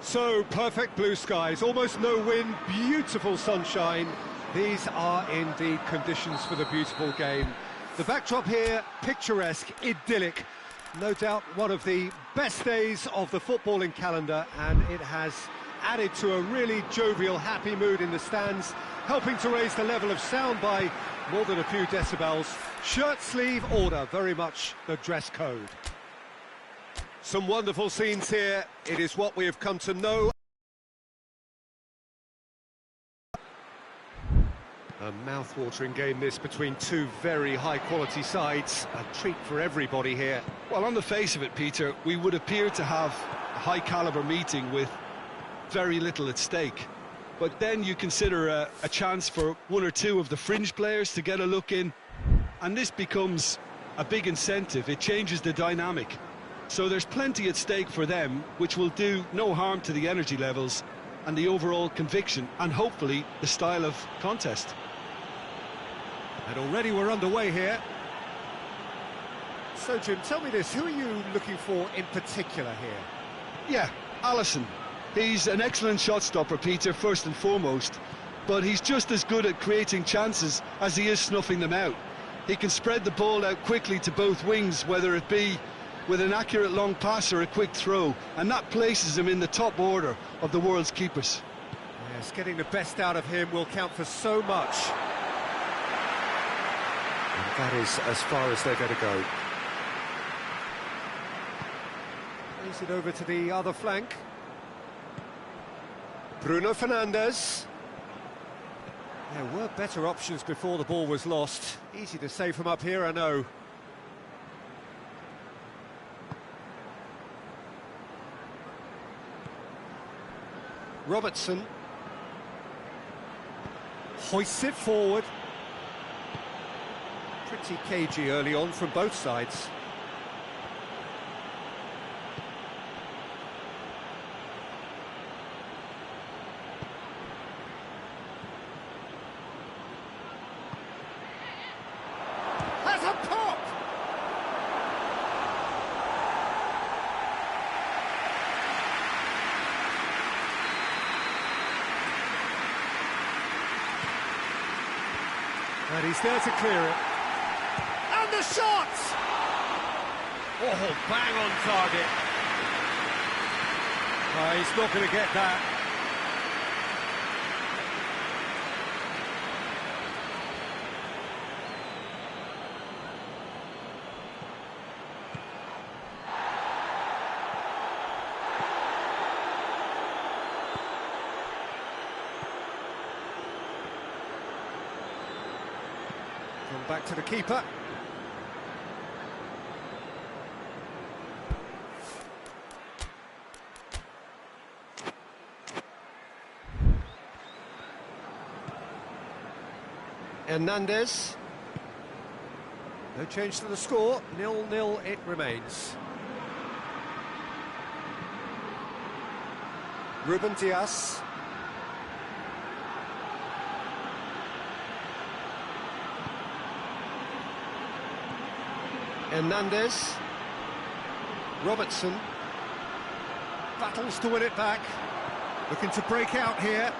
So, perfect blue skies, almost no wind, beautiful sunshine. These are indeed conditions for the beautiful game. The backdrop here, picturesque, idyllic. No doubt one of the best days of the footballing calendar, and it has added to a really jovial, happy mood in the stands, helping to raise the level of sound by more than a few decibels. Shirt sleeve order, very much the dress code. Some wonderful scenes here. It is what we have come to know. A mouth-watering game this between two very high-quality sides. A treat for everybody here. Well, on the face of it, Peter, we would appear to have a high-caliber meeting with very little at stake. But then you consider a chance for one or two of the fringe players to get a look in, and this becomes a big incentive. It changes the dynamic. So there's plenty at stake for them, which will do no harm to the energy levels and the overall conviction, and hopefully the style of contest. And already we're underway here. So, Jim, tell me this, who are you looking for in particular here? Yeah, Alisson. He's an excellent shot stopper, Peter, first and foremost, but he's just as good at creating chances as he is snuffing them out. He can spread the ball out quickly to both wings, whether it be with an accurate long pass or a quick throw, and that places him in the top order of the world's keepers. Yes, getting the best out of him will count for so much. And that is as far as they're going to go. Plays it over to the other flank. Bruno Fernandes. There were better options before the ball was lost. Easy to save from up here, I know. Robertson hoists it forward. Pretty cagey early on from both sides. Has a pop! And he's there to clear it. And the shot! Oh, bang on target. He's not going to get that. Back to the keeper. Hernandez. No change to the score. 0-0 it remains. Ruben Dias. Hernandez, Robertson, battles to win it back, looking to break out here.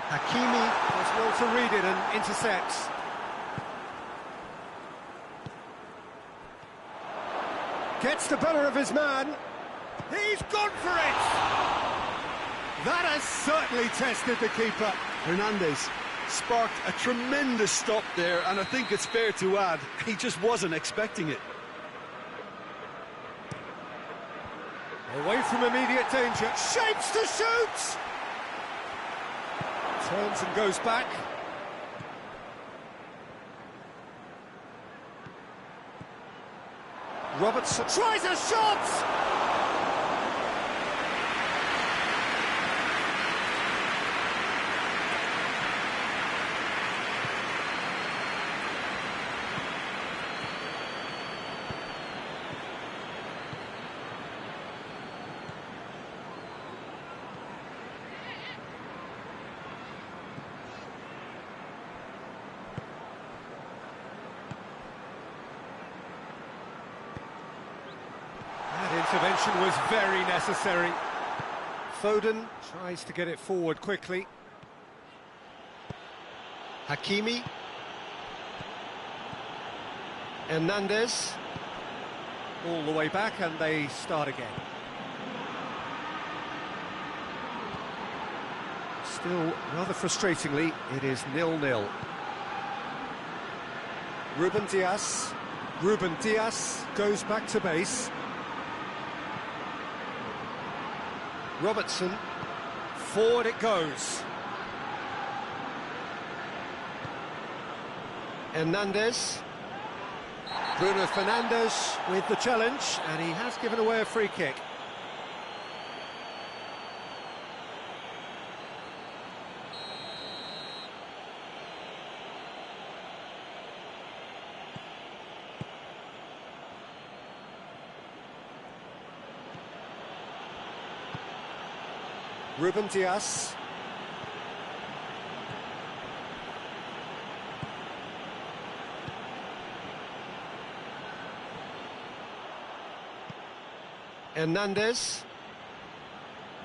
Hakimi does well to read it and intercepts. Gets the better of his man, he's gone for it! That has certainly tested the keeper. Hernandez sparked a tremendous stop there, and I think it's fair to add, he just wasn't expecting it. Away from immediate danger, shapes to shoot! Turns and goes back. Robertson tries a shot! Intervention was very necessary. Foden tries to get it forward quickly. Hakimi. Hernandez. All the way back, and they start again. Still, rather frustratingly, it is 0-0. Ruben Dias. Ruben Dias goes back to base. Robertson. Forward it goes. Hernandez. Bruno Fernandes with the challenge, and he has given away a free kick. Ruben Dias. Hernandez.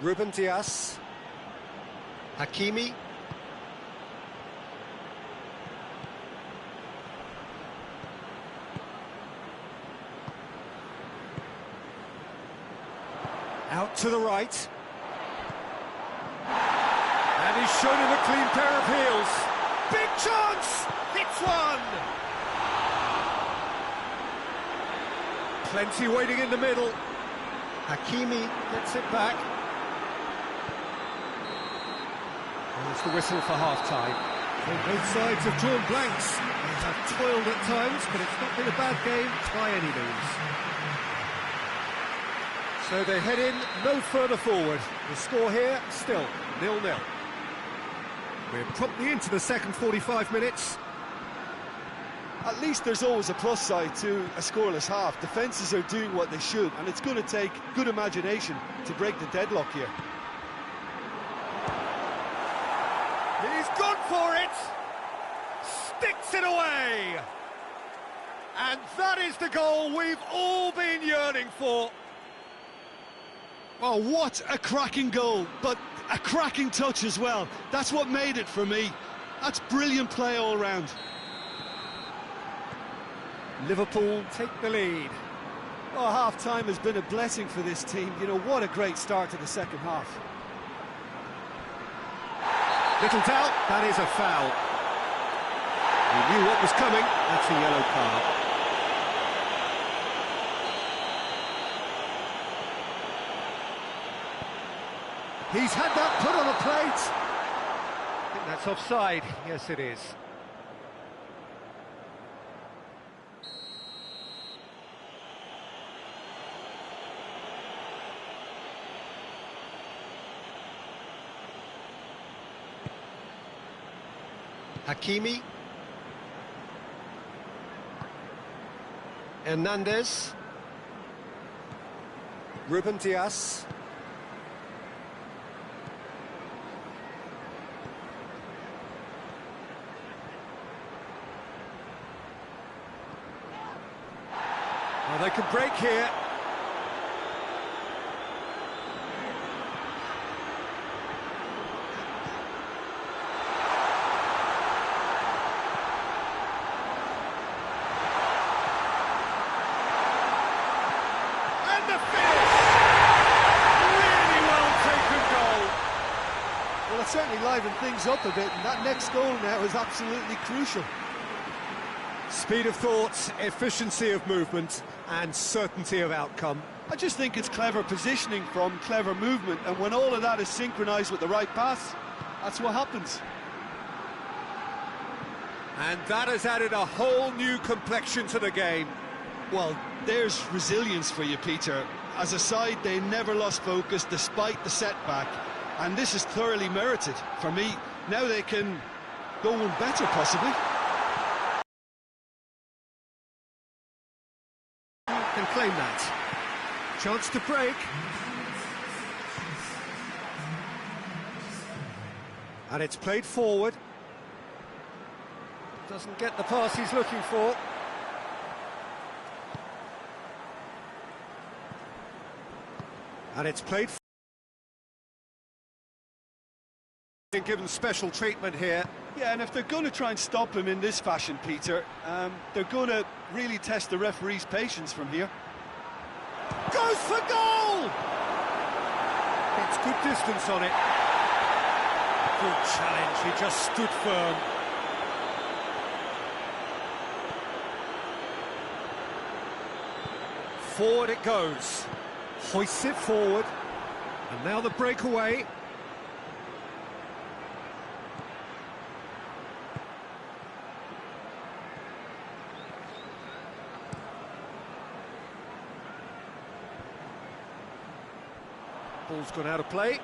Ruben Dias. Hakimi. Out to the right. And he's shown him a clean pair of heels. Big chance! Hits one! Plenty waiting in the middle. Hakimi gets it back. There's the whistle for half-time. Well, both sides have drawn blanks. They have toiled at times, but it's not been a bad game by any means. So they head in no further forward. The score here, still 0-0. We're promptly into the second 45 minutes. At least there's always a plus side to a scoreless half. Defences are doing what they should, and it's going to take good imagination to break the deadlock here. He's gone for it! Sticks it away! And that is the goal we've all been yearning for. Oh, what a cracking goal, but a cracking touch as well. That's what made it for me. That's brilliant play all round. Liverpool take the lead. Oh, half-time has been a blessing for this team. You know, what a great start to the second half. Little doubt, that is a foul. He knew what was coming, that's a yellow card. He's had that put on a plate. I think that's offside, yes it is. Hakimi. Hernandez. Ruben Dias. Oh, they can break here. Certainly livened things up a bit, and that next goal now is absolutely crucial. Speed of thought, efficiency of movement, and certainty of outcome. I just think it's clever positioning from clever movement, and when all of that is synchronised with the right pass, that's what happens. And that has added a whole new complexion to the game. Well, there's resilience for you, Peter. As a side, they never lost focus despite the setback. And this is thoroughly merited for me. Now they can go one better, possibly. Can claim that. Chance to break. And it's played forward. Doesn't get the pass he's looking for. And it's played Being given special treatment here. Yeah, and if they're going to try and stop him in this fashion, Peter, they're going to really test the referee's patience from here. Goes for goal! It's good distance on it. Good challenge, he just stood firm. Forward it goes. Hoists it forward. And now the breakaway. Ball's gone out of play.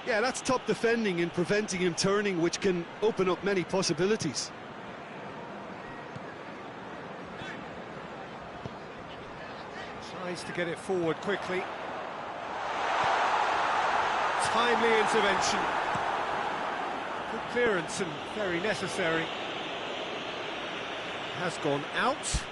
Yeah, that's top defending and preventing him turning, which can open up many possibilities. Tries to get it forward quickly. Timely intervention. Good clearance and very necessary. Has gone out.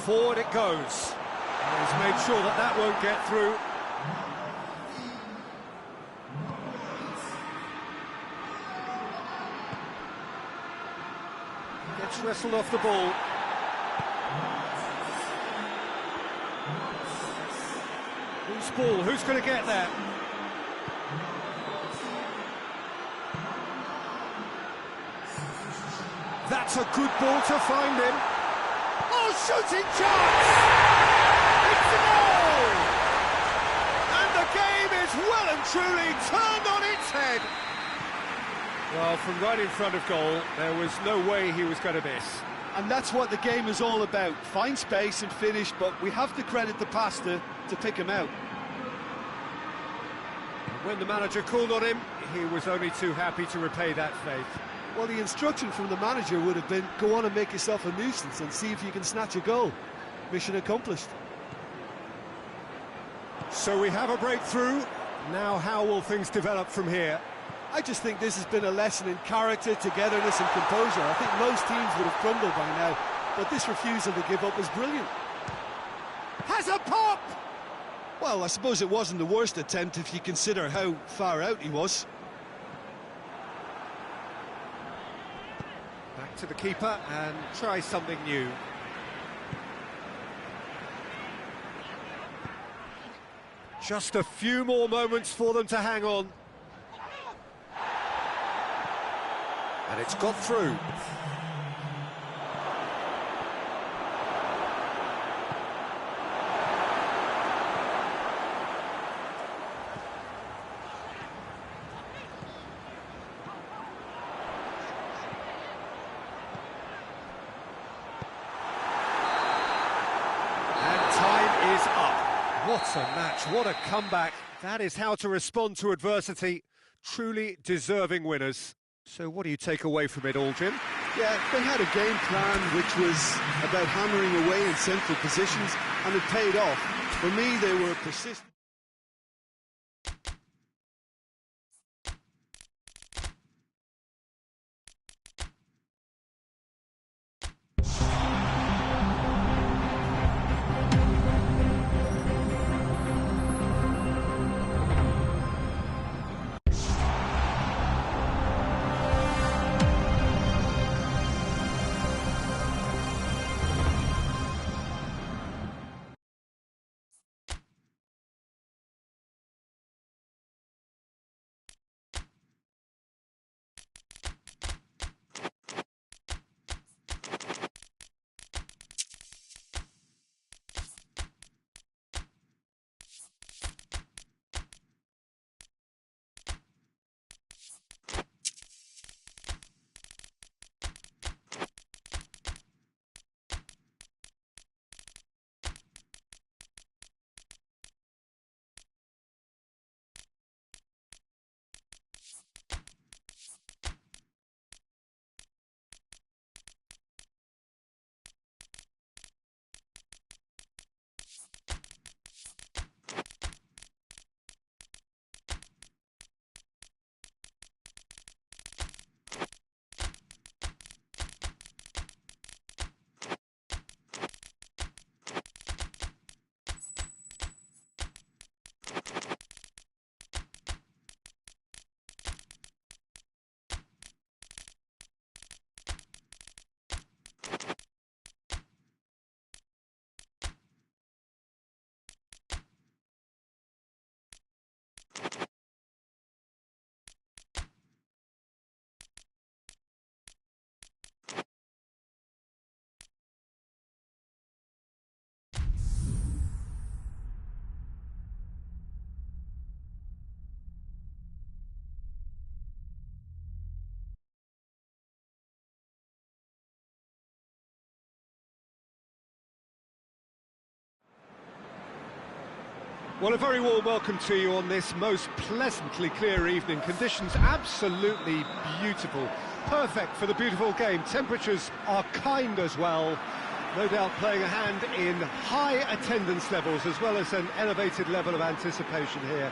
Forward it goes. And he's made sure that that won't get through. Gets wrestled off the ball. Whose ball? Who's going to get there? That's a good ball to find him. Oh, shooting chance! It's a goal! And the game is well and truly turned on its head. Well, from right in front of goal, there was no way he was going to miss. And that's what the game is all about. Find space and finish, but we have to credit the passer to pick him out. When the manager called on him, he was only too happy to repay that faith. Well, the instruction from the manager would have been, go on and make yourself a nuisance and see if you can snatch a goal. Mission accomplished. So we have a breakthrough. Now how will things develop from here? I just think this has been a lesson in character, togetherness and composure. I think most teams would have crumbled by now, but this refusal to give up is brilliant. Has a pop! Well, I suppose it wasn't the worst attempt if you consider how far out he was. Back to the keeper and try something new. Just a few more moments for them to hang on. And it's got through. What a match, what a comeback. That is how to respond to adversity. Truly deserving winners. So what do you take away from it all, Jim? Yeah, they had a game plan which was about hammering away in central positions, and it paid off. For me, they were persistent. Well, a very warm welcome to you on this most pleasantly clear evening. Conditions absolutely beautiful. Perfect for the beautiful game. Temperatures are kind as well. No doubt playing a hand in high attendance levels as well as an elevated level of anticipation here.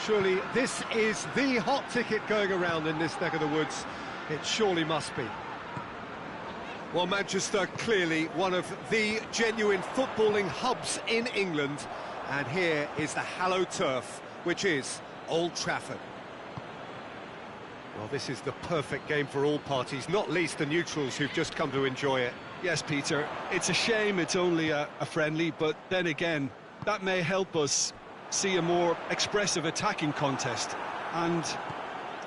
Surely this is the hot ticket going around in this neck of the woods. It surely must be. Well, Manchester, clearly one of the genuine footballing hubs in England. And here is the hallowed turf, which is Old Trafford. Well, this is the perfect game for all parties, not least the neutrals who've just come to enjoy it. Yes, Peter, it's a shame it's only a friendly, but then again, that may help us see a more expressive attacking contest. And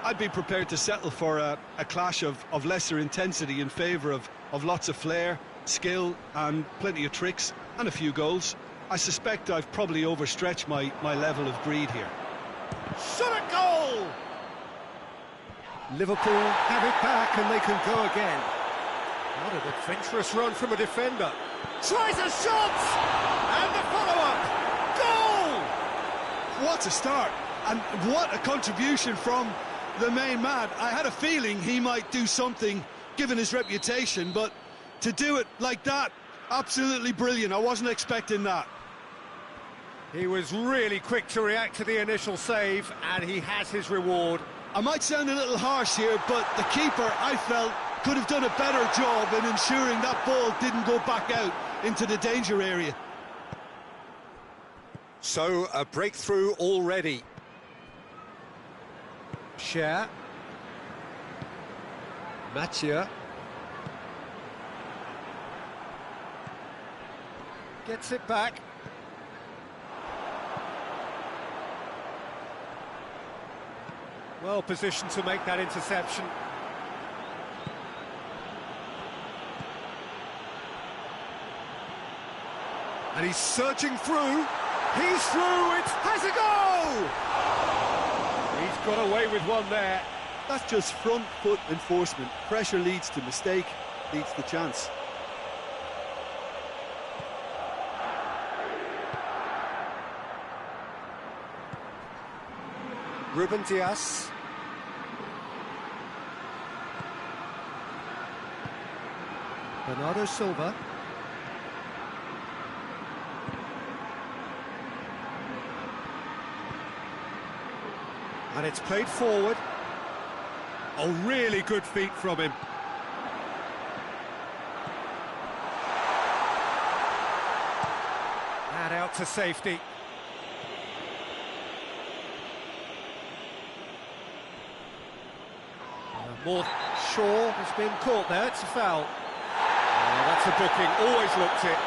I'd be prepared to settle for a clash of lesser intensity in favour of lots of flair, skill and plenty of tricks and a few goals. I suspect I've probably overstretched my level of greed here. Shot a goal! Liverpool have it back and they can go again. What an adventurous run from a defender. Tries a shot! And the follow-up! Goal! What a start! And what a contribution from the main man. I had a feeling he might do something, given his reputation, but to do it like that, absolutely brilliant. I wasn't expecting that. He was really quick to react to the initial save, and he has his reward. I might sound a little harsh here, but the keeper, I felt, could have done a better job in ensuring that ball didn't go back out into the danger area. So, a breakthrough already. Cher. Mathieu. Gets it back. Well positioned to make that interception. And he's surging through. He's through, it has a goal! He's got away with one there. That's just front foot enforcement. Pressure leads to mistake, leads to chance. Ruben Dias. Bernardo Silva. And it's played forward. Oh, really good feet from him. And out to safety. More Shaw has been caught there, it's a foul. Oh, that's a booking, always looked it.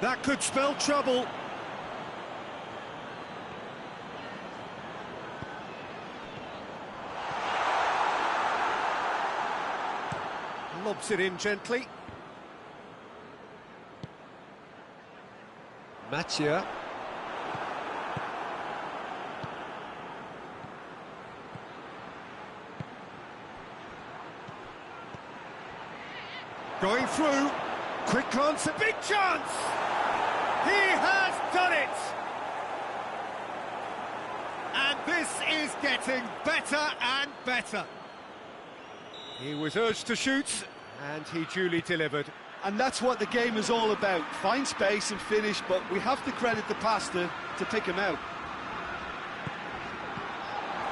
That could spell trouble. Lobs it in gently. Mathieu. Going through. Quick glance, a big chance! He has done it! And this is getting better and better. He was urged to shoot, and he duly delivered. And that's what the game is all about. Find space and finish, but we have to credit the pass to pick him out.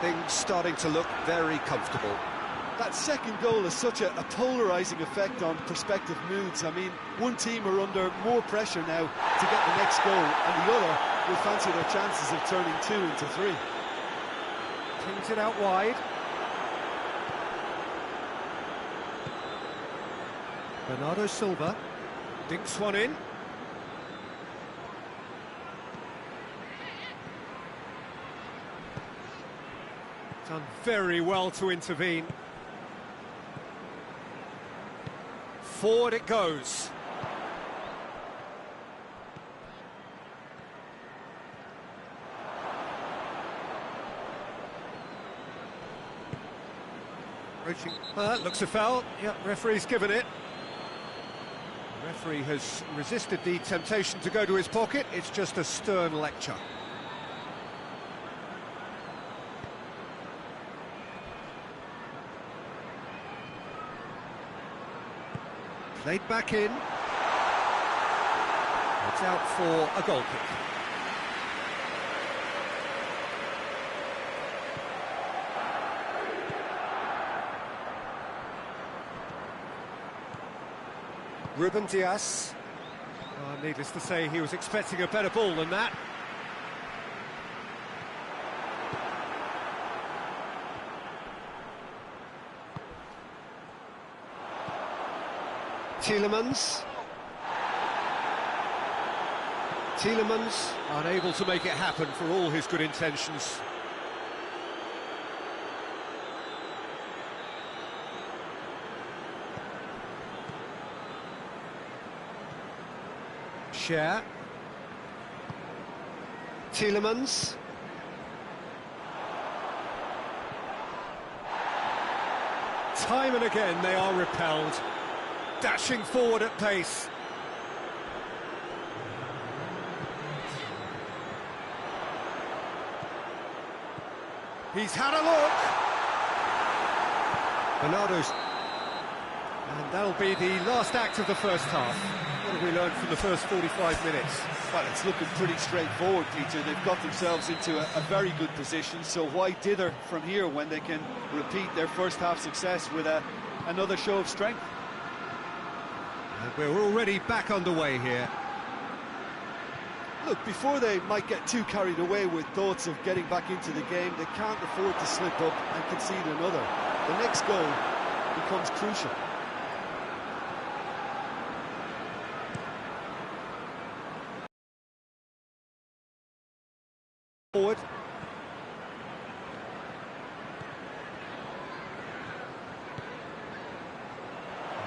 Things starting to look very comfortable. That second goal has such a polarising effect on prospective moods. I mean, one team are under more pressure now to get the next goal, and the other will fancy their chances of turning 2 into 3. Pings it out wide. Bernardo Silva dinks one in. Done very well to intervene. Forward it goes. Approaching. Looks a foul. Yep, referee's given it. The referee has resisted the temptation to go to his pocket. It's just a stern lecture. Played back in. It's out for a goal kick. Ruben Dias. Needless to say, he was expecting a better ball than that. Tielemans. Tielemans unable to make it happen for all his good intentions. Share. Tielemans. Time and again they are repelled. Dashing forward at pace. He's had a look. Bernardo's. And that'll be the last act of the first half. What have we learned from the first 45 minutes? Well, it's looking pretty straightforward, Peter. They've got themselves into a very good position, so why dither from here when they can repeat their first half success with another show of strength? And we're already back underway here. Look, before they might get too carried away with thoughts of getting back into the game, they can't afford to slip up and concede another. The next goal becomes crucial. Forward.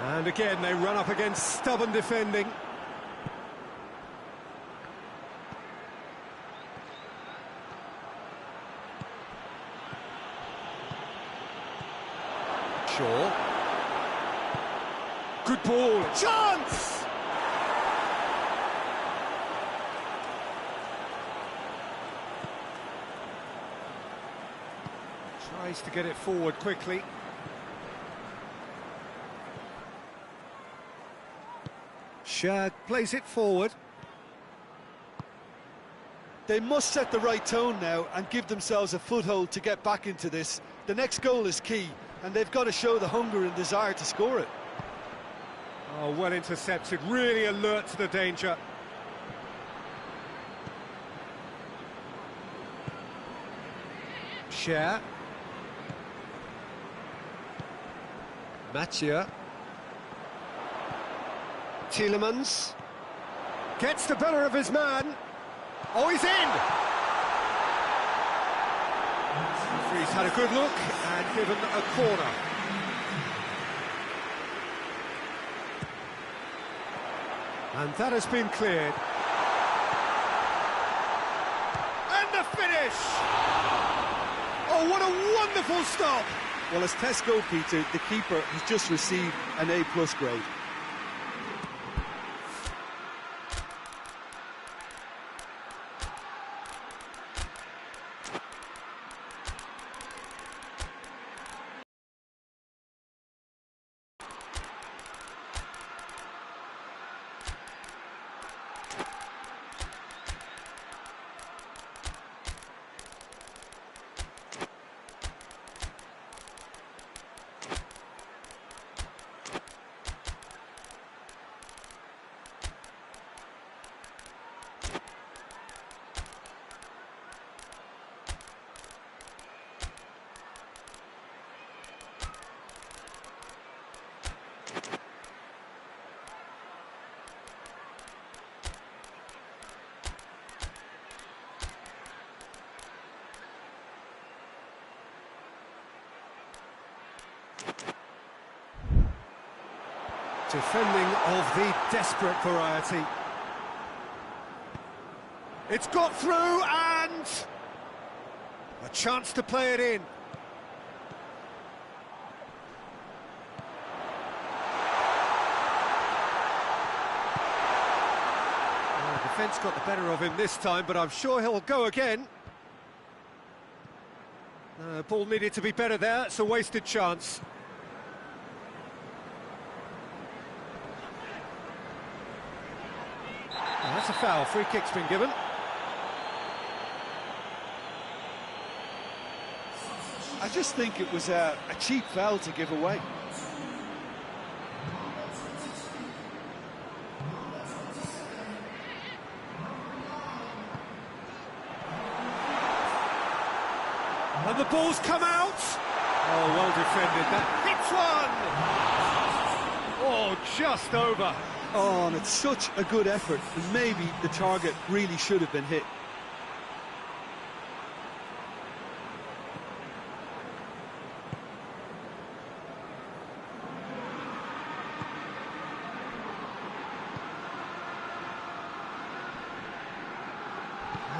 And again they run up against stubborn defending. Shaw. Good ball. Chance! Tries to get it forward quickly. Shag plays it forward. They must set the right tone now and give themselves a foothold to get back into this. The next goal is key, and they've got to show the hunger and desire to score it. Oh, well intercepted, really alert to the danger. Share. Mathieu. Tielemans. Gets the better of his man. Oh, he's in! Referee's had a good look and given a corner. And that has been cleared. And the finish! Oh, what a wonderful stop! Well, as tests go, Peter, the keeper has just received an A+ grade. Defending of the desperate variety. It's got through and a chance to play it in. Defence got the better of him this time, but I'm sure he'll go again. Ball needed to be better there, it's a wasted chance. That's a foul, free kick's been given. I just think it was a cheap foul to give away. And the ball's come out! Oh, well defended, that hits one! Oh, just over. Oh, and it's such a good effort, and maybe the target really should have been hit.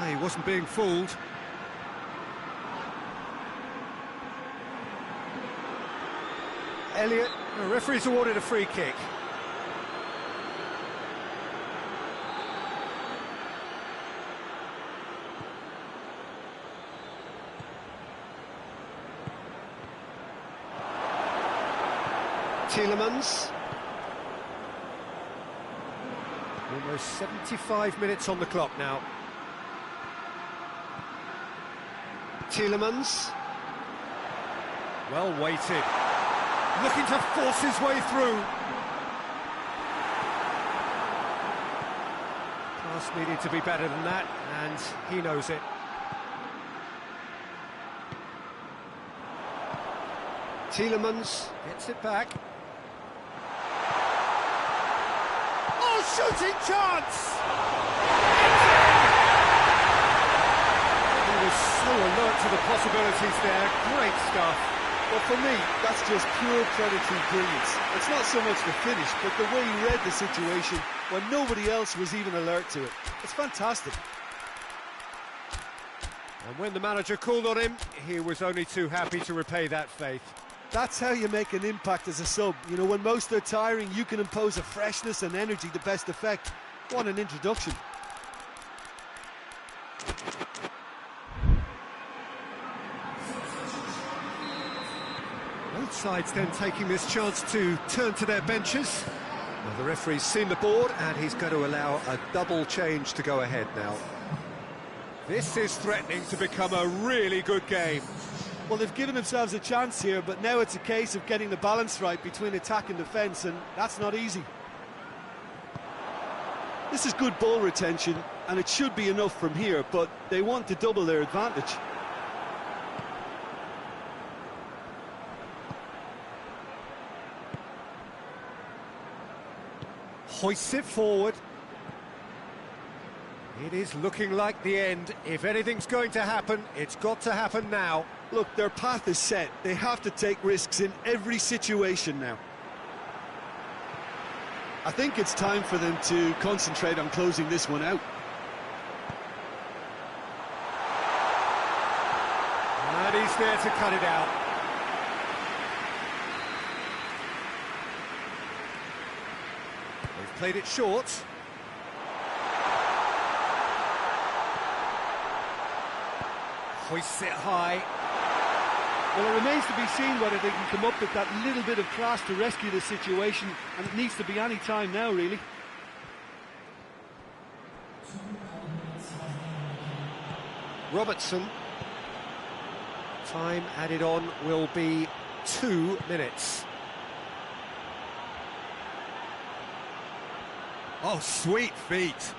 He wasn't being fooled. Elliott, the referee's awarded a free kick. Tielemans. Almost 75 minutes on the clock now. Tielemans. Well weighted. Looking to force his way through. Pass needed to be better than that, and he knows it. Tielemans gets it back. Oh, shooting chance! He was so alert to the possibilities there. Great stuff. Well, for me, that's just pure predatory brilliance. It's not so much the finish, but the way he read the situation when nobody else was even alert to it. It's fantastic. And when the manager called on him, he was only too happy to repay that faith. That's how you make an impact as a sub. You know, when most are tiring, you can impose a freshness and energy to best effect. What an introduction. Both sides then taking this chance to turn to their benches. Well, the referee's seen the board and he's going to allow a double change to go ahead now. This is threatening to become a really good game. Well, they've given themselves a chance here, but now it's a case of getting the balance right between attack and defence, and that's not easy. This is good ball retention, and it should be enough from here, but they want to double their advantage. Hoists it forward. It is looking like the end. If anything's going to happen, it's got to happen now. Look, their path is set. They have to take risks in every situation now. I think it's time for them to concentrate on closing this one out. And he's there to cut it out. They've played it short. Hoists it high. Well, it remains to be seen whether they can come up with that little bit of class to rescue the situation, and it needs to be any time now, really. Robertson. Time added on will be 2 minutes. Oh, sweet feet.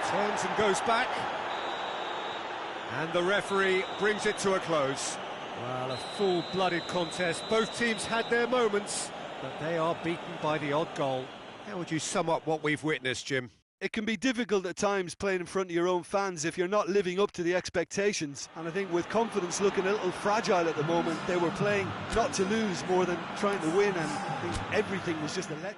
Turns and goes back. And the referee brings it to a close. Well, a full-blooded contest. Both teams had their moments, but they are beaten by the odd goal. How would you sum up what we've witnessed, Jim? It can be difficult at times playing in front of your own fans if you're not living up to the expectations. And I think with confidence looking a little fragile at the moment, they were playing not to lose more than trying to win, and I think everything was just a letdown.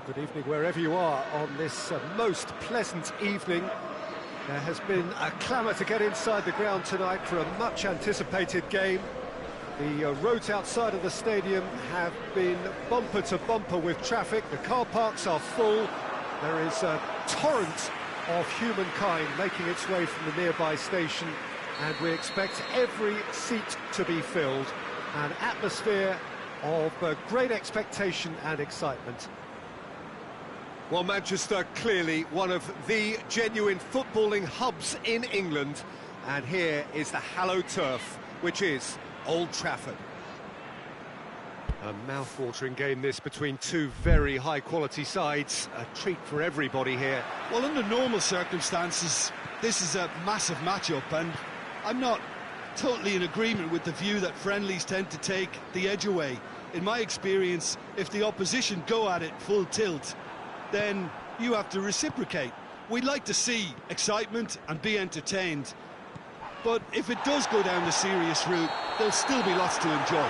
Good evening wherever you are on this most pleasant evening. There has been a clamour to get inside the ground tonight for a much anticipated game. The roads outside of the stadium have been bumper to bumper with traffic. The car parks are full. There is a torrent of humankind making its way from the nearby station, and we expect every seat to be filled. An atmosphere of great expectation and excitement. Well, Manchester, clearly one of the genuine footballing hubs in England, and here is the hallowed turf, which is Old Trafford. A mouth-watering game this between two very high-quality sides. A treat for everybody here. Well, under normal circumstances, this is a massive match-up, and I'm not totally in agreement with the view that friendlies tend to take the edge away. In my experience, if the opposition go at it full tilt, then you have to reciprocate. We'd like to see excitement and be entertained, but if it does go down the serious route, there'll still be lots to enjoy.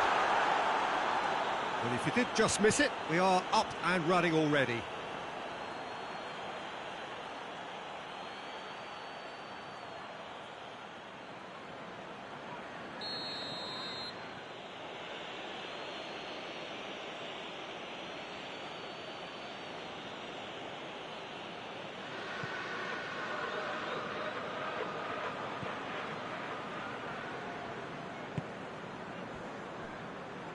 Well, if you did just miss it, we are up and running already.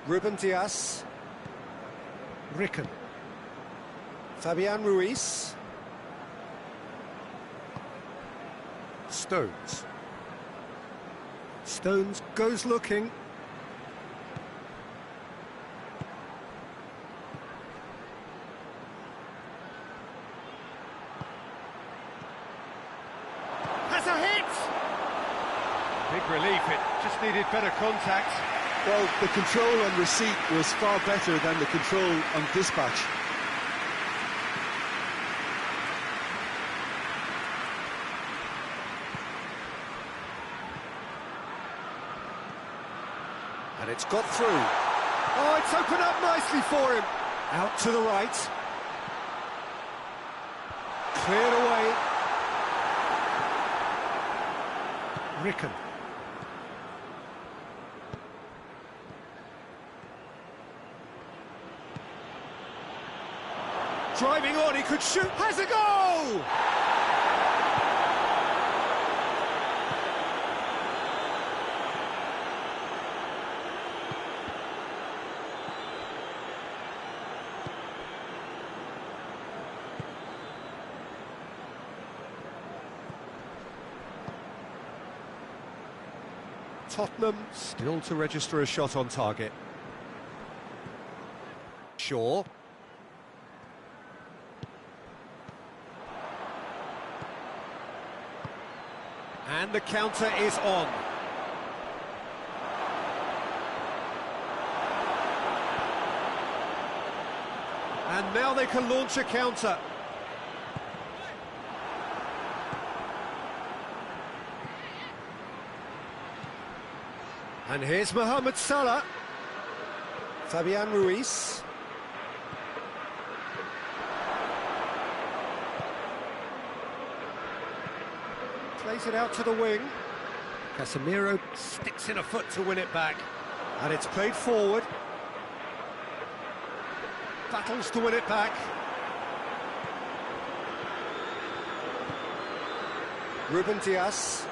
Ruben Dias, Ricken, Fabian Ruiz, Stones. Stones goes looking. Has a hit! Big relief, it just needed better contact. Well, the control on receipt was far better than the control on dispatch. And it's got through. Oh, it's opened up nicely for him. Out to the right. Cleared away. Ricken. Driving on, he could shoot, has a goal! Tottenham still to register a shot on target. Shaw. And the counter is on. And now they can launch a counter. And here's Mohamed Salah. Fabian Ruiz. Plays it out to the wing. Casemiro sticks in a foot to win it back. And it's played forward. Battles to win it back. Ruben Dias.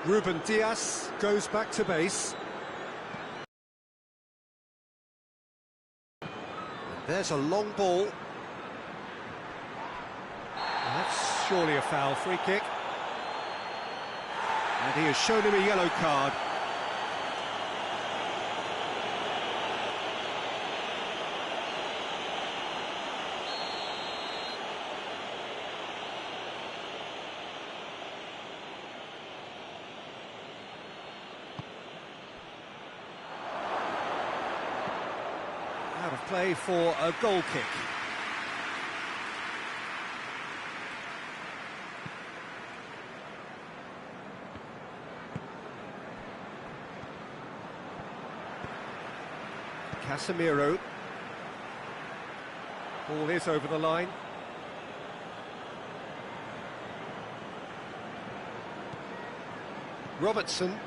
Ruben Dias goes back to base. And there's a long ball. And that's surely a foul, free kick. And he has shown him a yellow card. Out of play for a goal kick. Casemiro. Ball is over the line. Robertson.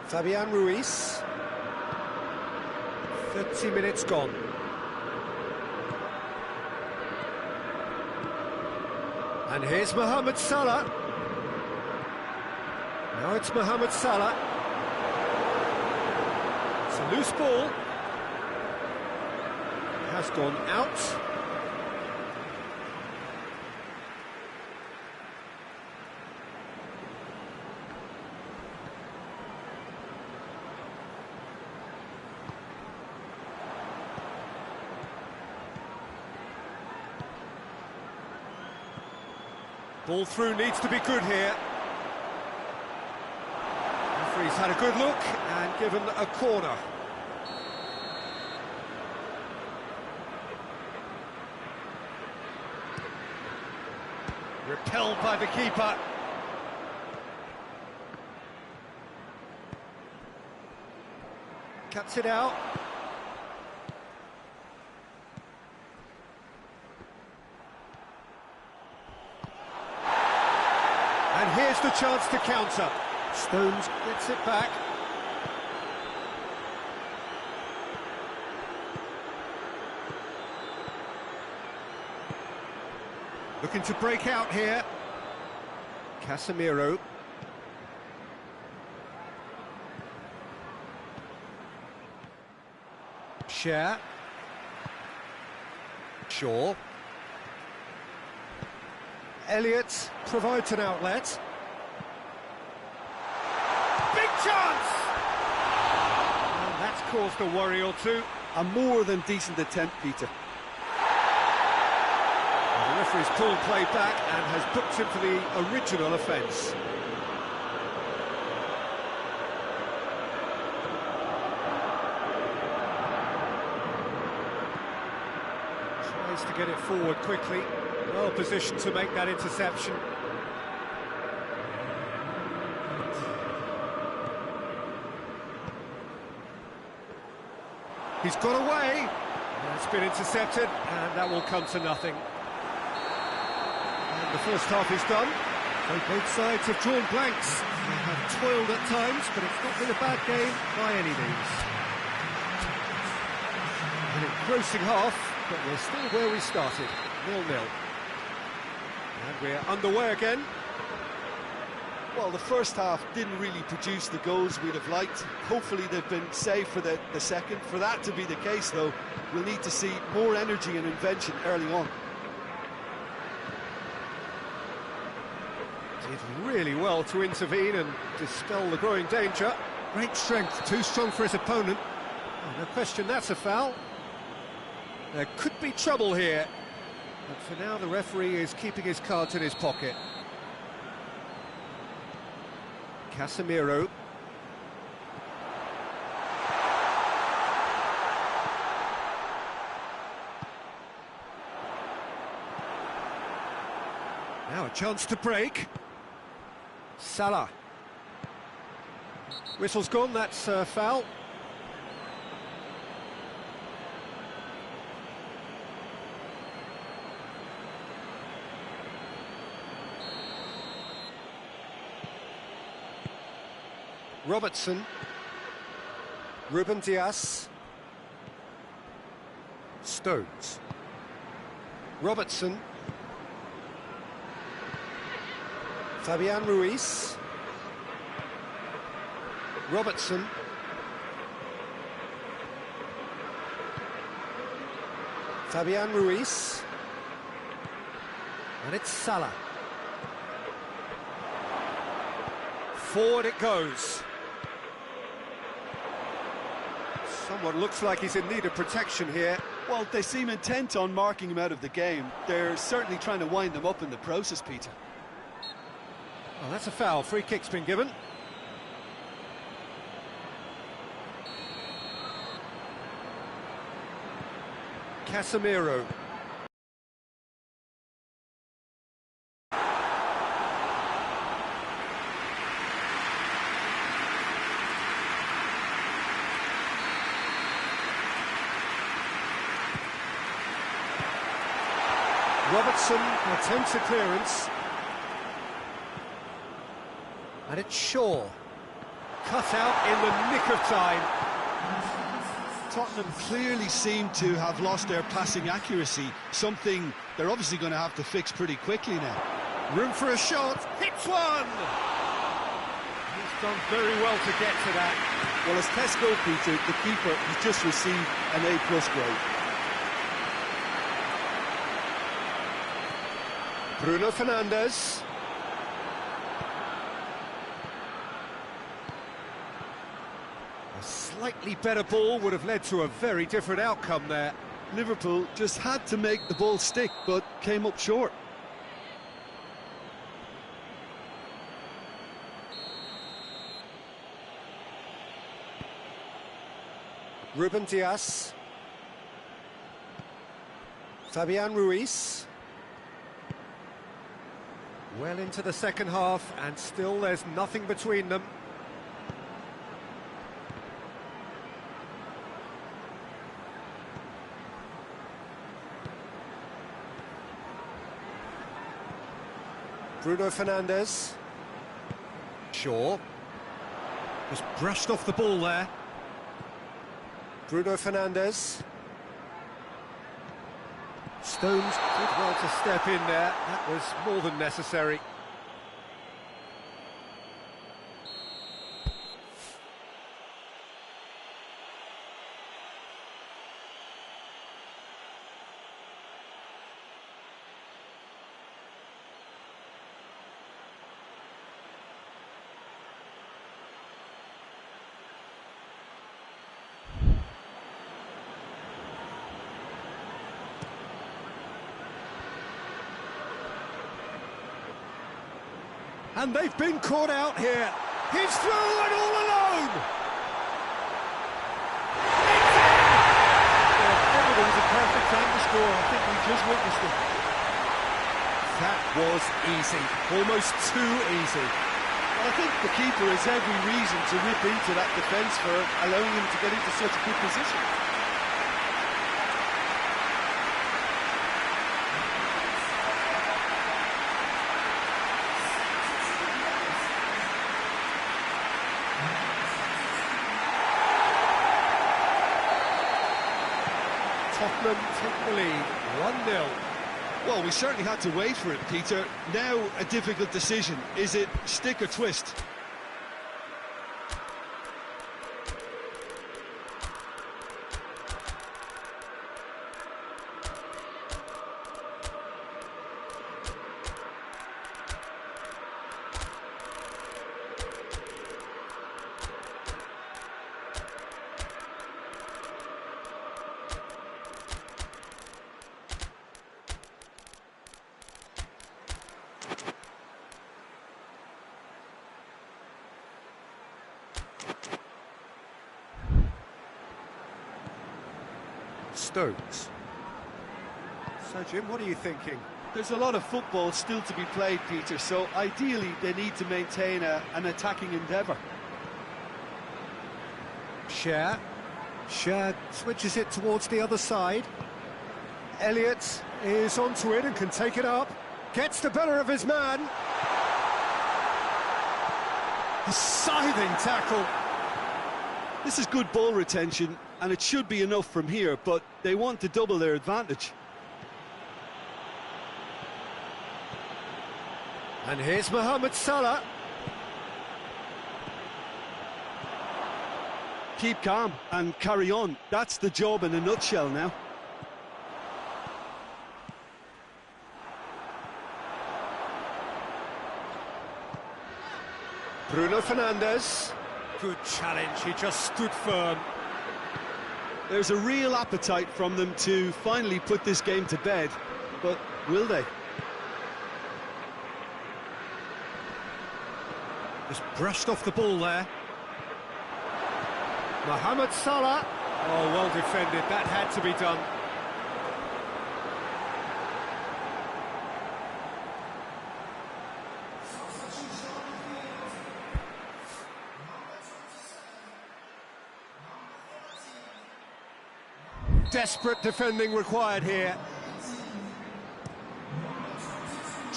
Fabian Ruiz. 30 minutes gone. And here's Mohamed Salah. Now it's Mohamed Salah. It's a loose ball. It has gone out. Ball through needs to be good here. Referee's had a good look and given a corner. Repelled by the keeper. Cuts it out. And here's the chance to counter. Stones gets it back. Looking to break out here. Casemiro. Share. Shaw. Elliott provides an outlet. Big chance! And that's caused a worry or two. A more than decent attempt, Peter. And the referee's pulled play back and has booked him for the original offence. Tries to get it forward quickly. Well positioned to make that interception. He's got away. It's been intercepted, and that will come to nothing. And the first half is done. So both sides have drawn blanks. They have toiled at times, but it's not been a bad game by any means. An engrossing half, but we're still where we started, 0-0. And we're underway again. Well, the first half didn't really produce the goals we'd have liked. Hopefully they've been saved for the second. For that to be the case, though, we'll need to see more energy and invention early on. Did really well to intervene and dispel the growing danger. Great strength, too strong for his opponent. Oh, no question that's a foul. There could be trouble here. But for now, the referee is keeping his cards in his pocket. Casemiro. Now a chance to break. Salah. Whistle's gone, that's a foul. Robertson. Ruben Dias. Stones. Robertson. Fabian Ruiz. Robertson. Fabian Ruiz. And it's Salah. Forward it goes. Someone looks like he's in need of protection here. Well, they seem intent on marking him out of the game. They're certainly trying to wind them up in the process, Peter. Well, that's a foul. Free kick's been given. Casemiro. Robertson attempts a clearance. And it's Shaw. Cut out in the nick of time. Tottenham clearly seem to have lost their passing accuracy, something they're obviously going to have to fix pretty quickly now. Room for a shot, hits one! He's done very well to get to that. Well, as tests go, Peter, the keeper has just received an A+ grade. Bruno Fernandes. A slightly better ball would have led to a very different outcome there. Liverpool just had to make the ball stick, but came up short. Ruben Dias. Fabian Ruiz. Well into the second half, and still there's nothing between them. Bruno Fernandes. Shaw. Just brushed off the ball there. Bruno Fernandes. Stones did well to step in there. That was more than necessary. And they've been caught out here. He's through and all alone! Well, it was a perfect time to score. I think we just witnessed it. That was easy, almost too easy. Well, I think the keeper has every reason to rip into that defence for allowing him to get into such a good position. Tottenham take the lead, 1-0. Well, we certainly had to wait for it, Peter. Now a difficult decision. Is it stick or twist? Stones. So, Jim, what are you thinking? There's a lot of football still to be played, Peter, so ideally they need to maintain an attacking endeavour. Cher switches it towards the other side. Elliott is onto it and can take it up. Gets the better of his man. A scything tackle. This is good ball retention, and it should be enough from here, but they want to double their advantage. And here's Mohamed Salah. Keep calm and carry on. That's the job in a nutshell now. Bruno Fernandes. Good challenge, he just stood firm. There's a real appetite from them to finally put this game to bed, but will they? Just brushed off the ball there. Mohamed Salah. Oh, well defended, that had to be done. Desperate defending required here.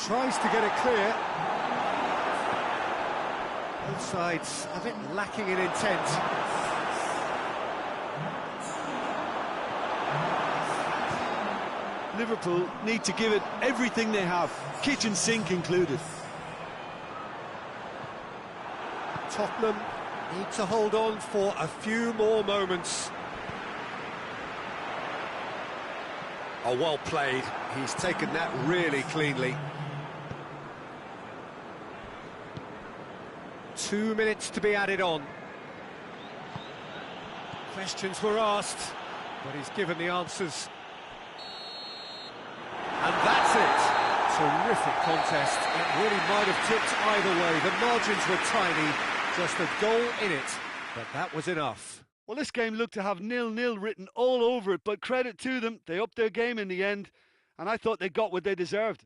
Tries to get it clear. Both sides a bit lacking in intent. Liverpool need to give it everything they have, kitchen sink included. Tottenham need to hold on for a few more moments. Oh, well played. He's taken that really cleanly. 2 minutes to be added on. Questions were asked, but he's given the answers. And that's it. Terrific contest. It really might have tipped either way. The margins were tiny, just a goal in it, but that was enough. Well, this game looked to have 0-0 written all over it, but credit to them, they upped their game in the end, and I thought they got what they deserved.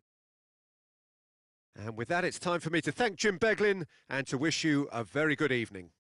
And with that, it's time for me to thank Jim Beglin and to wish you a very good evening.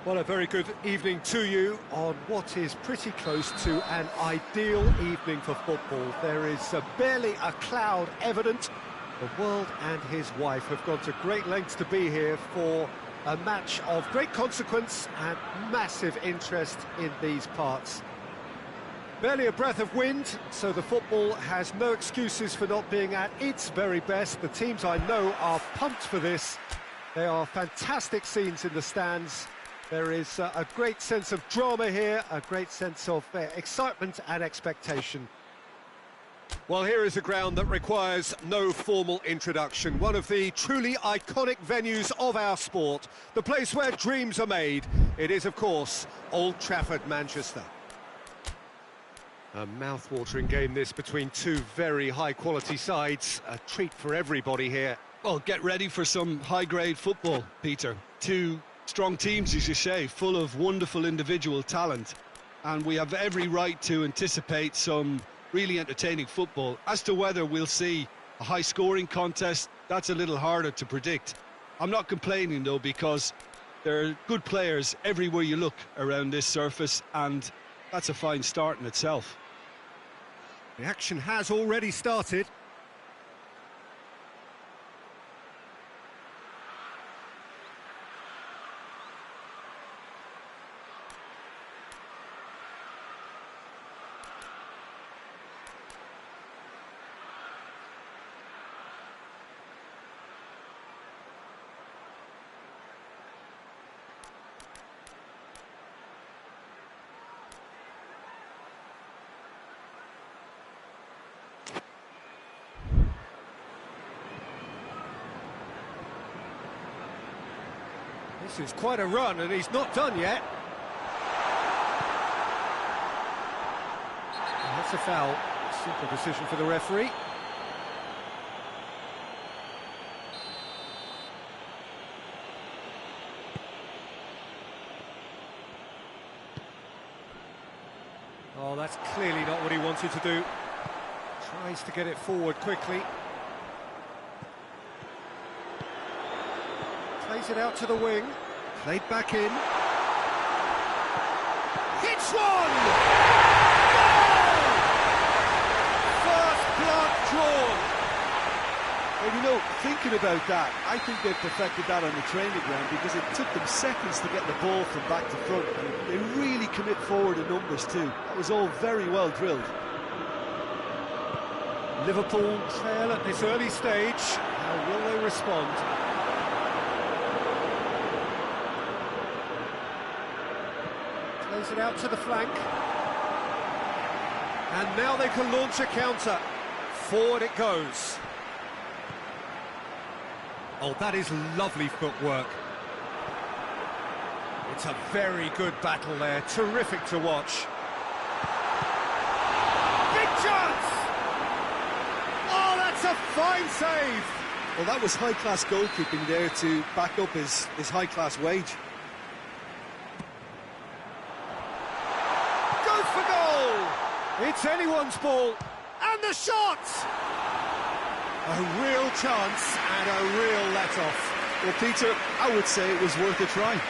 Well, a very good evening to you on what is pretty close to an ideal evening for football. There is barely a cloud evident. The world and his wife have gone to great lengths to be here for a match of great consequence and massive interest in these parts. Barely a breath of wind, so the football has no excuses for not being at its very best. The teams I know are pumped for this. There are fantastic scenes in the stands. There is a great sense of drama here, a great sense of excitement and expectation. Well, here is a ground that requires no formal introduction. One of the truly iconic venues of our sport. The place where dreams are made. It is, of course, Old Trafford, Manchester. A mouth-watering game this between two very high-quality sides. A treat for everybody here. Well, get ready for some high-grade football, Peter. Two strong teams, as you say, full of wonderful individual talent. And we have every right to anticipate some really entertaining football. As to whether we'll see a high-scoring contest, that's a little harder to predict. I'm not complaining, though, because there are good players everywhere you look around this surface, and that's a fine start in itself. The action has already started. This is quite a run, and he's not done yet. And that's a foul. Simple decision for the referee. Oh, that's clearly not what he wanted to do. Tries to get it forward quickly. Plays it out to the wing. Played back in. Hits one! Goal! First blood drawn. Well, you know, thinking about that, I think they perfected that on the training ground because it took them seconds to get the ball from back to front. And they really commit forward in numbers too. That was all very well drilled. Liverpool trail at this early stage. How will they respond? Plays it out to the flank. And now they can launch a counter. Forward it goes. Oh, that is lovely footwork. It's a very good battle there. Terrific to watch. Big chance! Oh, that's a fine save! Well, that was high-class goalkeeping there to back up his high-class wage. Goes for goal! It's anyone's ball. And the shot! A real chance and a real let-off. Well, Peter, I would say it was worth a try.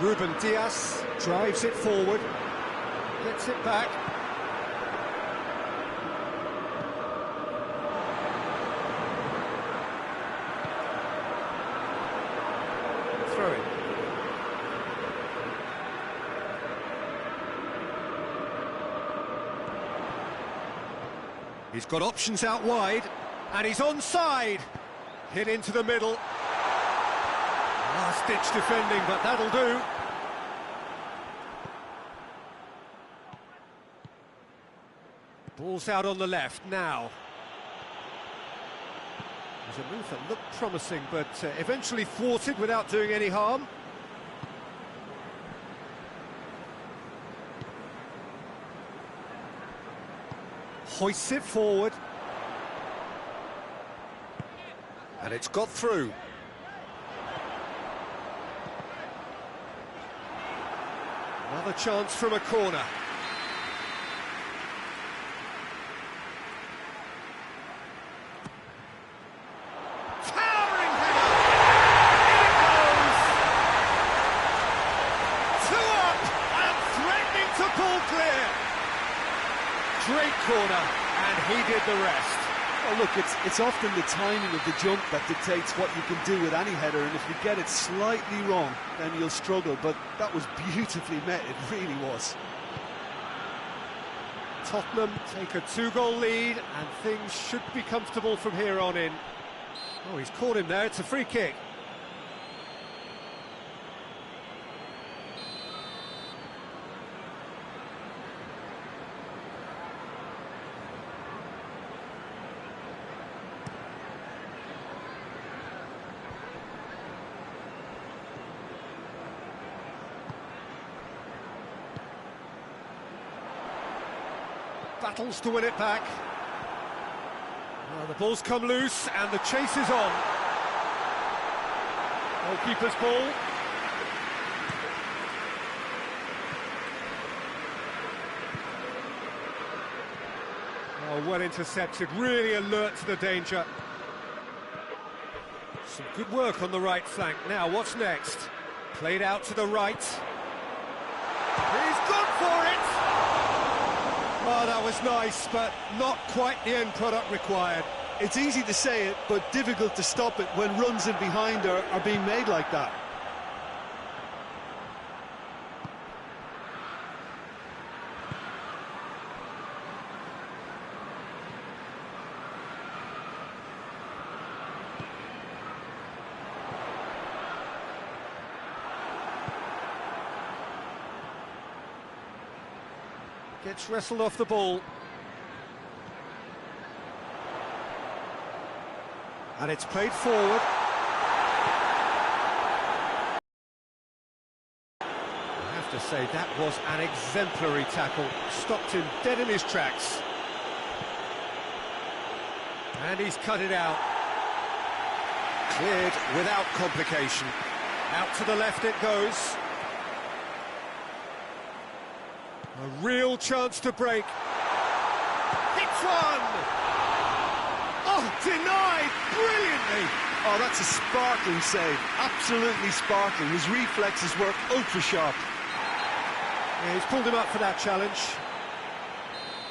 Ruben Dias drives it forward, gets it back. Throw it. He's got options out wide, and he's onside. Hit into the middle. Last-ditch defending, but that'll do. Ball's out on the left now. There's a move that looked promising, but eventually thwarted without doing any harm. Hoists it forward. And it's got through. Another chance from a corner. Towering header! In it goes! Two up and threatening to pull clear. Great corner, and he did the rest. Well, look, it's often the timing of the jump that dictates what you can do with any header, and if you get it slightly wrong, then you'll struggle, but that was beautifully met, it really was. Tottenham take a 2-goal lead, and things should be comfortable from here on in. Oh, he's caught him there, it's a free kick. Battles to win it back. Well, the ball's come loose and the chase is on. Goalkeeper's ball. Oh, well intercepted, really alert to the danger. Some good work on the right flank. Now, what's next? Played out to the right. He's gone for it! Oh, that was nice, but not quite the end product required. It's easy to say it, but difficult to stop it when runs in behind are being made like that. Gets wrestled off the ball. And it's played forward. I have to say, that was an exemplary tackle. Stopped him dead in his tracks. And he's cut it out. Cleared without complication. Out to the left it goes. A real chance to break. Hits one! Oh, denied brilliantly! Oh, that's a sparkling save. Absolutely sparkling. His reflexes work ultra sharp. Yeah, he's pulled him up for that challenge.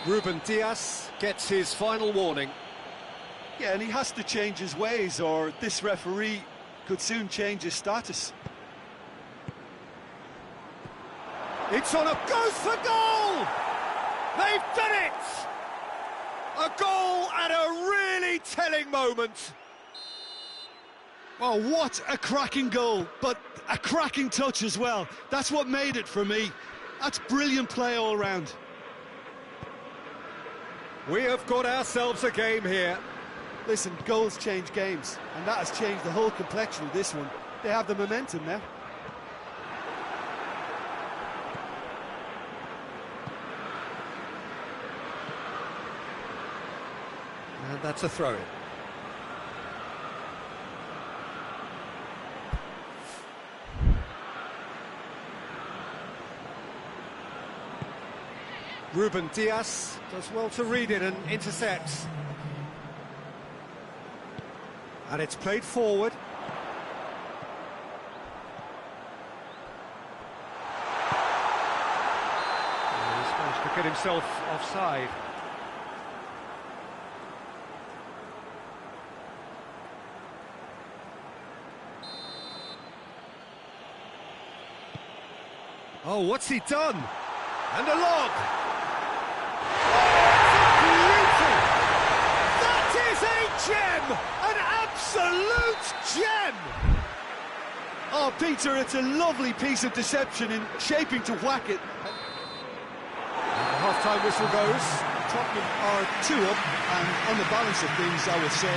Ruben Dias gets his final warning. Yeah, and he has to change his ways, or this referee could soon change his status. It's on, goes for goal! They've done it! A goal at a really telling moment. Oh, what a cracking goal, but a cracking touch as well. That's what made it for me. That's brilliant play all round. We have got ourselves a game here. Listen, goals change games, and that has changed the whole complexion of this one. They have the momentum now. And that's a throw-in. Ruben Dias does well to read it and intercepts. And it's played forward. And he's managed to get himself offside. Oh, what's he done? And a lob! Beauty! That is a gem! An absolute gem! Oh, Peter, it's a lovely piece of deception in shaping to whack it. And the half-time whistle goes. Tottenham are 2 up, and on the balance of things, I would say,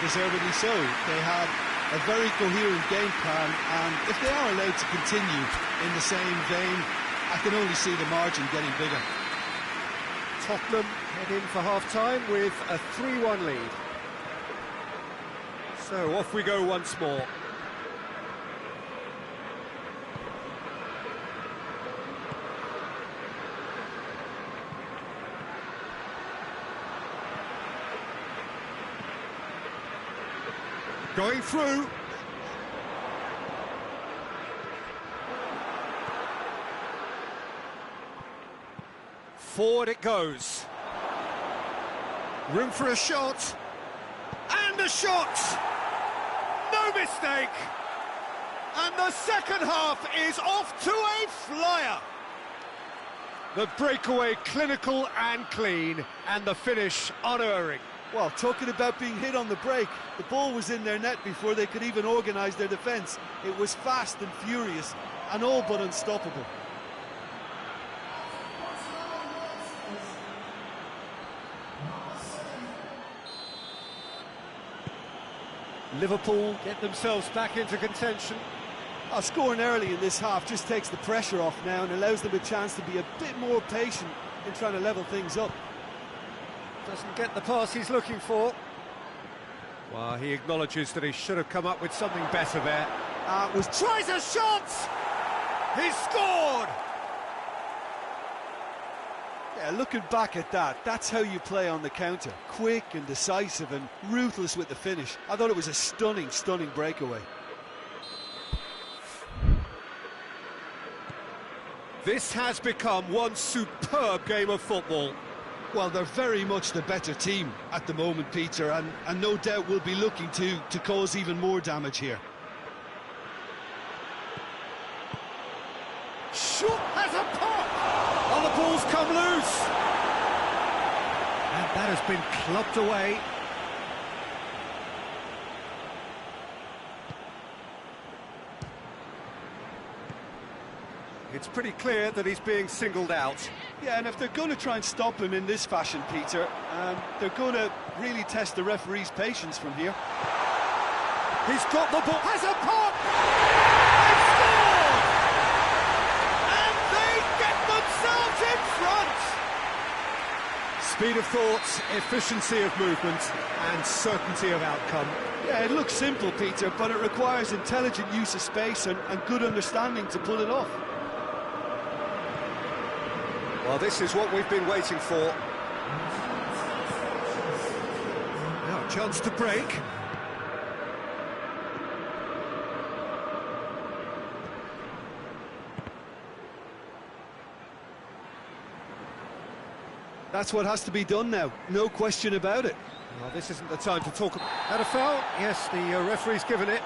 deservedly so. They had a very coherent game plan, and if they are allowed to continue in the same vein, I can only see the margin getting bigger. Tottenham head in for half-time with a 3-1 lead. So off we go once more. Going through. Forward it goes. Room for a shot. the shot! No mistake! And the second half is off to a flyer! The breakaway clinical and clean, and the finish unerring. Well, talking about being hit on the break, the ball was in their net before they could even organise their defence. It was fast and furious, and all but unstoppable. Liverpool get themselves back into contention. Scoring early in this half just takes the pressure off now and allows them a chance to be a bit more patient in trying to level things up. Doesn't get the pass he's looking for. Well, he acknowledges that he should have come up with something better there. Tries a shot! He's scored! Yeah, looking back at that, that's how you play on the counter. Quick and decisive and ruthless with the finish. I thought it was a stunning, stunning breakaway. This has become one superb game of football. Well, they're very much the better team at the moment, Peter, and no doubt will be looking to cause even more damage here. Shot has a pop! Oh, the ball's come loose! And that has been clubbed away. It's pretty clear that he's being singled out. Yeah, and if they're going to try and stop him in this fashion, Peter, they're going to really test the referee's patience from here. He's got the ball, has a pop! They scored! And they get themselves in front! Speed of thought, efficiency of movement, and certainty of outcome. Yeah, it looks simple, Peter, but it requires intelligent use of space and good understanding to pull it off. Well, this is what we've been waiting for. Now, a chance to break. That's what has to be done now, no question about it. Well, this isn't the time to talk about... Had a foul? Yes, the referee's given it.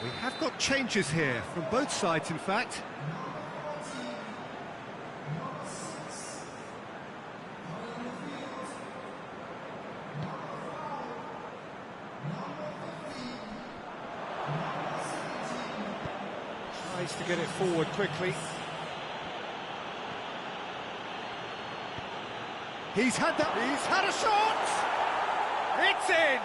We have got changes here, from both sides in fact. Tries to get it forward quickly. He's had a shot! It's in!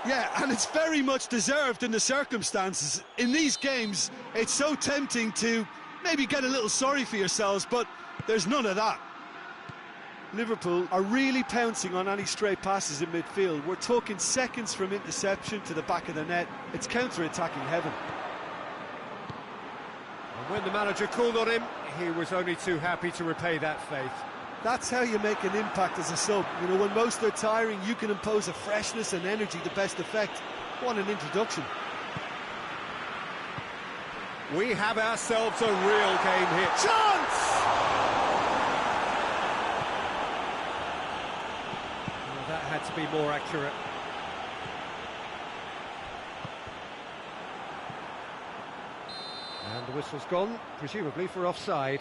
Yeah, and it's very much deserved in the circumstances. In these games, it's so tempting to maybe get a little sorry for yourselves, but there's none of that. Liverpool are really pouncing on any stray passes in midfield. We're talking seconds from interception to the back of the net. It's counter-attacking heaven. When the manager called on him, he was only too happy to repay that faith. That's how you make an impact as a sub. You know, when most are tiring, you can impose a freshness and energy to best effect. What an introduction. We have ourselves a real game here. Chance! Well, that had to be more accurate. And the whistle's gone, presumably for offside.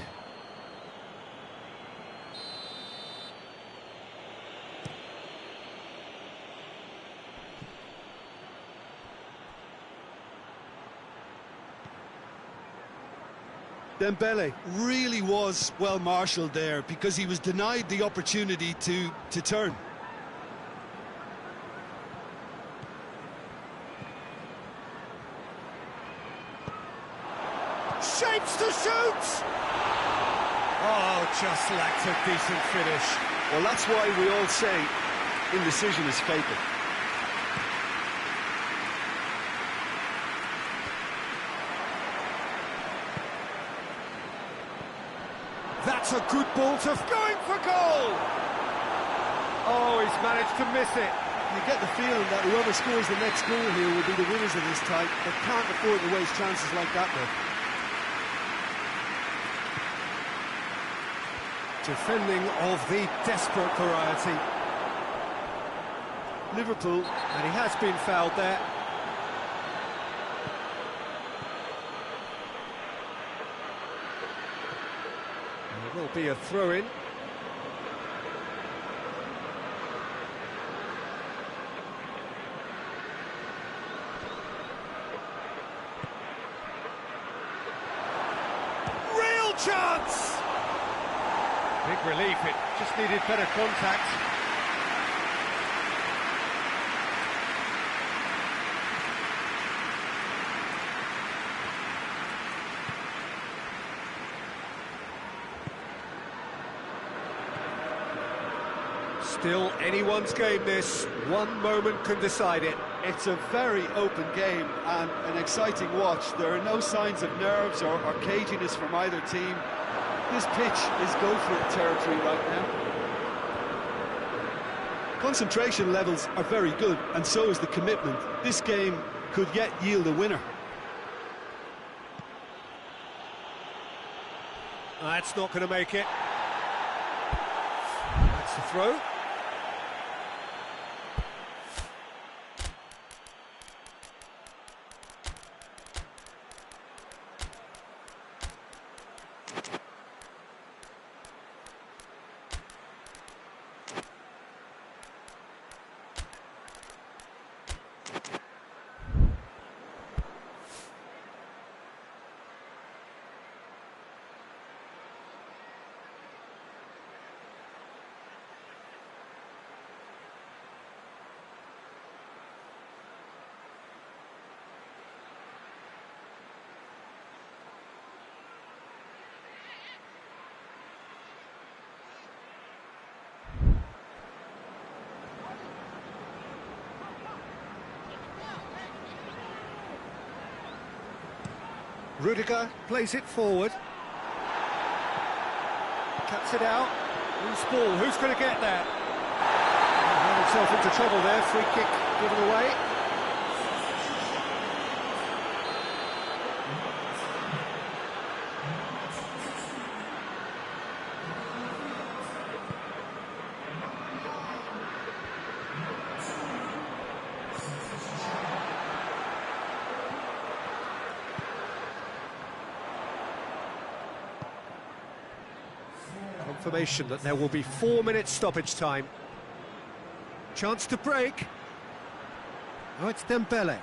Dembele really was well marshalled there because he was denied the opportunity to turn. Shapes to shoot! Oh, just lacked a decent finish. Well, that's why we all say indecision is fatal. That's a good ball to going for goal! Oh, he's managed to miss it. You get the feeling that whoever scores the next goal here will be the winners of this tie. They can't afford to waste chances like that, though. Defending of the desperate variety. Liverpool, And he has been fouled there. There will be a throw-in. Real chance! Big relief, it just needed better contact. Still anyone's game this, one moment can decide it. it's a very open game and an exciting watch. There are no signs of nerves or caginess from either team. This pitch is go-for-it territory right now. Concentration levels are very good, and so is the commitment. This game could yet yield a winner. That's not going to make it. That's the throw. Rudiger plays it forward. Cuts it out. Loose ball. Who's going to get that? Got himself into trouble there. Free kick given away. Confirmation that there will be 4 minutes stoppage time. Chance to break. Oh, it's Dembele.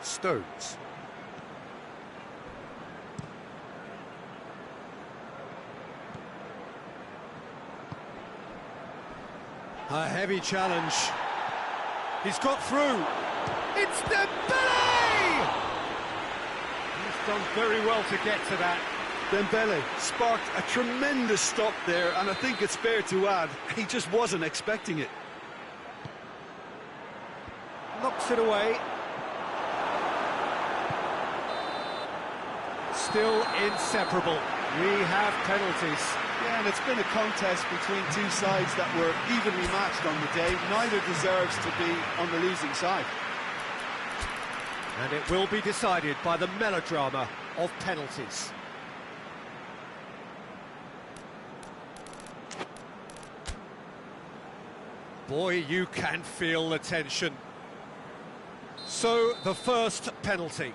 Stones. A heavy challenge. He's got through. It's Dembele! Done very well to get to that. Dembele sparked a tremendous stop there, and I think it's fair to add, he just wasn't expecting it. Knocks it away. still inseparable. We have penalties. Yeah, and it's been a contest between two sides that were evenly matched on the day. Neither deserves to be on the losing side. And it will be decided by the melodrama of penalties. Boy, you can feel the tension. So, the first penalty.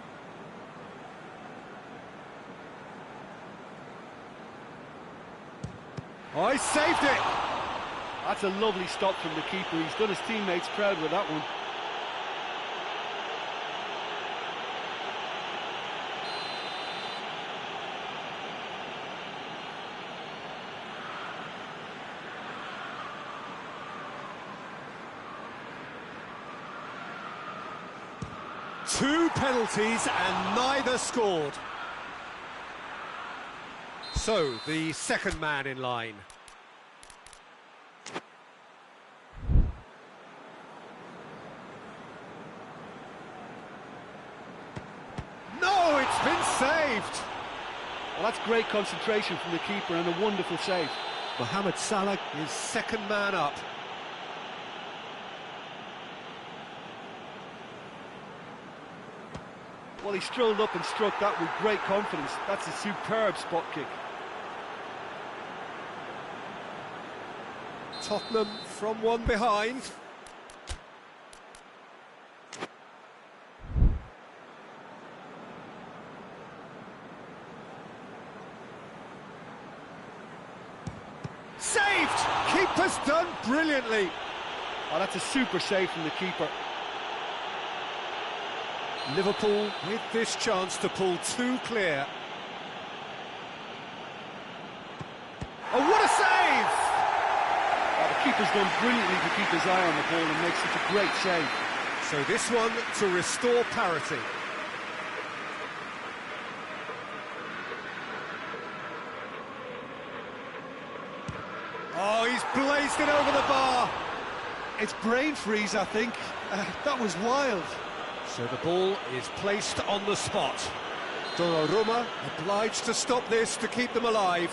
Oh, he saved it! That's a lovely stop from the keeper. He's done his teammates proud with that one. Two penalties and neither scored. So, the second man in line. No, it's been saved! Well, that's great concentration from the keeper and a wonderful save. Mohamed Salah is second man up. Well, he strolled up and struck that with great confidence. That's a superb spot kick. Tottenham from one behind. Saved! Keeper's done brilliantly. Oh, that's a super save from the keeper. Liverpool with this chance to pull two clear. Oh, what a save! Oh, the keeper's done brilliantly to keep his eye on the ball and make such a great save. So this one to restore parity. Oh, he's blazed it over the bar. It's brain freeze, I think. That was wild. So the ball is placed on the spot. Donnarumma obliged to stop this to keep them alive.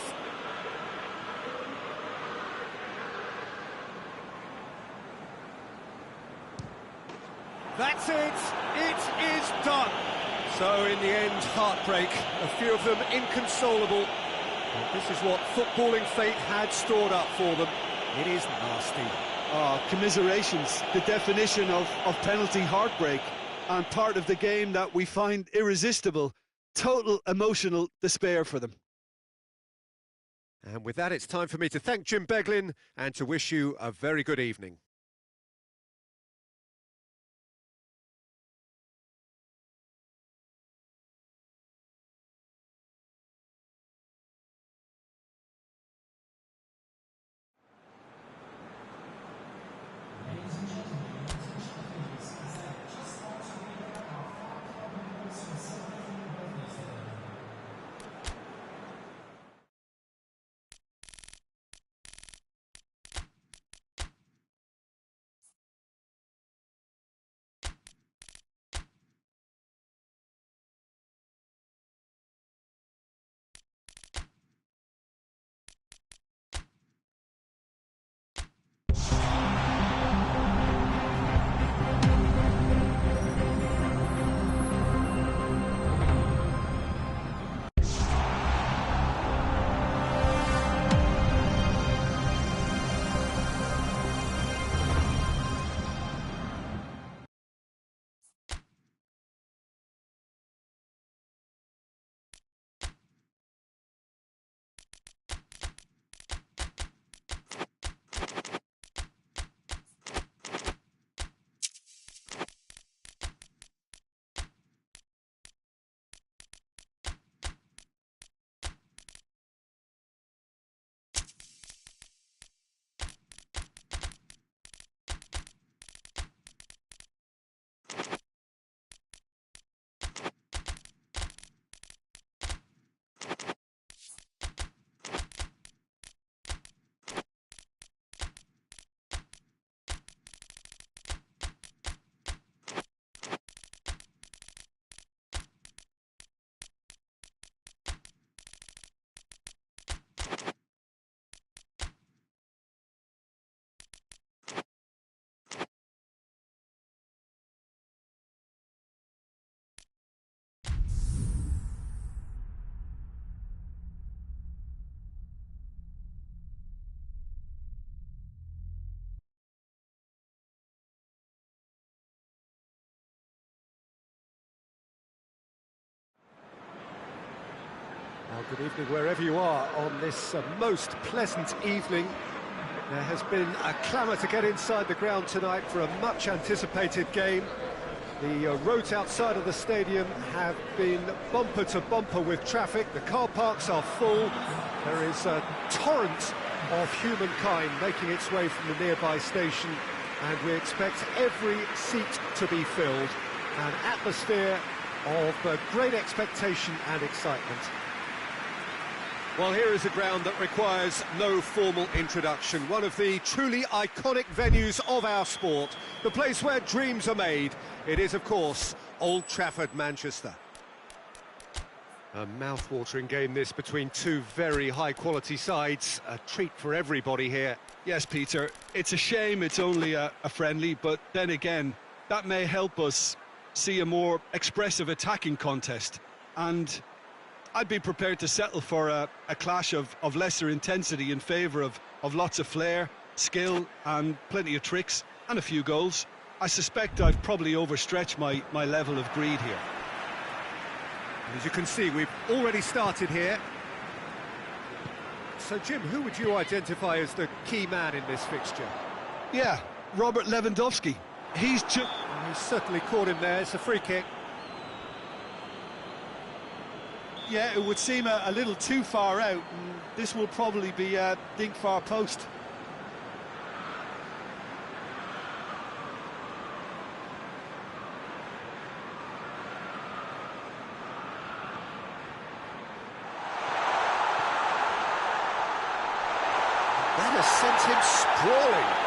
That's it! It is done! So in the end, heartbreak. A few of them inconsolable. And this is what footballing fate had stored up for them. It is nasty. Oh, commiserations, the definition of penalty heartbreak, and part of the game that we find irresistible. Total emotional despair for them. And with that, it's time for me to thank Jim Beglin and to wish you a very good evening. Well, good evening wherever you are on this most pleasant evening. There has been a clamour to get inside the ground tonight for a much-anticipated game. The roads outside of the stadium have been bumper to bumper with traffic. The car parks are full. There is a torrent of humankind making its way from the nearby station, and we expect every seat to be filled. An atmosphere of great expectation and excitement. Well, here is a ground that requires no formal introduction. One of the truly iconic venues of our sport. The place where dreams are made. It is, of course, Old Trafford, Manchester. A mouth-watering game this between two very high-quality sides. A treat for everybody here. Yes, Peter, it's a shame it's only a friendly, but then again, that may help us see a more expressive attacking contest. And I'd be prepared to settle for a clash of lesser intensity in favour of lots of flair, skill and plenty of tricks and a few goals. I suspect I've probably overstretched my level of greed here. As you can see, we've already started here. So, Jim, who would you identify as the key man in this fixture? Yeah, Robert Lewandowski. He's certainly caught him there. It's a free kick. Yeah, it would seem a little too far out, and this will probably be a dink far post. That has sent him sprawling.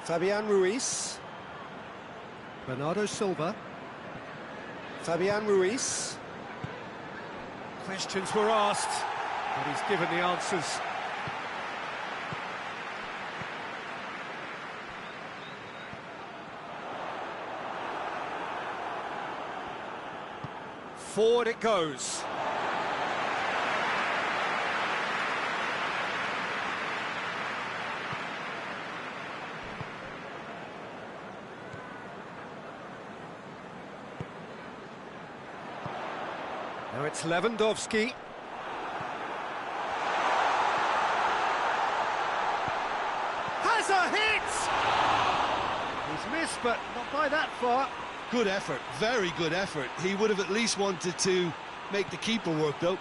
Fabian Ruiz. Bernardo Silva. Fabian Ruiz. Questions were asked, but he's given the answers. Forward it goes. Now it's Lewandowski. Has a hit! He's missed, but not by that far. good effort, very good effort. He would have at least wanted to make the keeper work, though.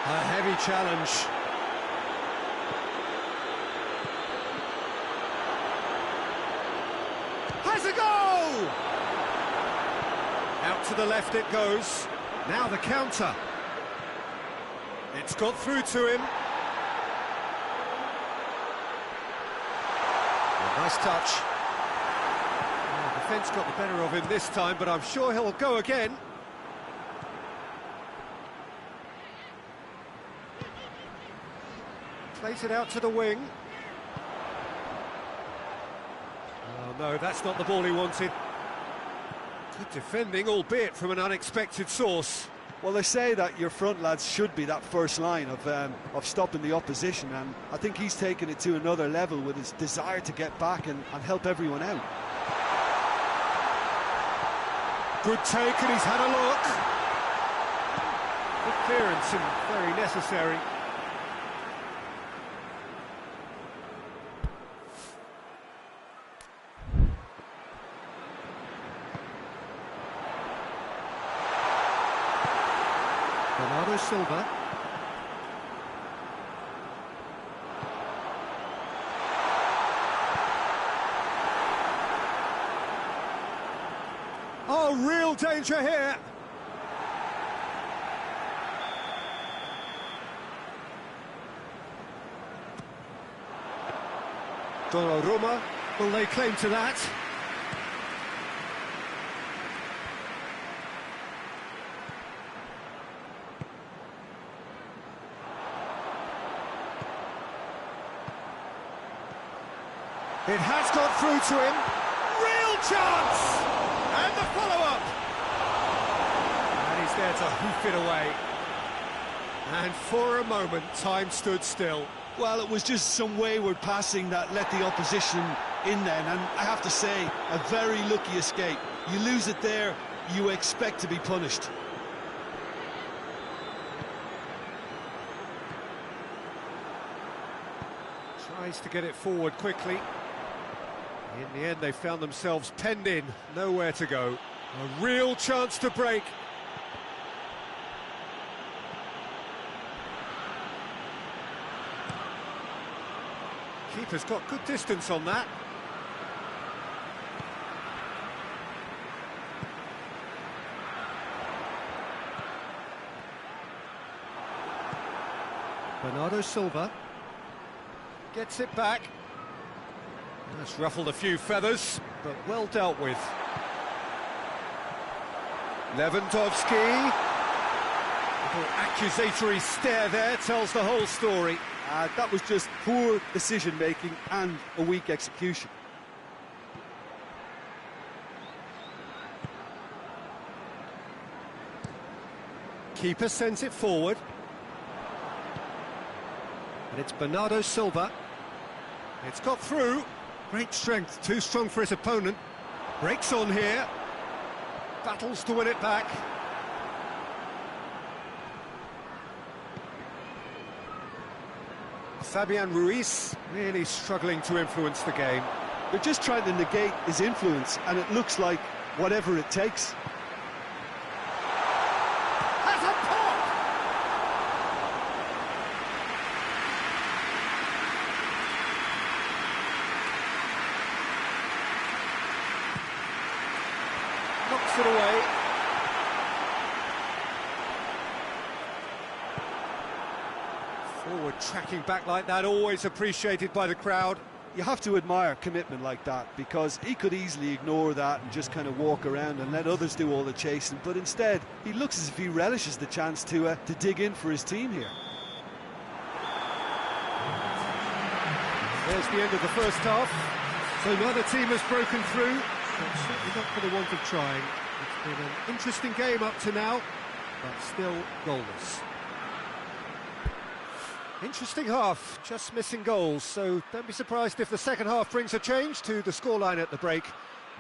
A heavy challenge. Has a goal! Out to the left it goes. Now the counter. It's got through to him. A nice touch. Oh, the defence got the better of him this time, but I'm sure he'll go again. Plays it out to the wing. Oh no, that's not the ball he wanted. Good defending, albeit from an unexpected source. Well, they say that your front lads should be that first line of stopping the opposition, and I think he's taken it to another level with his desire to get back and help everyone out. Good take, and he's had a look. Good clearance and very necessary. Bernardo Silva. Oh, real danger here. Donnarumma will lay claim to that. It has got through to him. Real chance! And the follow-up! there to hoof it away. And for a moment, time stood still. Well, it was just some wayward passing that let the opposition in then, and I have to say, a very lucky escape. You lose it there, you expect to be punished. Tries to get it forward quickly. In the end, they found themselves penned in, nowhere to go. A real chance to break. Keeper's got good distance on that. Bernardo Silva gets it back. That's ruffled a few feathers, but well dealt with. Lewandowski. Little accusatory stare there tells the whole story. That was just poor decision-making and a weak execution. Keeper sends it forward. And it's Bernardo Silva. It's got through. Great strength, too strong for his opponent. Breaks on here. Battles to win it back. Fabian Ruiz really struggling to influence the game. They're just trying to negate his influence, and it looks like whatever it takes. Has a pop! Knocks it away. Forward tracking back like that, always appreciated by the crowd. You have to admire commitment like that, because he could easily ignore that and just kind of walk around and let others do all the chasing, but instead he looks as if he relishes the chance to dig in for his team here. There's the end of the first half. So neither team has broken through, but certainly not for the want of trying. It's been an interesting game up to now, but still goalless. Interesting half, just missing goals, so don't be surprised if the second half brings a change to the scoreline at the break,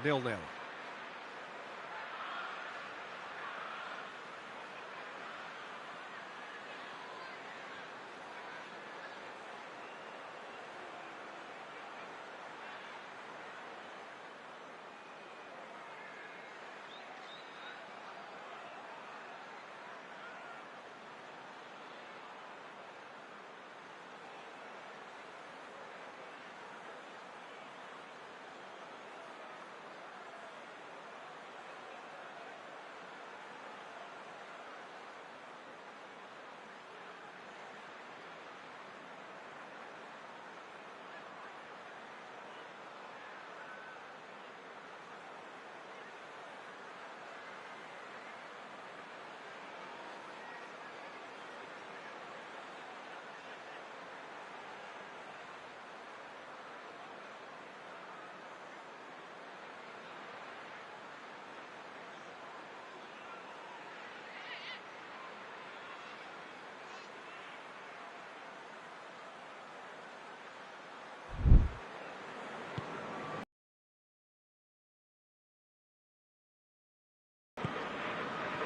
0-0.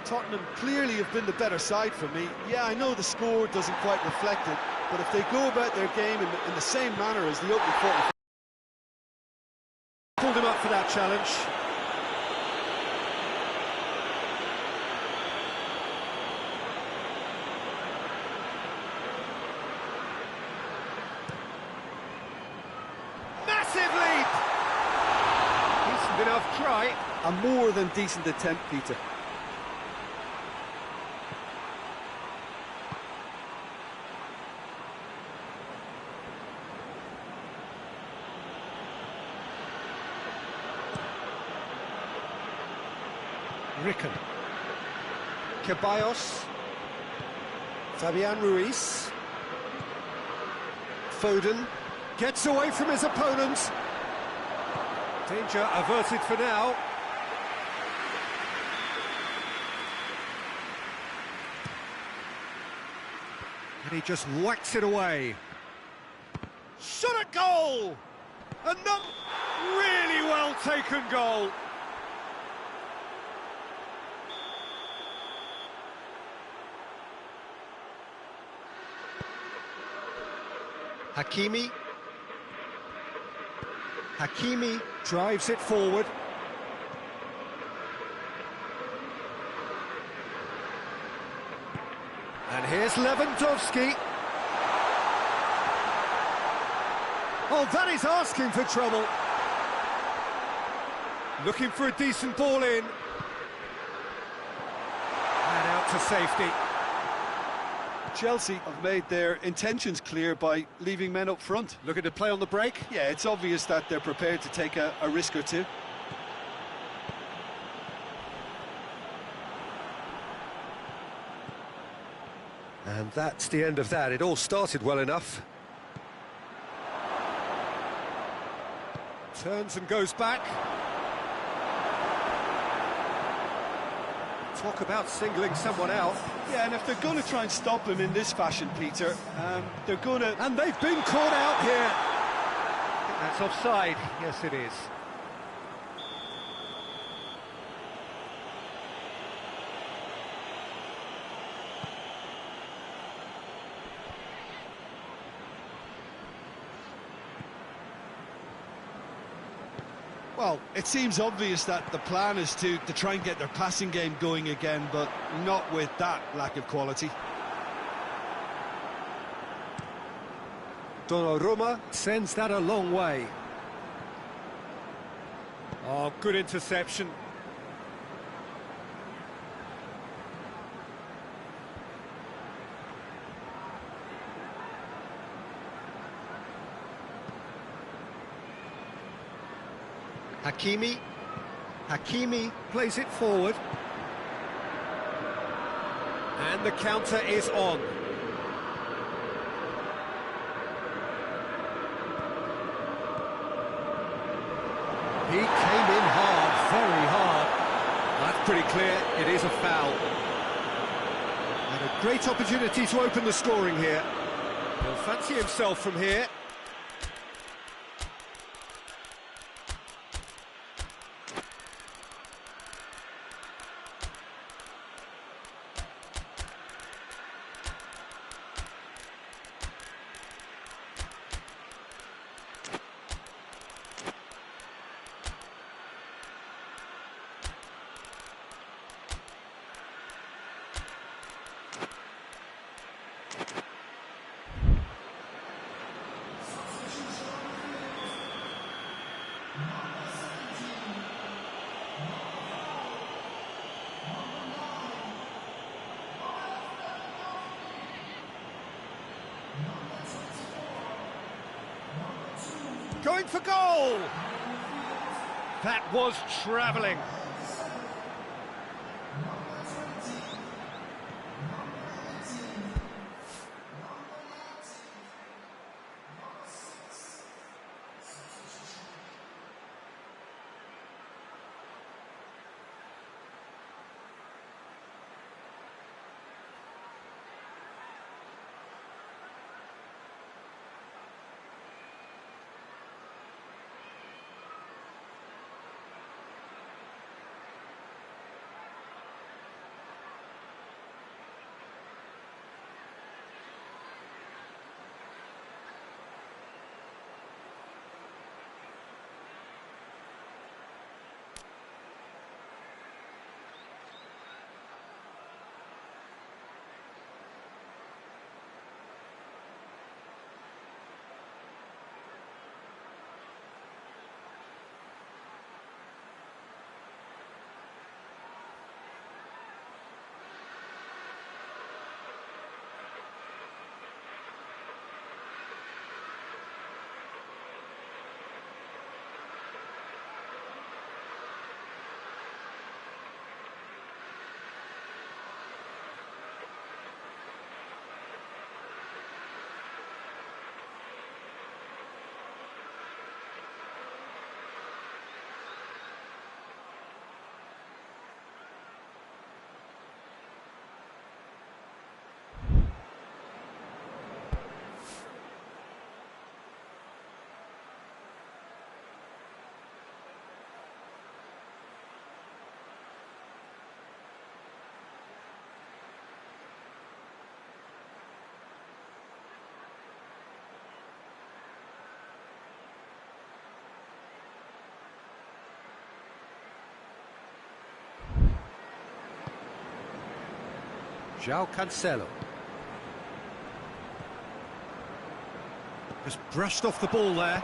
Tottenham clearly have been the better side for me. Yeah, I know the score doesn't quite reflect it, but if they go about their game in the same manner as the opening 40... Pulled him up for that challenge. Massive lead! Decent enough try. A more than decent attempt, Peter. Ricken. Ceballos. Fabian Ruiz. Foden gets away from his opponent. Danger averted for now. And he just whacks it away. Shot at goal! Another really well taken goal. Hakimi. Hakimi drives it forward. And here's Lewandowski. Oh, that is asking for trouble. Looking for a decent ball in. And out to safety. Chelsea have made their intentions clear by leaving men up front. Looking to play on the break. Yeah, it's obvious that they're prepared to take a risk or two. And that's the end of that. It all started well enough. Turns and goes back. Talk about singling someone out. Yeah, and if they're going to try and stop him in this fashion, Peter, they're going to... And they've been caught out here. I think that's offside. Yes, it is. Well, it seems obvious that the plan is to try and get their passing game going again, but not with that lack of quality. Donnarumma sends that a long way. Oh, good interception. Hakimi plays it forward. And the counter is on. He came in hard, very hard. That's pretty clear, it is a foul. And a great opportunity to open the scoring here. He'll fancy himself from here. Going for goal! That was travelling. João Cancelo. Just brushed off the ball there.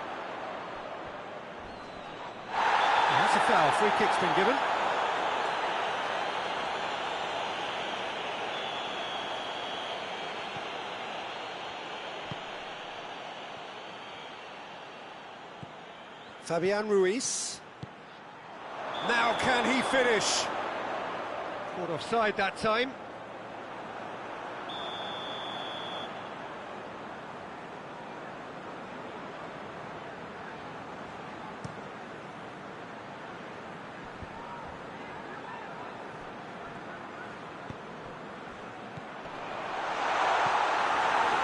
And that's a foul. Free kick's been given. Fabian Ruiz. Now can he finish? Caught offside that time.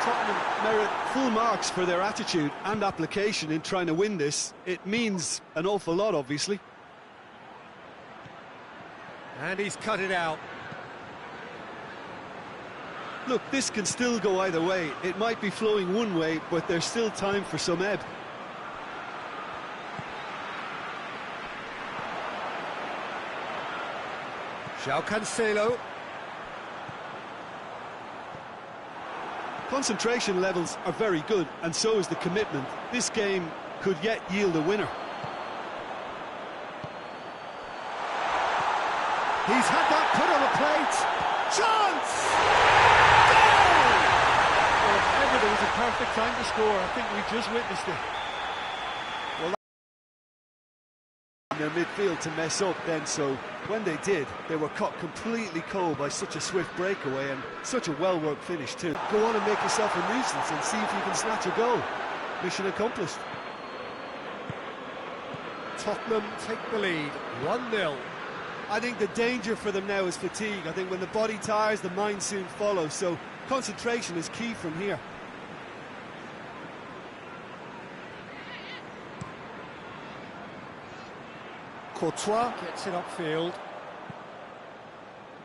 Tottenham merit full marks for their attitude and application in trying to win this. It means an awful lot, obviously. And he's cut it out. Look, this can still go either way. It might be flowing one way, but there's still time for some ebb. João Cancelo. Concentration levels are very good, and so is the commitment. This game could yet yield a winner. He's had that put on a plate. Chance! Goal! Well, if ever there was a perfect time to score, I think we just witnessed it. Well, their midfield to mess up then, so when they did, they were caught completely cold by such a swift breakaway and such a well-worked finish too. Go on and make yourself a nuisance and see if you can snatch a goal. Mission accomplished. Tottenham take the lead, 1-0. I think the danger for them now is fatigue. I think when the body tires, the mind soon follows, so concentration is key from here. Courtois gets it upfield.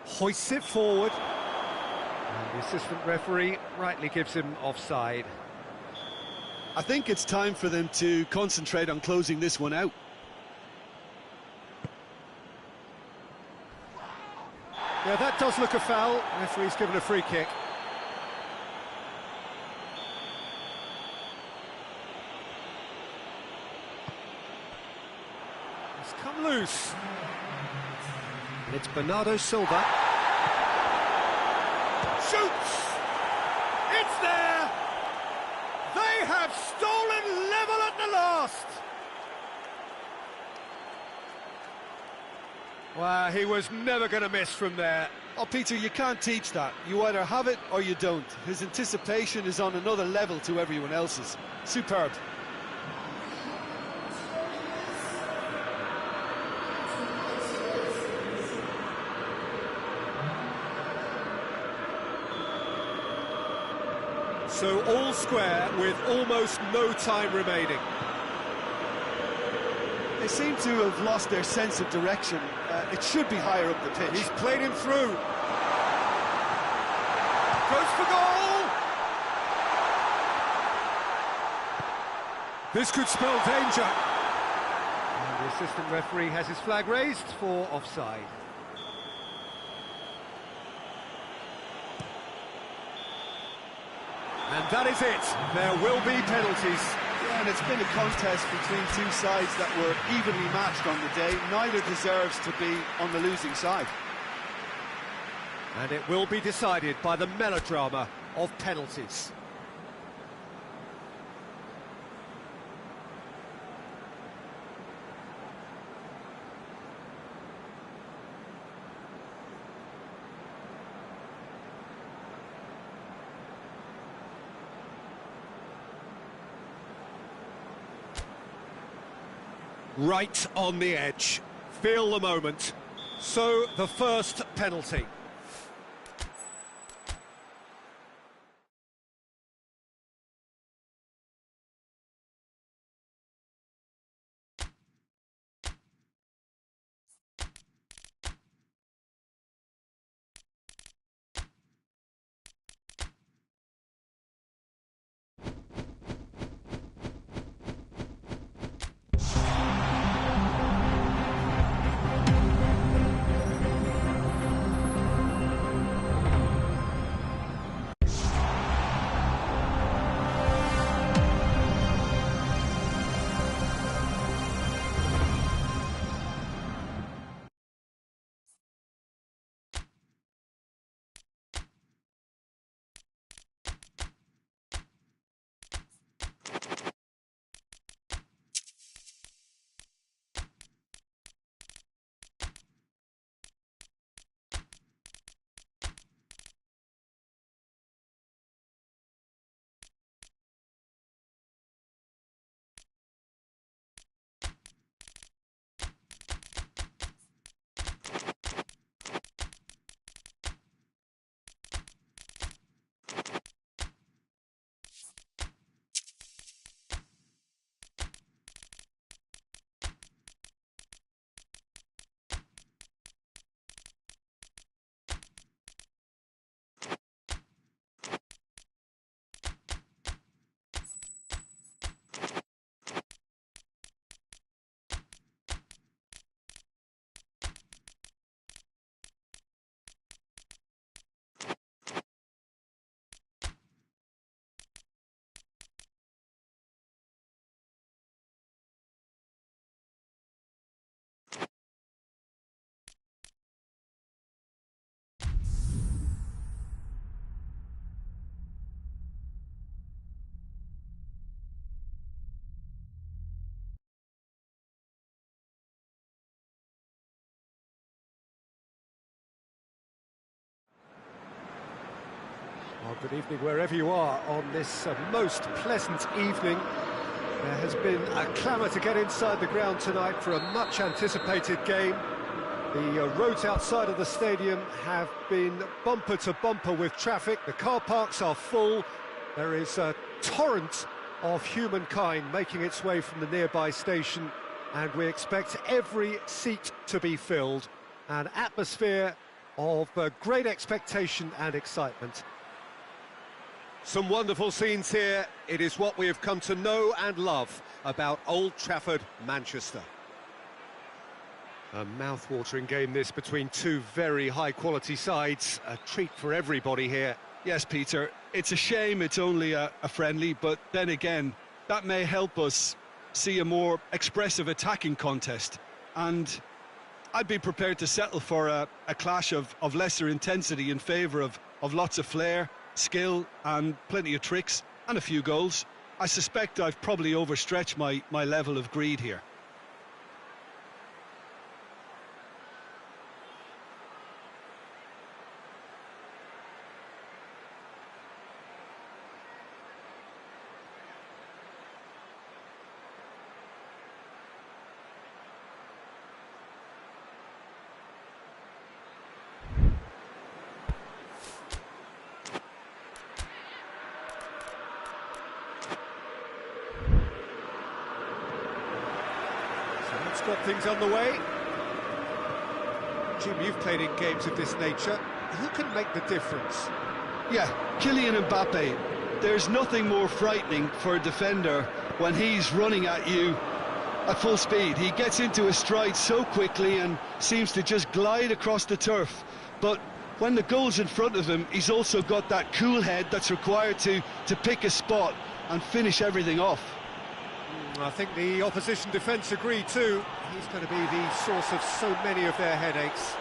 Hoists it forward. And the assistant referee rightly gives him offside. I think it's time for them to concentrate on closing this one out. Yeah, that does look a foul. Referee's given a free kick. It's come loose. And it's Bernardo Silva. Shoots! It's there! They have stolen level at the last! Well, he was never going to miss from there. Oh, Peter, you can't teach that. You either have it or you don't. His anticipation is on another level to everyone else's. Superb. So all square with almost no time remaining. They seem to have lost their sense of direction. It should be higher up the pitch. He's played him through. Goes for goal! This could spell danger. And the assistant referee has his flag raised for offside. And that is it. There will be penalties. Yeah, and it's been a contest between two sides that were evenly matched on the day. Neither deserves to be on the losing side. And it will be decided by the melodrama of penalties. Right on the edge. Feel the moment. So, the first penalty. Well, good evening wherever you are on this most pleasant evening. There has been a clamour to get inside the ground tonight for a much-anticipated game. The roads outside of the stadium have been bumper to bumper with traffic. The car parks are full. There is a torrent of humankind making its way from the nearby station, and we expect every seat to be filled. An atmosphere of great expectation and excitement. Some wonderful scenes here. It is what we have come to know and love about Old Trafford, Manchester. A mouth-watering game this between two very high-quality sides. A treat for everybody here. Yes, Peter, it's a shame it's only a friendly, but then again, that may help us see a more expressive attacking contest. And I'd be prepared to settle for a clash of lesser intensity in favour of lots of flair, skill and plenty of tricks and a few goals. I suspect I've probably overstretched my level of greed here. Let's got things on the way. Jim, you've played in games of this nature. Who can make the difference? Yeah, Kylian Mbappe. There's nothing more frightening for a defender when he's running at you at full speed. He gets into a stride so quickly and seems to just glide across the turf. But when the goal's in front of him, he's also got that cool head that's required to pick a spot and finish everything off. I think the opposition defence agree too. He's going to be the source of so many of their headaches.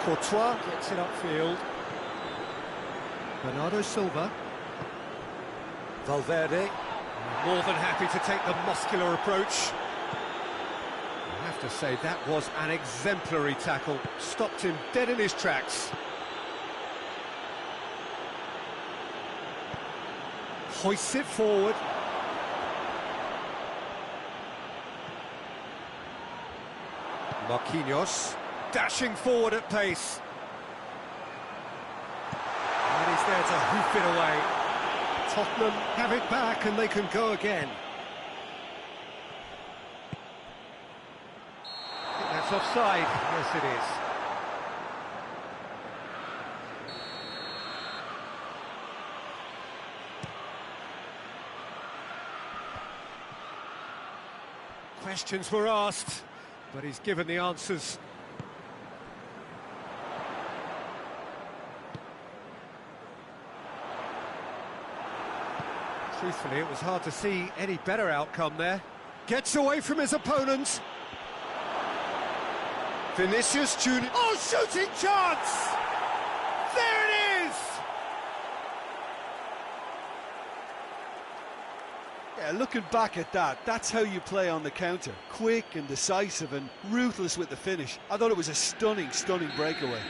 Courtois gets it upfield. Bernardo Silva. Valverde, more than happy to take the muscular approach. I have to say, that was an exemplary tackle. Stopped him dead in his tracks. Hoists it forward. Marquinhos, dashing forward at pace. And he's there to hoof it away. Tottenham have it back and they can go again. I think that's offside. Yes, it is. Questions were asked, but he's given the answers. Truthfully, it was hard to see any better outcome there. Gets away from his opponent. Vinicius Junior. Oh, shooting chance! There it is! Yeah, looking back at that, that's how you play on the counter. Quick and decisive and ruthless with the finish. I thought it was a stunning breakaway.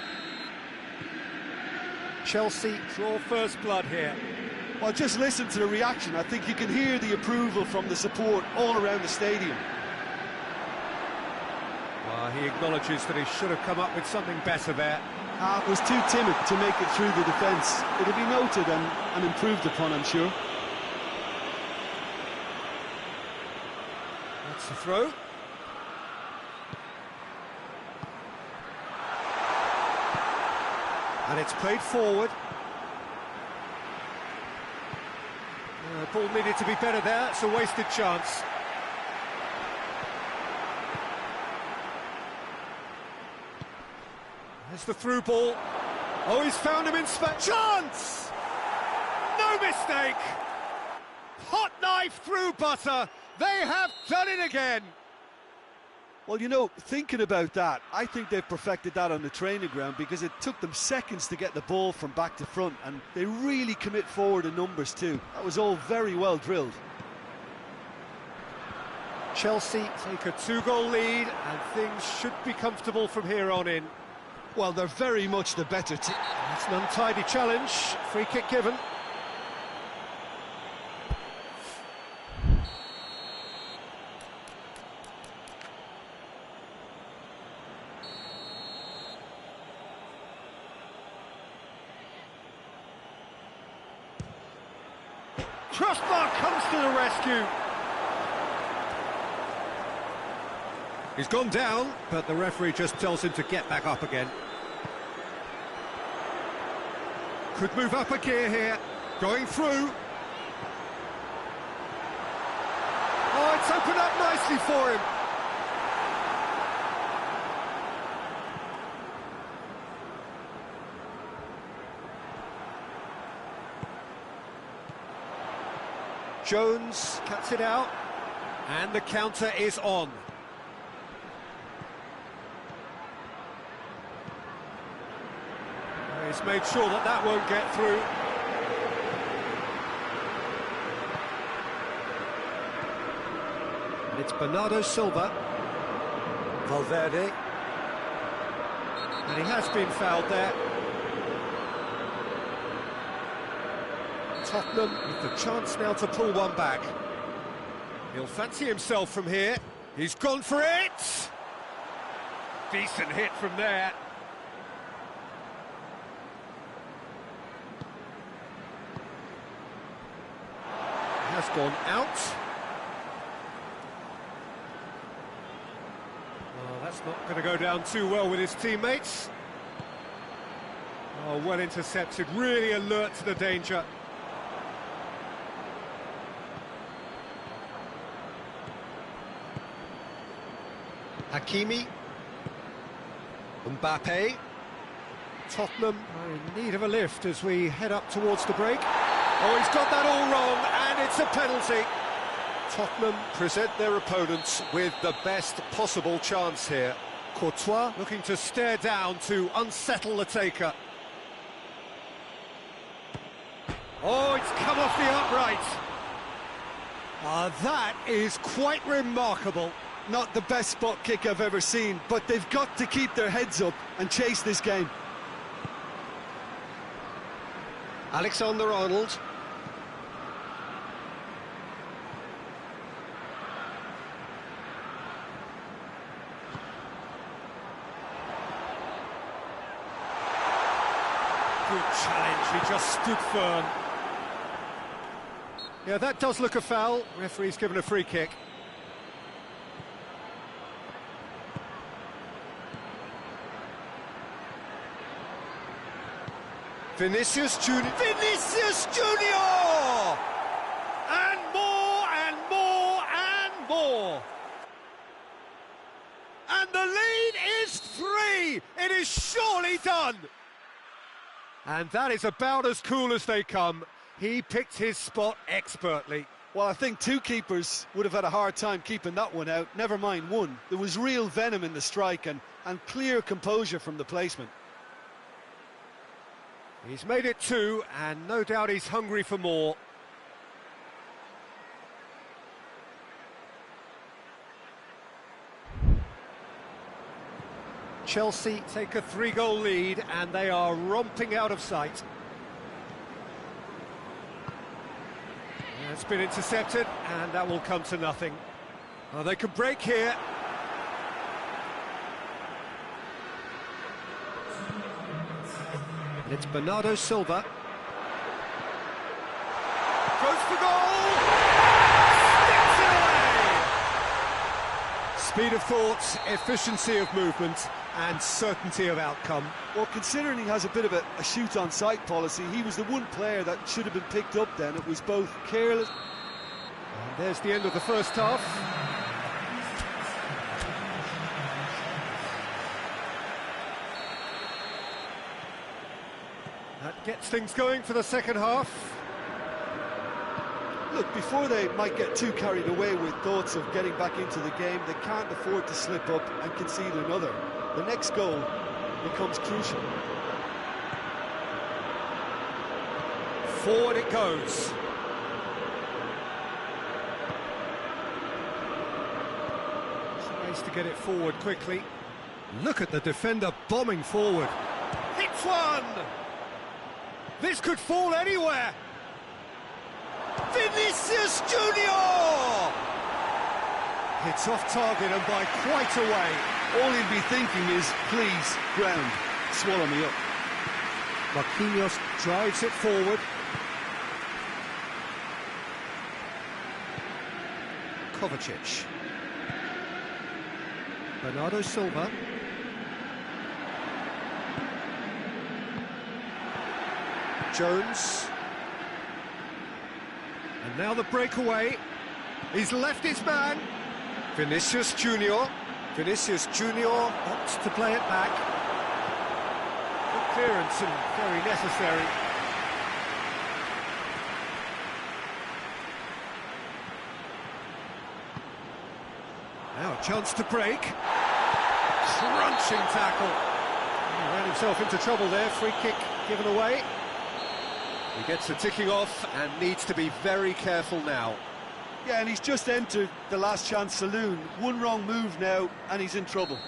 Chelsea draw first blood here. Well, just listen to the reaction. I think you can hear the approval from the support all around the stadium. He acknowledges that he should have come up with something better there. Was too timid to make it through the defence. It'll be noted and improved upon, I'm sure. That's the throw. And it's played forward. Ball needed to be better there. It's a wasted chance. There's the through ball. Oh, he's found him in space. Chance! No mistake! Hot knife through butter. They have done it again. Well, you know, thinking about that, I think they've perfected that on the training ground because it took them seconds to get the ball from back to front, and they really commit forward in numbers too. That was all very well drilled. Chelsea take a 2-goal lead, and things should be comfortable from here on in. Well, they're very much the better team. It's an untidy challenge, free kick given. Crossbar comes to the rescue. He's gone down, but the referee just tells him to get back up again. Could move up a gear here, going through. Oh, it's opened up nicely for him. Jones cuts it out, and the counter is on. He's made sure that that won't get through. And it's Bernardo Silva. Valverde. And he has been fouled there. Tottenham with the chance now to pull one back. He'll fancy himself from here. He's gone for it! Decent hit from there. Has gone out. Oh, that's not going to go down too well with his teammates. Oh, well intercepted, really alert to the danger. Hakimi. Mbappe. Tottenham are in need of a lift as we head up towards the break. Oh, he's got that all wrong, and it's a penalty. Tottenham present their opponents with the best possible chance here. Courtois looking to stare down to unsettle the taker. Oh, it's come off the upright. That is quite remarkable. Not the best spot kick I've ever seen, but they've got to keep their heads up and chase this game. Alexander-Arnold. Good challenge, he just stood firm. Yeah, that does look a foul. Referee's given a free kick. Vinicius Junior. Vinicius Junior! And more, and more, and more. And the lead is 3. It is surely done. And that is about as cool as they come. He picked his spot expertly. Well, I think two keepers would have had a hard time keeping that one out, never mind one. There was real venom in the strike and clear composure from the placement. He's made it 2, and no doubt he's hungry for more. Chelsea take a 3-goal lead, and they are romping out of sight. It's been intercepted, and that will come to nothing. Oh, they can break here. And it's Bernardo Silva. Goes for goal! Sticks it away! Speed of thought, efficiency of movement, and certainty of outcome. Well, considering he has a bit of a shoot-on-sight policy, he was the one player that should have been picked up then. It was both careless... And there's the end of the first half. That gets things going for the second half. Look, before they might get too carried away with thoughts of getting back into the game, they can't afford to slip up and concede another. The next goal becomes crucial. Forward it goes. Tries to get it forward quickly. Look at the defender bombing forward. Hits one! This could fall anywhere! Vinicius Junior! Hits off target and by quite a way. All he'll be thinking is, please, ground, swallow me up. Marquinhos drives it forward. Kovacic. Bernardo Silva. Jones. And now the breakaway. He's left his man. Vinicius Junior. Vinicius Junior opts to play it back. Good clearance and very necessary. Now a chance to break. Crunching tackle. He ran himself into trouble there. Free kick given away. He gets the ticking off and needs to be very careful now. Yeah, and he's just entered the last chance saloon. One wrong move now, and he's in trouble.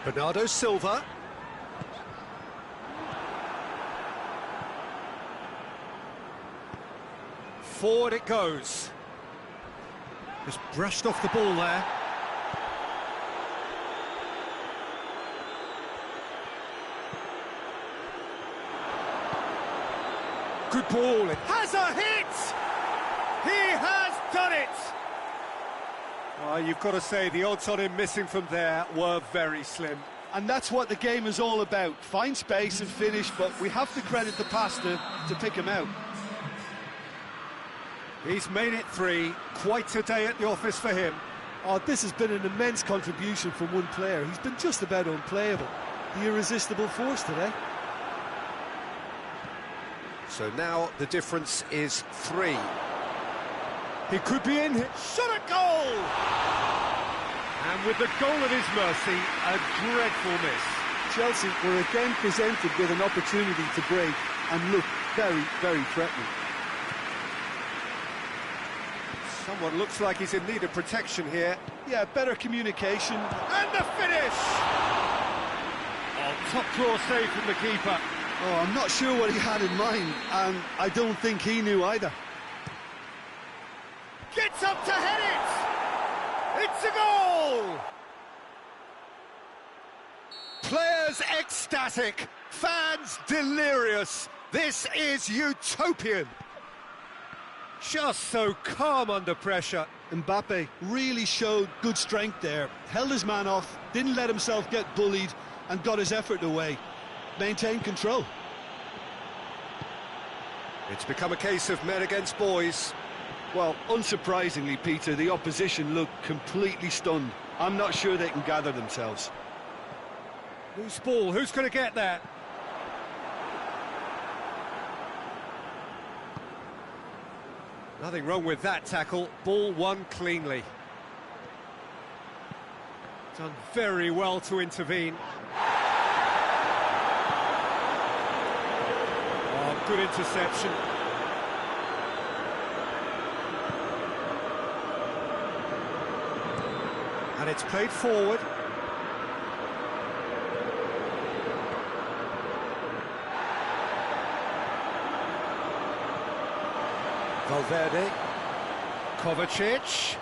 Bernardo Silva. Forward it goes. Just brushed off the ball there. Good ball. It has a hit! He has done it! Well, you've got to say the odds on him missing from there were very slim. And that's what the game is all about. Find space and finish, but we have to credit the passer to pick him out. He's made it three. Quite a day at the office for him. Oh, this has been an immense contribution from one player. He's been just about unplayable. The irresistible force today. So now the difference is 3. He could be in. Shot at goal! And with the goal at his mercy, a dreadful miss. Chelsea were again presented with an opportunity to break and look very, very threatening. Someone looks like he's in need of protection here. Yeah, better communication. And the finish! Oh, top draw save from the keeper. Oh, I'm not sure what he had in mind, and I don't think he knew either. Gets up to head it! It's a goal! Players ecstatic, fans delirious. This is utopian. Just so calm under pressure. Mbappe really showed good strength there. Held his man off, didn't let himself get bullied, and got his effort away. Maintained control. It's become a case of men against boys. Well, unsurprisingly, Peter, the opposition looked completely stunned. I'm not sure they can gather themselves. Loose ball, who's going to get that? Nothing wrong with that tackle. Ball won cleanly. Done very well to intervene. Oh, good interception. And it's played forward. Valverde. Kovacic.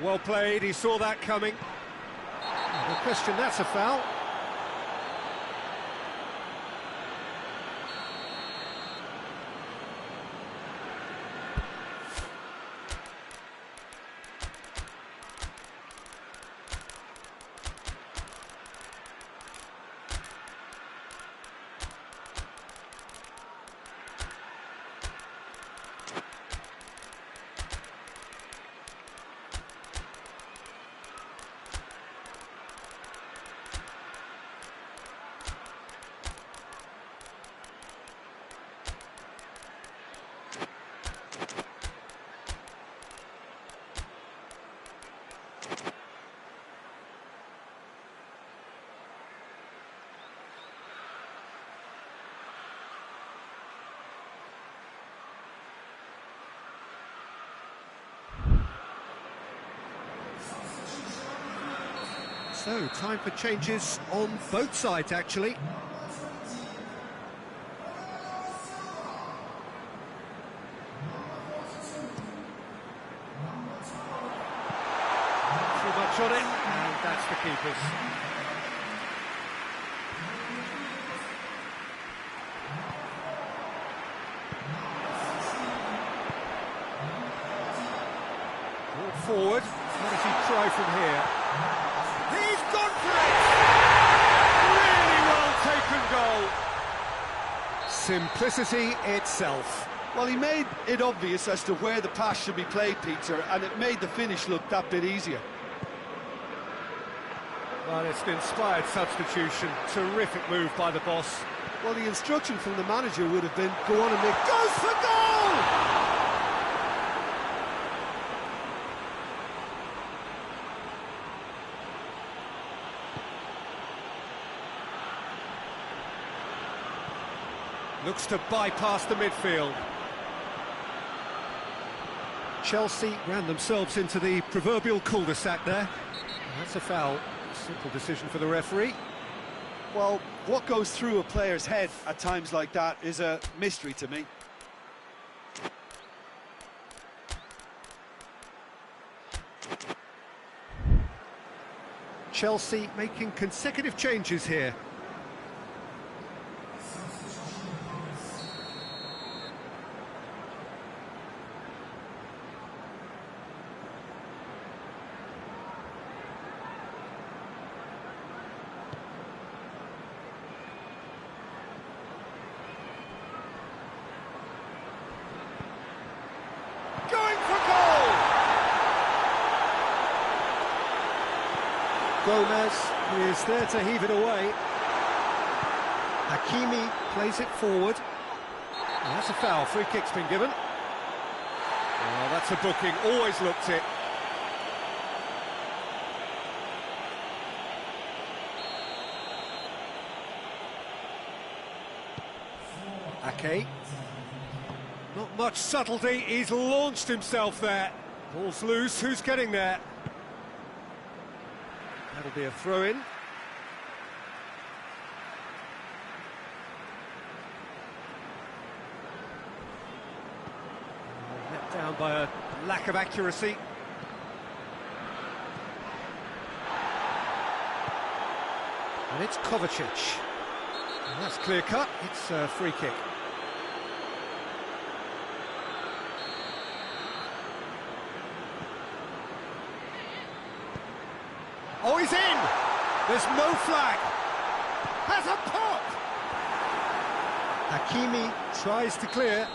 Well played, he saw that coming. No question, that's a foul. So, time for changes on both sides, actually. Too much on it, and that's the keeper's. Brought forward. What does he try from here? He's gone for it! Really well taken goal. Simplicity itself. Well, he made it obvious as to where the pass should be played, Peter, and it made the finish look that bit easier. Well, it's an inspired substitution. Terrific move by the boss. Well, the instruction from the manager would have been, go on and make... Goes for goal! Looks to bypass the midfield. Chelsea ran themselves into the proverbial cul-de-sac there. That's a foul. Simple decision for the referee. Well, what goes through a player's head at times like that is a mystery to me. Chelsea making consecutive changes here. Going for goal! Gomez is there to heave it away. Hakimi plays it forward. Oh, that's a foul. Free kick's been given. Oh, that's a booking. Always looked it. Ake. Not much subtlety. He's launched himself there. Ball's loose. Who's getting there? That'll be a throw-in. Let down by a lack of accuracy. And it's Kovacic. And that's clear-cut. It's a free kick. Oh, he's in! There's no flag. Has a pop! Hakimi tries to clear.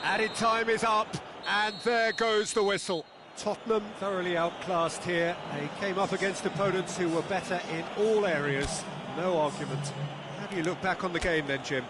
Added time is up, and there goes the whistle. Tottenham thoroughly outclassed here. They came up against opponents who were better in all areas. No argument. How do you look back on the game then, Jim?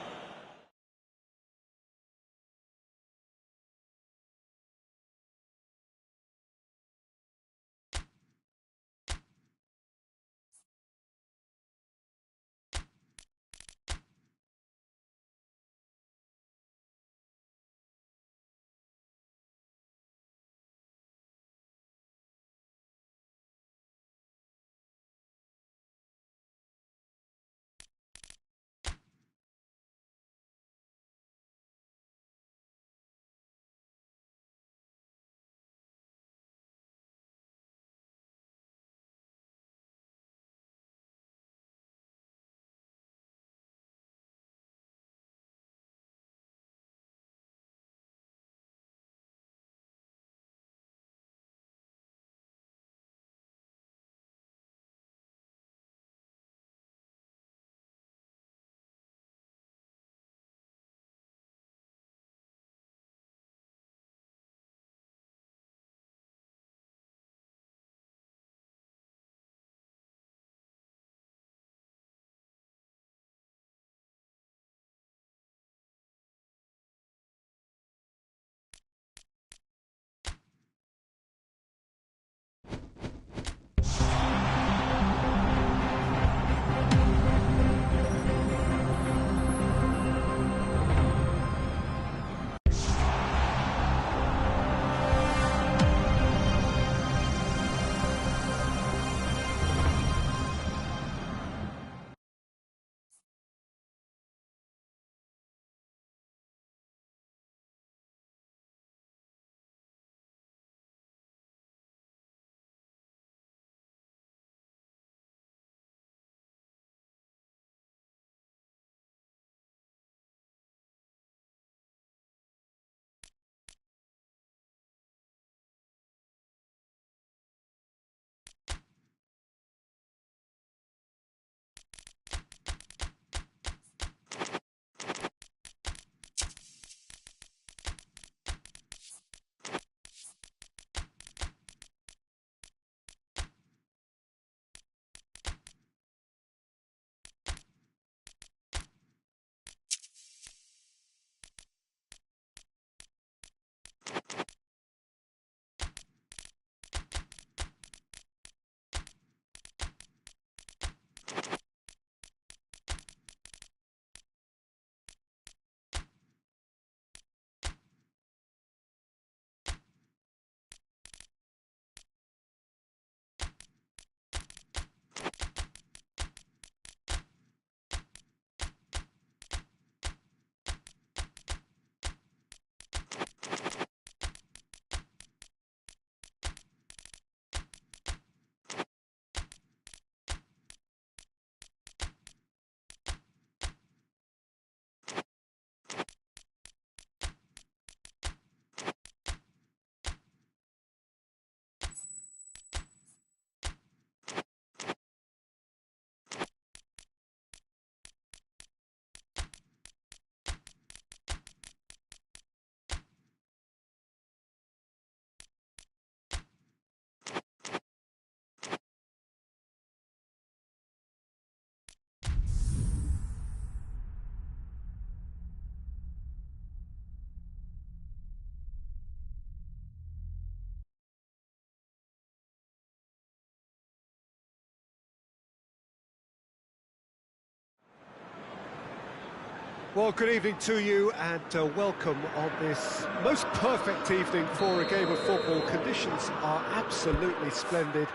Well, good evening to you and welcome on this most perfect evening for a game of football. Conditions are absolutely splendid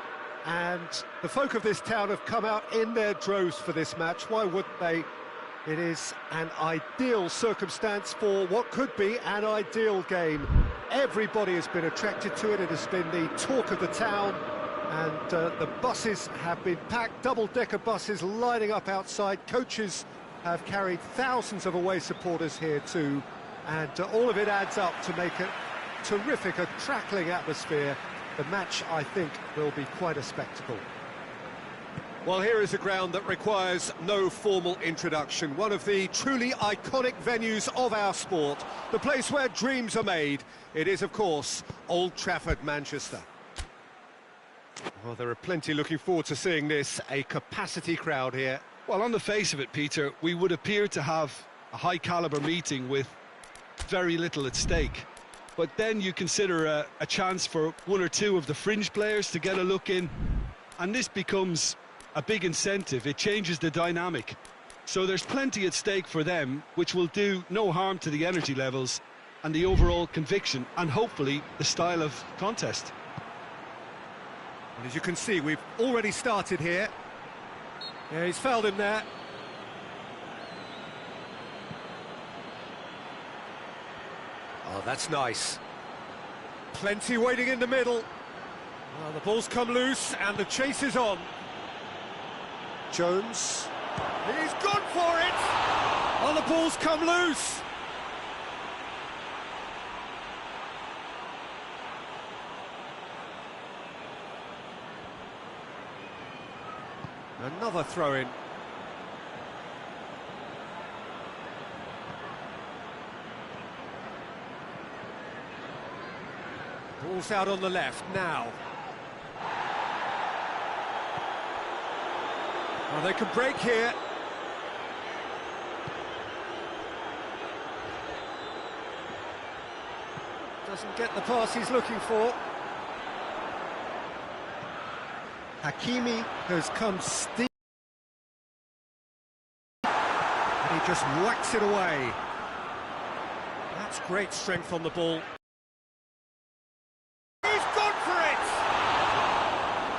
and the folk of this town have come out in their droves for this match. Why wouldn't they? It is an ideal circumstance for what could be an ideal game. Everybody has been attracted to it. It has been the talk of the town and the buses have been packed, double-decker buses lining up outside. Coaches have carried thousands of away supporters here too, and all of it adds up to make it terrific, a crackling atmosphere. The match, I think, will be quite a spectacle. Well, here is a ground that requires no formal introduction, one of the truly iconic venues of our sport, the place where dreams are made. It is, of course, Old Trafford, Manchester. Well, there are plenty looking forward to seeing this, a capacity crowd here. Well, on the face of it, Peter, we would appear to have a high-caliber meeting with very little at stake. But then you consider a chance for one or two of the fringe players to get a look in, and this becomes a big incentive. It changes the dynamic. So there's plenty at stake for them, which will do no harm to the energy levels and the overall conviction, and hopefully the style of contest. And as you can see, we've already started here. Yeah, he's fouled him there. Oh, that's nice. Plenty waiting in the middle. Well, the ball's come loose and the chase is on. Jones. He's gone for it! Oh, the ball's come loose! Another throw-in. Ball's out on the left now. Well, they can break here. Doesn't get the pass he's looking for. Hakimi has come steep. And he just whacks it away. That's great strength on the ball. He's gone for it!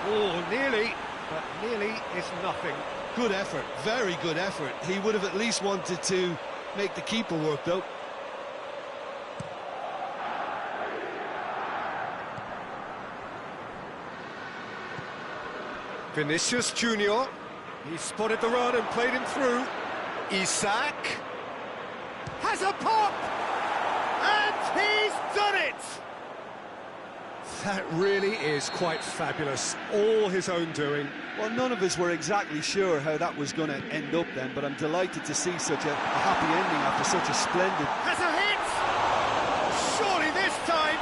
Oh, nearly, but nearly is nothing. Good effort, very good effort. He would have at least wanted to make the keeper work, though. Vinicius Junior, he spotted the run and played him through. Isak has a pop, and he's done it! That really is quite fabulous, all his own doing. Well, none of us were exactly sure how that was going to end up then, but I'm delighted to see such a happy ending after such a splendid... Has a hit! Surely this time!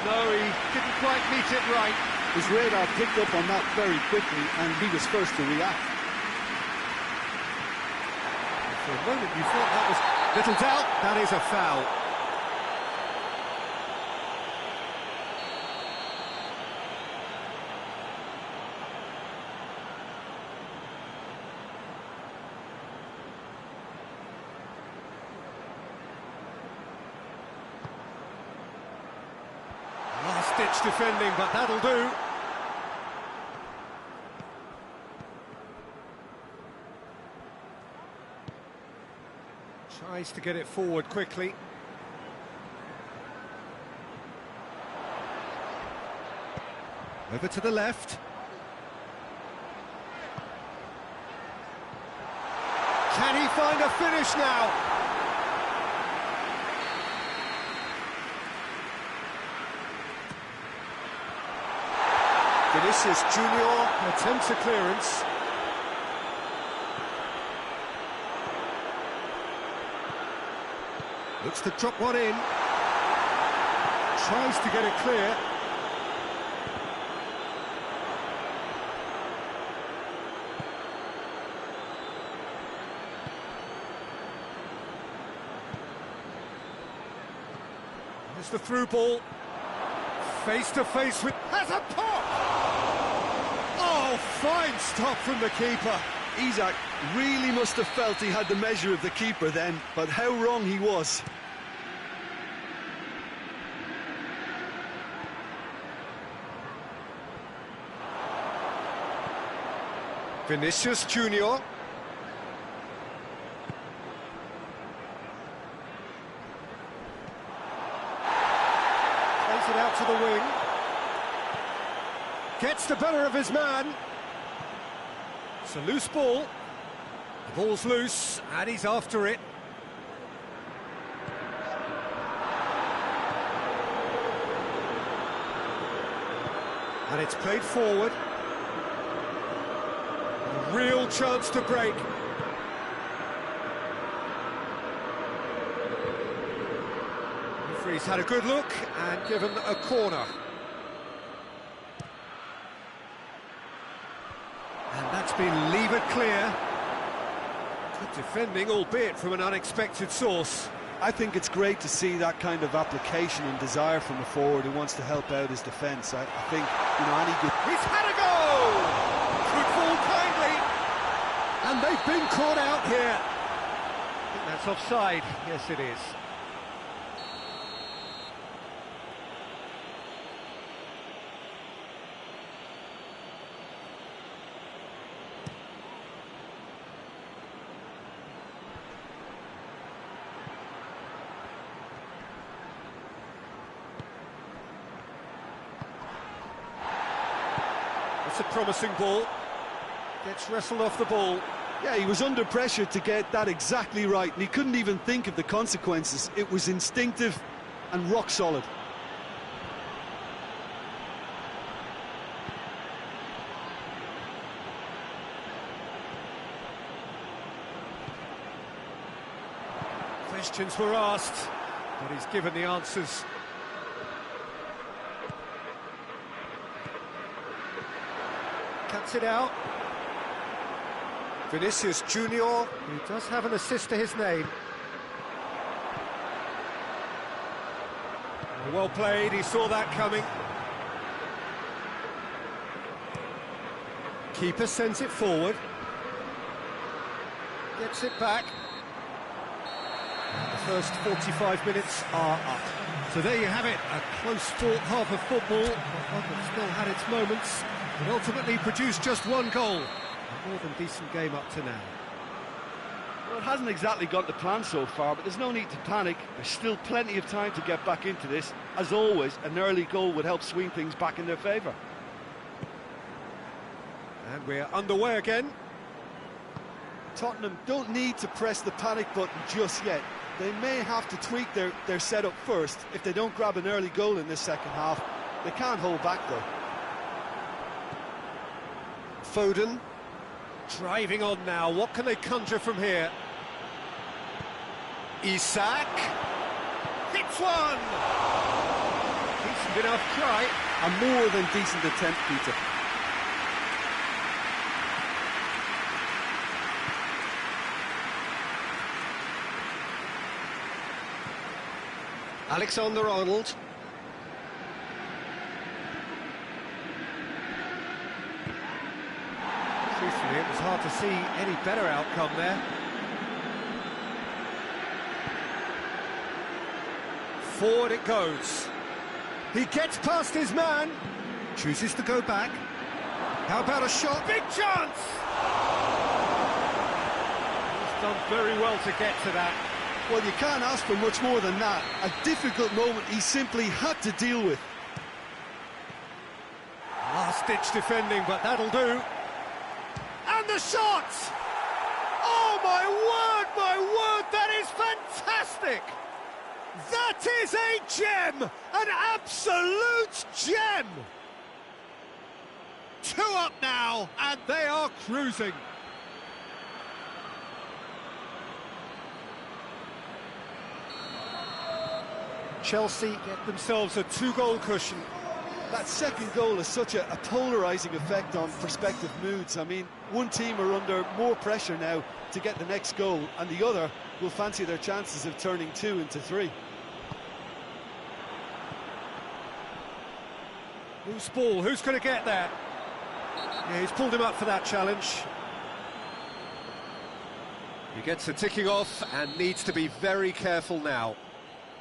No, he didn't quite meet it right. His radar picked up on that very quickly, and he was first to react. For a moment you thought that was... Little doubt, that is a foul. Last-ditch defending, but that'll do. Tries to get it forward quickly. Over to the left. Can he find a finish now? Vinicius Junior attempts a clearance. Looks to drop one in. Tries to get it clear. There's the through ball. Face to face with... Has a pop! Oh, fine stop from the keeper. Isak really must have felt he had the measure of the keeper then, but how wrong he was. Vinicius Junior. Plays it out to the wing. Gets the better of his man. It's a loose ball. The ball's loose, and he's after it. And it's played forward. A real chance to break. Referee's had a good look and given a corner. And that's been levered clear. Good defending, albeit from an unexpected source. I think it's great to see that kind of application and desire from a forward who wants to help out his defence. I think, you know, any good... He's had a go! Could fall kindly. And they've been caught out here. I think that's offside. Yes, it is. It's a promising ball. Gets wrestled off the ball. Yeah, he was under pressure to get that exactly right, and he couldn't even think of the consequences. It was instinctive and rock solid. Questions were asked, but he's given the answers. Cuts it out. Vinicius Junior, who does have an assist to his name. Well played, he saw that coming. Keeper sends it forward. Gets it back. The first 45 minutes are up. So there you have it, a close-fought half of football, but one that still had its moments, but ultimately produced just one goal. A more than decent game up to now. Well, it hasn't exactly gone to plan so far, but there's no need to panic. There's still plenty of time to get back into this. As always, an early goal would help swing things back in their favour. And we're underway again. Tottenham don't need to press the panic button just yet. They may have to tweak their setup first. If they don't grab an early goal in this second half, they can't hold back though. Foden driving on now. What can they conjure from here? Isak hits one. Decent enough try. A more than decent attempt, Peter. Alexander-Arnold. Truthfully, it was hard to see any better outcome there. Forward it goes. He gets past his man. Chooses to go back. How about a shot? Big chance! He's done very well to get to that. Well, you can't ask for much more than that. A difficult moment he simply had to deal with. Last-ditch defending, but that'll do. And the shot! Oh, my word, that is fantastic! That is a gem! An absolute gem! 2 up now, and they are cruising. Chelsea get themselves a 2-goal cushion. That second goal has such a polarising effect on prospective moods. I mean, one team are under more pressure now to get the next goal, and the other will fancy their chances of turning 2 into 3. Loose ball, who's going to get that? Yeah, he's pulled him up for that challenge. He gets a ticking off and needs to be very careful now.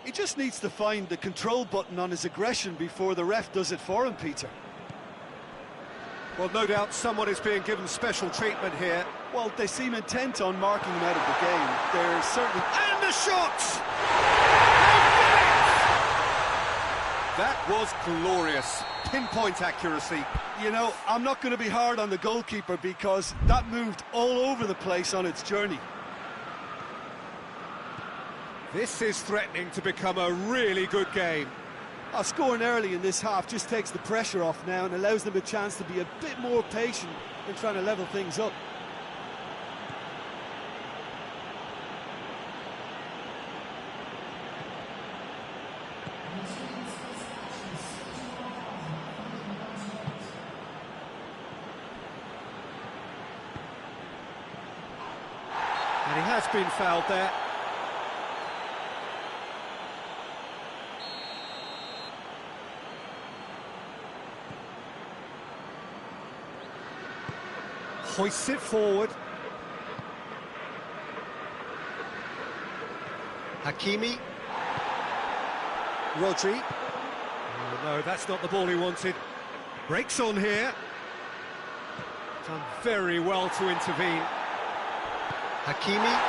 He just needs to find the control button on his aggression before the ref does it for him, Peter. Well, no doubt someone is being given special treatment here. Well, they seem intent on marking him out of the game. They're certainly... And the shot! That was glorious. Pinpoint accuracy. You know, I'm not going to be hard on the goalkeeper because that moved all over the place on its journey. This is threatening to become a really good game. Scoring early in this half just takes the pressure off now and allows them a chance to be a bit more patient in trying to level things up. And he has been fouled there. Hoists it forward. Hakimi. Rodri. Oh, no, that's not the ball he wanted. Breaks on here. Done very well to intervene. Hakimi.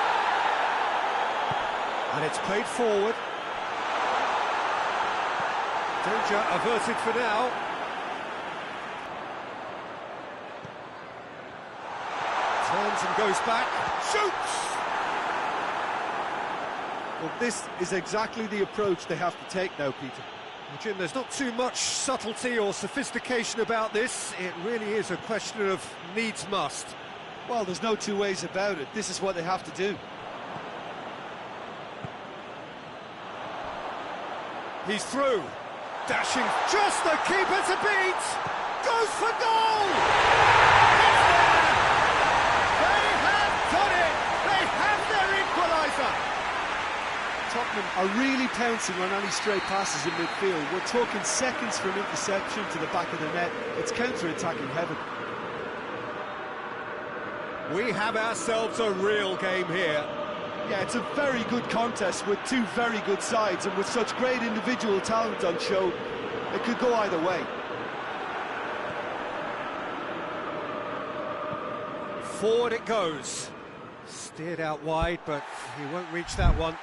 And it's played forward. Danger averted for now. Turns and goes back. Shoots! Well, this is exactly the approach they have to take now, Peter. Well, Jim, there's not too much subtlety or sophistication about this. It really is a question of needs must. Well, there's no two ways about it. This is what they have to do. He's through. Dashing. Just the keeper to beat. Goes for goal! It's there! They have done it! They have their equaliser! Tottenham are really pouncing on any stray passes in midfield. We're talking seconds from interception to the back of the net. It's counter-attacking heaven. We have ourselves a real game here. Yeah, it's a very good contest with two very good sides, and with such great individual talent on show, it could go either way. Forward it goes. Steered out wide, but he won't reach that one.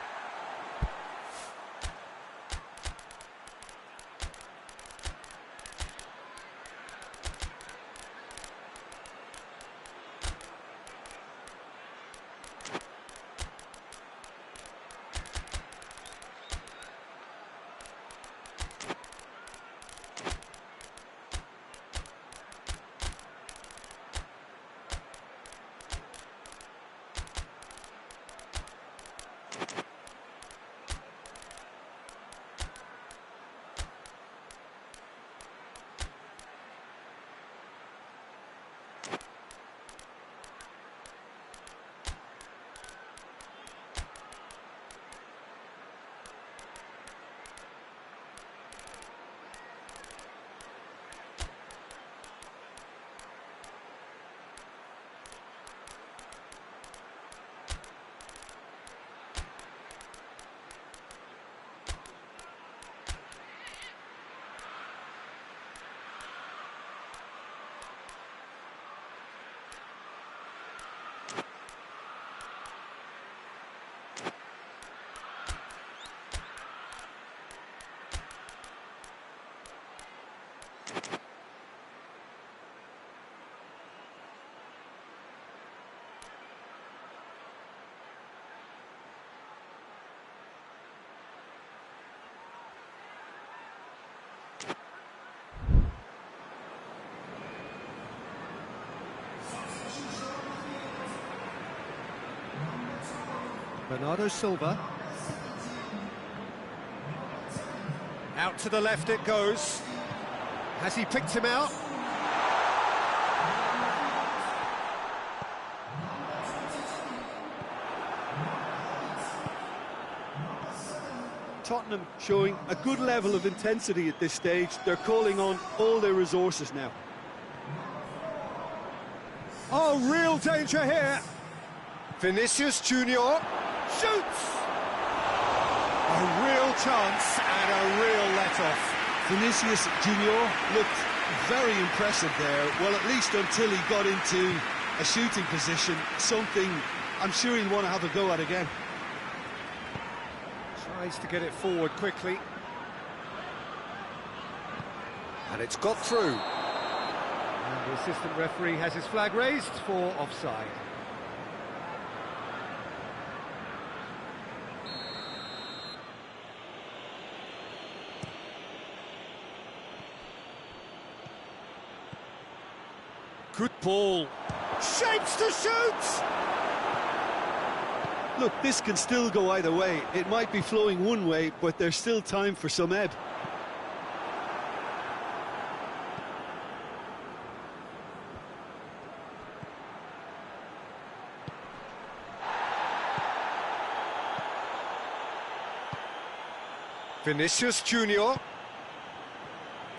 Bernardo Silva. Out to the left it goes. Has he picked him out? Tottenham showing a good level of intensity at this stage. They're calling on all their resources now. Oh, real danger here. Vinicius Junior shoots! A real chance and a real let-off. Vinicius Junior looked very impressive there, well, at least until he got into a shooting position, something I'm sure he'll want to have a go at again. Tries to get it forward quickly. And it's got through. And the assistant referee has his flag raised for offside. Good ball. Shapes to shoot! Look, this can still go either way. It might be flowing one way, but there's still time for some ebb. Vinicius Junior.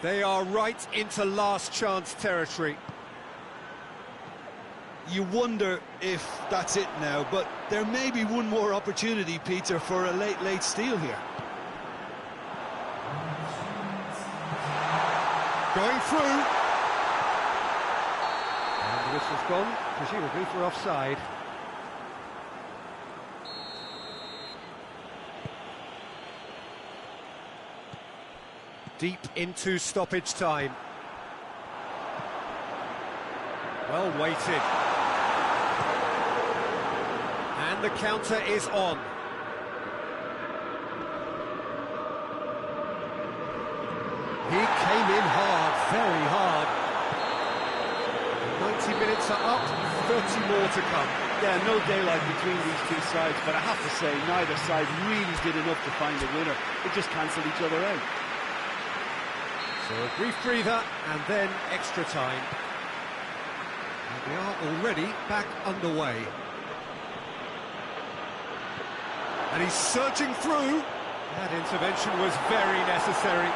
They are right into last chance territory. You wonder if that's it now, but there may be one more opportunity, Peter, for a late steal here. Going through. And the whistle's gone, presumably for offside. Deep into stoppage time. Well weighted. And the counter is on. He came in hard, very hard. 90 minutes are up, 30 more to come. Yeah, no daylight between these two sides, but I have to say, neither side really did enough to find a winner. It just cancelled each other out. So a brief breather, and then extra time. And we are already back underway. And he's surging through. That intervention was very necessary.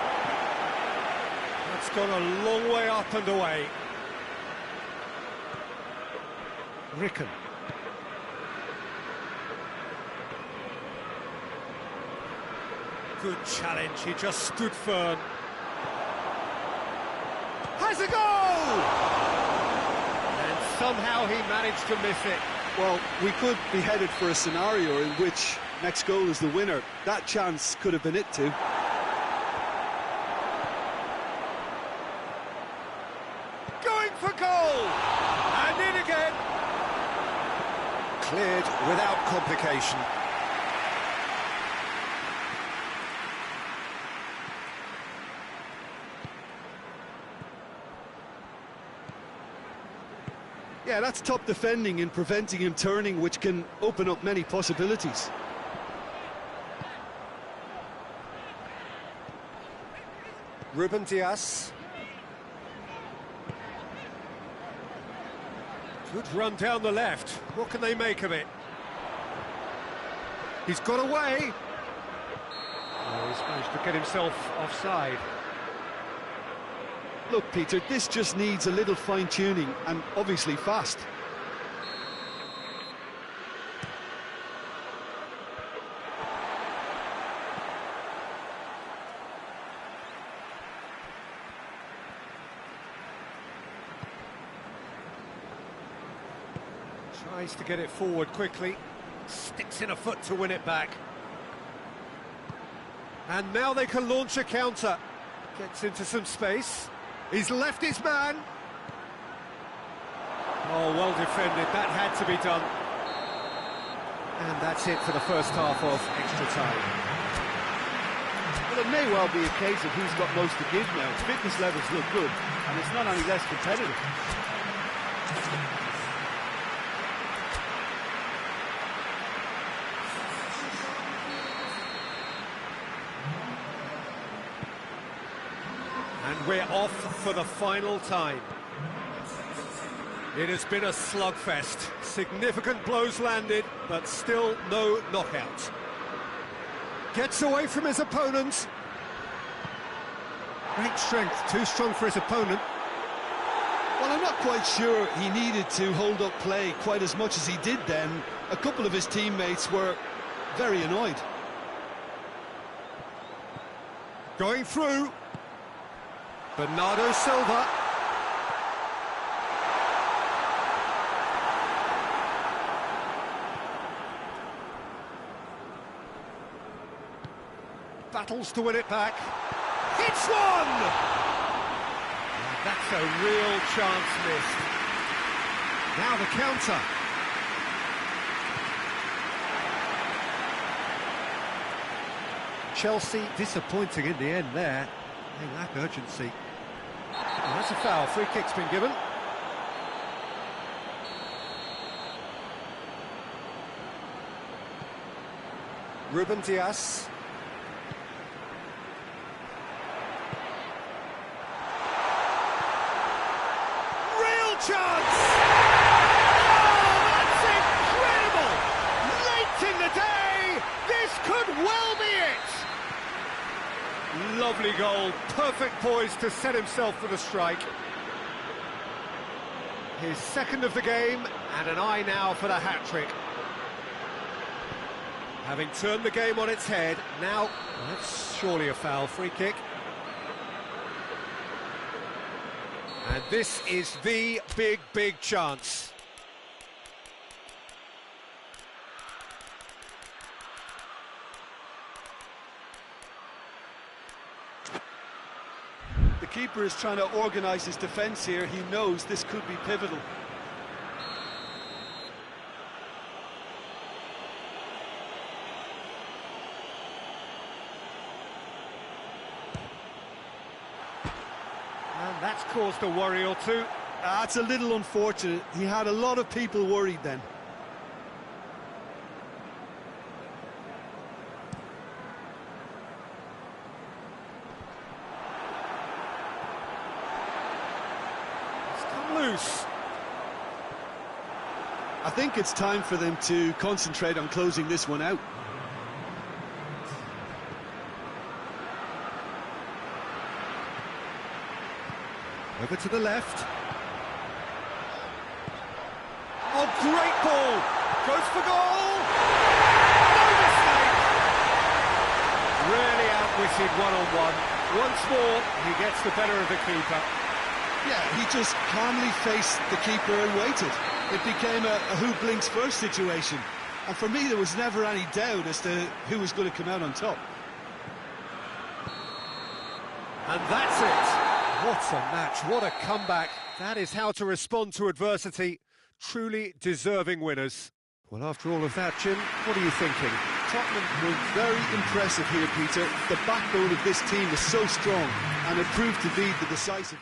That's gone a long way up and away. Ricken. Good challenge, he just stood firm. Has a goal! And somehow he managed to miss it. Well, we could be headed for a scenario in which next goal is the winner. That chance could have been it too. Going for goal! And in again! Cleared without complication. Yeah, that's top defending and preventing him turning, which can open up many possibilities. Ruben Diaz. Good run down the left. What can they make of it? He's got away. Oh, he's managed to get himself offside. Look, Peter, this just needs a little fine-tuning, and obviously fast. Tries to get it forward quickly. Sticks in a foot to win it back. And now they can launch a counter. Gets into some space. He's left his man. Oh, well defended. That had to be done. And that's it for the first half of extra time. Well, it may well be a case of who's got most to give now. Fitness levels look good, and it's not any less competitive. And we're off for the final time. It has been a slugfest. Significant blows landed, but still no knockout. Gets away from his opponent. Great strength, too strong for his opponent. Well, I'm not quite sure he needed to hold up play quite as much as he did then. A couple of his teammates were very annoyed. Going through. Bernardo Silva. Battles to win it back. Hits one! That's a real chance missed. Now the counter. Chelsea disappointing in the end there. They lack urgency. Oh, that's a foul. Free kick's been given. Ruben Dias. Chance! Oh, that's incredible! Late in the day, this could well be it! Lovely goal, perfect poise to set himself for the strike. His second of the game, and an eye now for the hat-trick. Having turned the game on its head, now, that's surely a foul, free kick. And this is the big chance. The keeper is trying to organise his defence here. He knows this could be pivotal. And that's caused a worry or two. That's a little unfortunate. He had a lot of people worried then. It's come loose. I think it's time for them to concentrate on closing this one out. Over to the left. Oh, great ball! Goes for goal! No mistake! Really outwitted one-on-one. Once more, he gets the better of the keeper. Yeah, he just calmly faced the keeper and waited. It became a who blinks first situation. And for me, there was never any doubt as to who was going to come out on top. And that's it. What a match, what a comeback. That is how to respond to adversity. Truly deserving winners. Well, after all of that, Jim, what are you thinking? Tottenham were very impressive here, Peter. The backbone of this team is so strong, and it proved to be the decisive...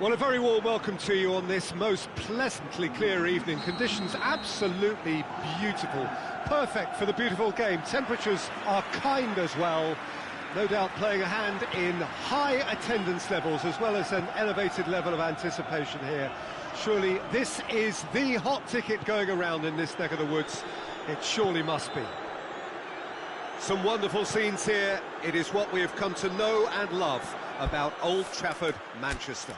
Well, a very warm welcome to you on this most pleasantly clear evening. Conditions absolutely beautiful, perfect for the beautiful game. Temperatures are kind as well, no doubt playing a hand in high attendance levels as well as an elevated level of anticipation here. Surely this is the hot ticket going around in this neck of the woods. It surely must be. Some wonderful scenes here. It is what we have come to know and love about Old Trafford, Manchester.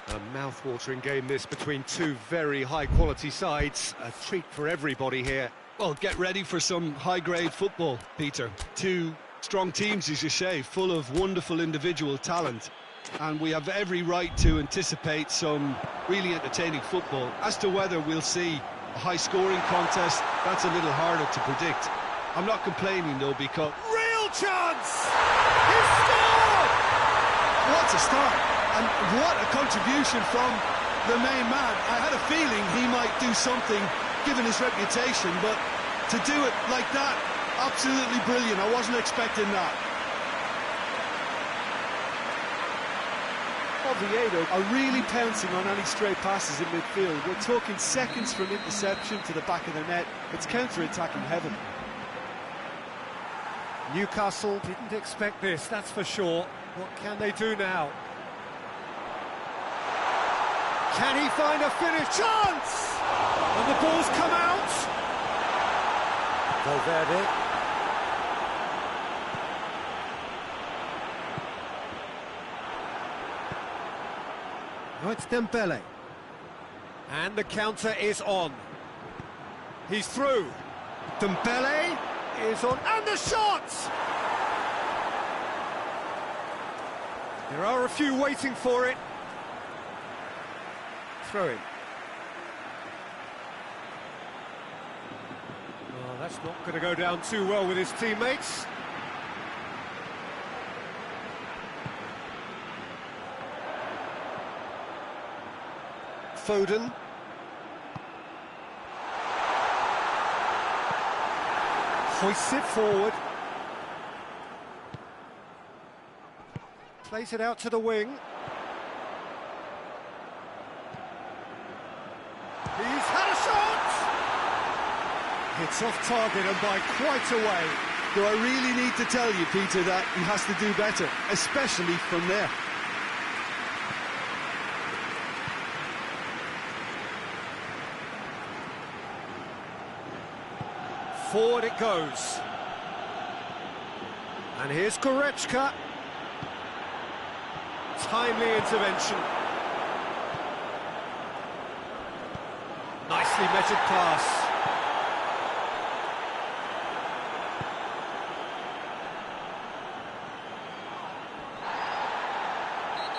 A mouth-watering game this between two very high-quality sides. A treat for everybody here. Well, get ready for some high-grade football, Peter. Two strong teams, as you say, full of wonderful individual talent. And we have every right to anticipate some really entertaining football. As to whether we'll see a high-scoring contest, that's a little harder to predict. I'm not complaining, though, because... Real chance! He scored! What a start! And what a contribution from the main man. I had a feeling he might do something, given his reputation, but to do it like that, absolutely brilliant. I wasn't expecting that. Oviedo are really pouncing on any stray passes in midfield. We're talking seconds from interception to the back of the net. It's counter-attacking heaven. Newcastle didn't expect this, that's for sure. What can they do now? Can he find a finish? Chance! And the ball's come out. Valverde. Now it's Dembele. And the counter is on. He's through. Dembele is on. And the shot! There are a few waiting for it. Throw-in. Oh, that's not going to go down too well with his teammates. Foden. Hoists it forward. Plays it out to the wing. He's had a shot! It's off target and by quite a way. Do I really need to tell you, Peter, that he has to do better, especially from there? Forward it goes. And here's Goretzka. Timely intervention. Nicely measured pass.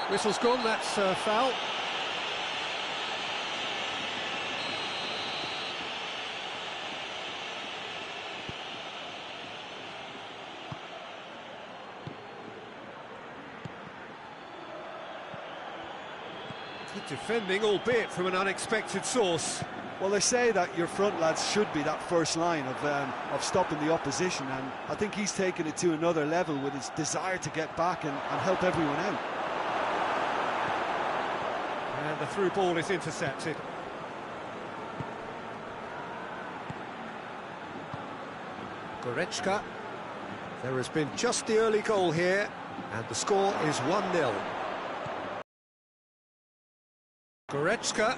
Whistle's gone, that's a foul. Good defending, albeit from an unexpected source. Well, they say that your front lads should be that first line of stopping the opposition, and I think he's taken it to another level with his desire to get back and help everyone out. And the through ball is intercepted. Goretzka. There has been just the early goal here, and the score is 1-0. Goretzka.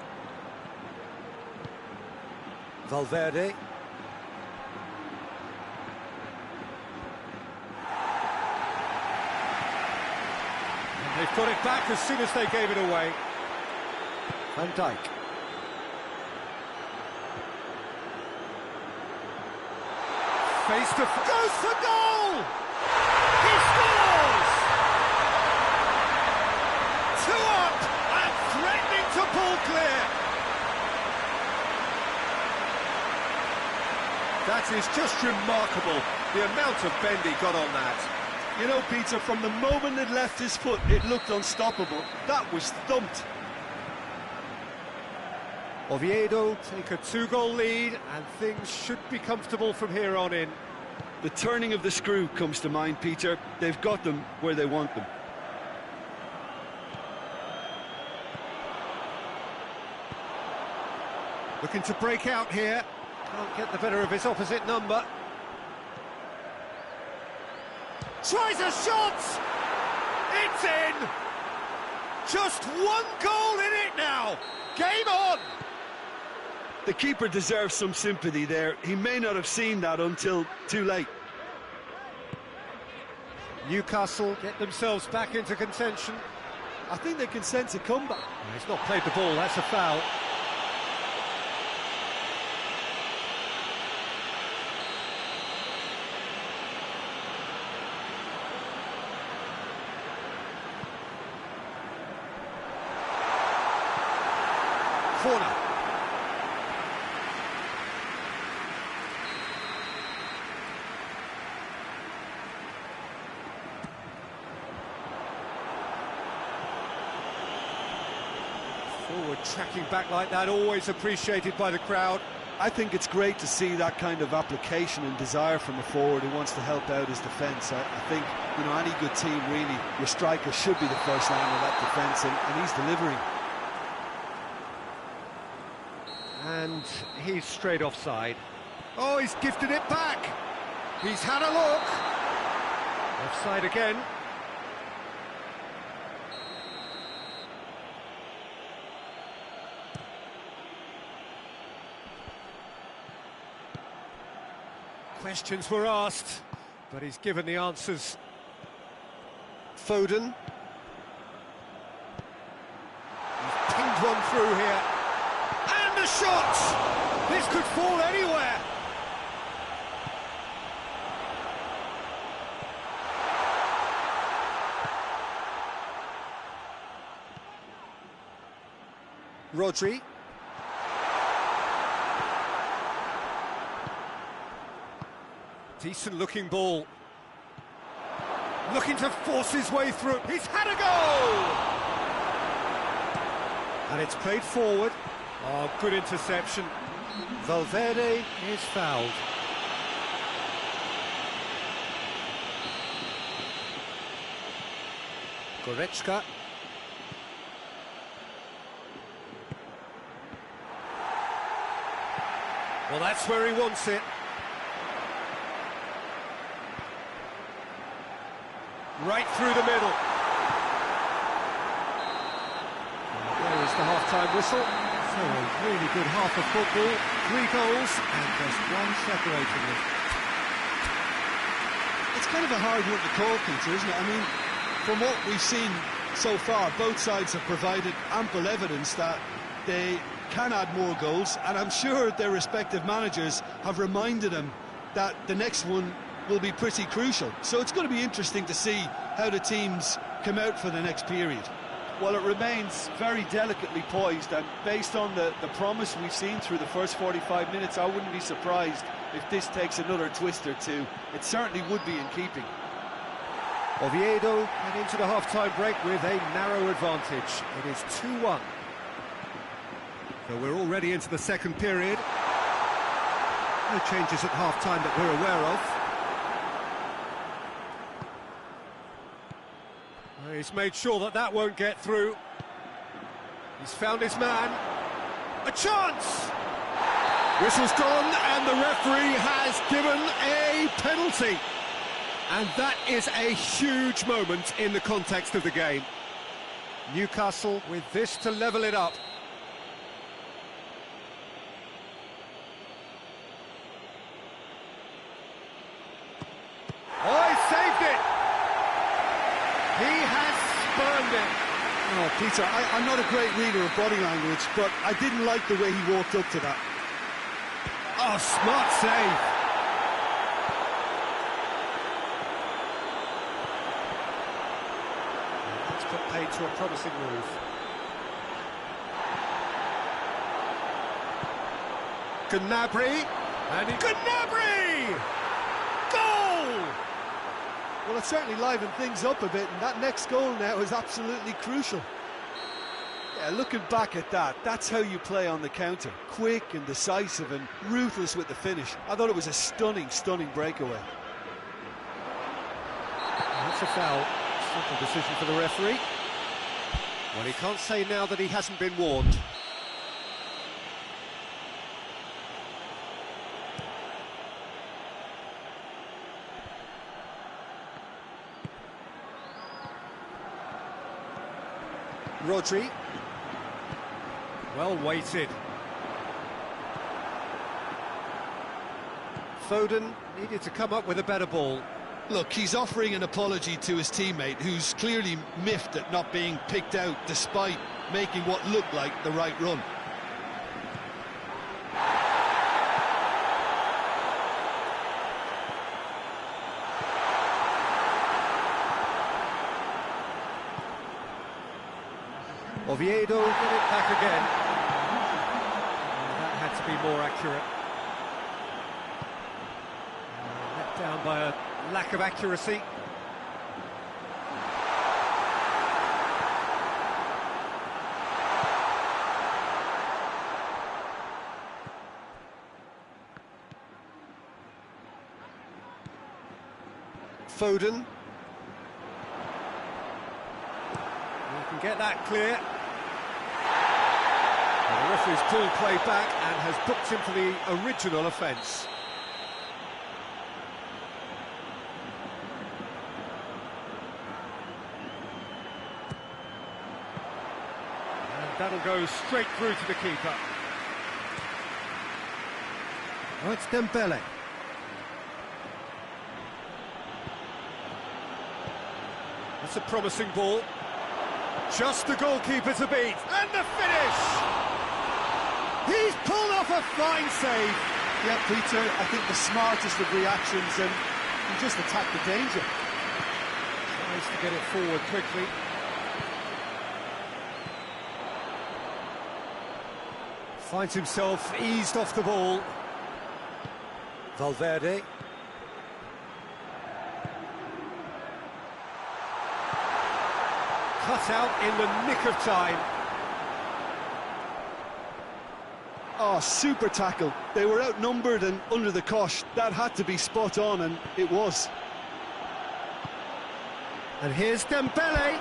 Valverde. And they've got it back as soon as they gave it away. Van Dijk. Face to... goes for goal! He scores! 2 up and threatening to pull clear. That is just remarkable, the amount of bend he got on that. You know, Peter, from the moment it left his foot, it looked unstoppable. That was thumped. Oviedo take a 2-goal lead, and things should be comfortable from here on in. The turning of the screw comes to mind, Peter. They've got them where they want them. Looking to break out here. Can't get the better of his opposite number. Tries a shot! It's in! Just one goal in it now! Game on! The keeper deserves some sympathy there. He may not have seen that until too late. Newcastle get themselves back into contention. I think they can sense a comeback. He's not played the ball, that's a foul. Corner. Forward tracking back like that, always appreciated by the crowd. I think it's great to see that kind of application and desire from a forward who wants to help out his defence. I think, you know, any good team, really, your striker should be the first line of that defence, and he's delivering. And he's straight offside. Oh, he's gifted it back. He's had a look. Offside again. Questions were asked, but he's given the answers. Foden. He's pinged one through here. And a shot! This could fall anywhere. Rodri. Decent looking ball. Looking to force his way through. He's had a goal! And it's played forward. Oh, good interception. Valverde is fouled. Goretzka. Well, that's where he wants it. Right through the middle. There is the half-time whistle. So a really good half of football. 3 goals and just one separating them. It's kind of a hard one to call, Peter, isn't it? I mean, from what we've seen so far, both sides have provided ample evidence that they can add more goals, and I'm sure their respective managers have reminded them that the next one will be pretty crucial. So it's going to be interesting to see how the teams come out for the next period. Well, it remains very delicately poised, and based on the promise we've seen through the first 45 minutes, I wouldn't be surprised if this takes another twist or two. It certainly would be in keeping. Oviedo head into the half-time break with a narrow advantage. It is 2-1. So we're already into the second period. No changes at half-time that we're aware of. He's made sure that that won't get through. He's found his man. A chance! Whistle's gone, and the referee has given a penalty. And that is a huge moment in the context of the game. Newcastle with this to level it up. Oh, he saved it! He has spurned it. Oh, Peter, I'm not a great reader of body language, but I didn't like the way he walked up to that. Oh, smart save. That's put paid to a promising move. Gnabry. And Gnabry! Goal! Well, it certainly livened things up a bit, and that next goal now is absolutely crucial. Yeah, looking back at that, that's how you play on the counter. Quick and decisive and ruthless with the finish. I thought it was a stunning, stunning breakaway. That's a foul. Simple decision for the referee. Well, he can't say now that he hasn't been warned. Rodri. Well weighted. Foden needed to come up with a better ball. Look, he's offering an apology to his teammate, who's clearly miffed at not being picked out despite making what looked like the right run. Oviedo get it back again. That had to be more accurate. Let down by a lack of accuracy. Foden. You can get that clear. And the referee's pulled play back and has booked him for the original offence. And that'll go straight through to the keeper. Oh, it's Dembele. That's a promising ball. Just the goalkeeper to beat. And the finish! He's pulled off a fine save. Yeah, Peter, I think the smartest of reactions, and he just attacked the danger. Tries to get it forward quickly. Finds himself eased off the ball. Valverde. Cut out in the nick of time. Oh, super tackle. They were outnumbered and under the cosh. That had to be spot on, and it was. And here's Dembele.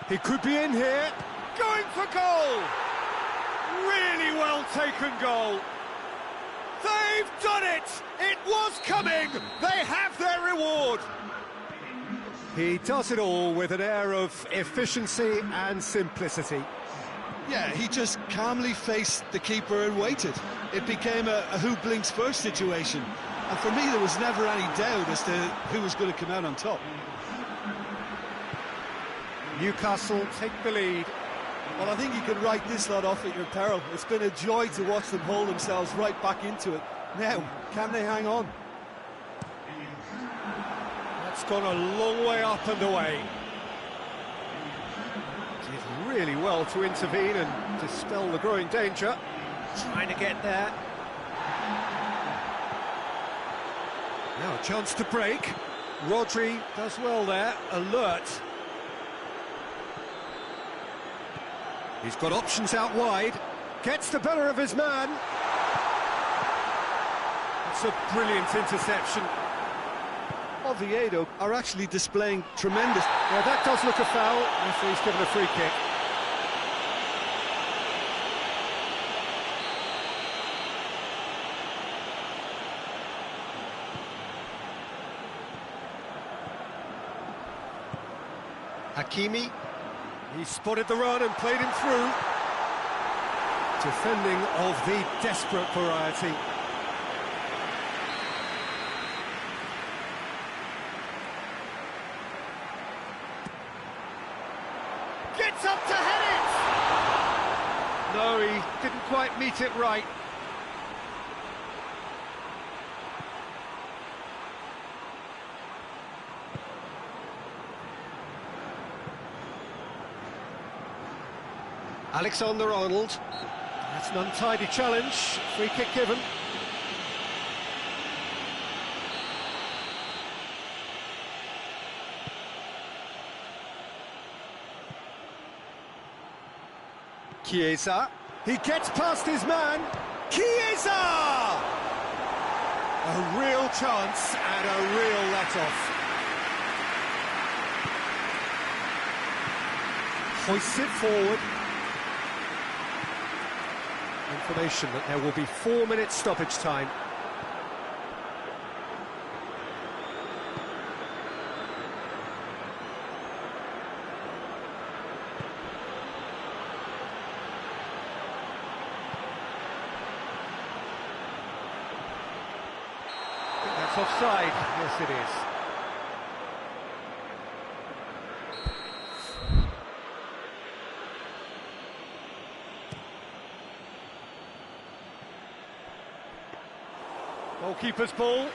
He could be in here. Going for goal! Really well taken goal. They've done it! It was coming! They have their reward! He does it all with an air of efficiency and simplicity. Yeah, he just calmly faced the keeper and waited. It became a who blinks first situation. And for me, there was never any doubt as to who was going to come out on top. Newcastle take the lead. Well, I think you can write this lot off at your peril. It's been a joy to watch them haul themselves right back into it. Now, can they hang on? That's gone a long way up and away. Did really well to intervene and dispel the growing danger. Trying to get there. Now a chance to break. Rodri does well there, alert. He's got options out wide. Gets the better of his man. It's a brilliant interception. Oviedo are actually displaying tremendous... Yeah, that does look a foul. Referee's given a free kick. Hakimi, he spotted the run and played him through. Defending of the desperate variety. Gets up to head it! No, he didn't quite meet it right. Alexander-Arnold. That's an untidy challenge. Free kick given. Chiesa. He gets past his man. Chiesa! A real chance and a real let-off. Hoists it forward. Information that there will be 4 minutes stoppage time. I think that's offside. Yes, it is. Goalkeeper's ball.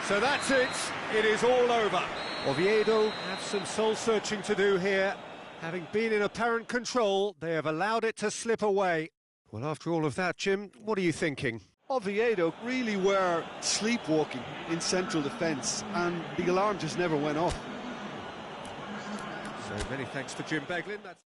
So that's it. It is all over. Oviedo have some soul-searching to do here. Having been in apparent control, they have allowed it to slip away. Well, after all of that, Jim, what are you thinking? Oviedo really were sleepwalking in central defence, and the alarm just never went off. So many thanks to Jim Beglin. That's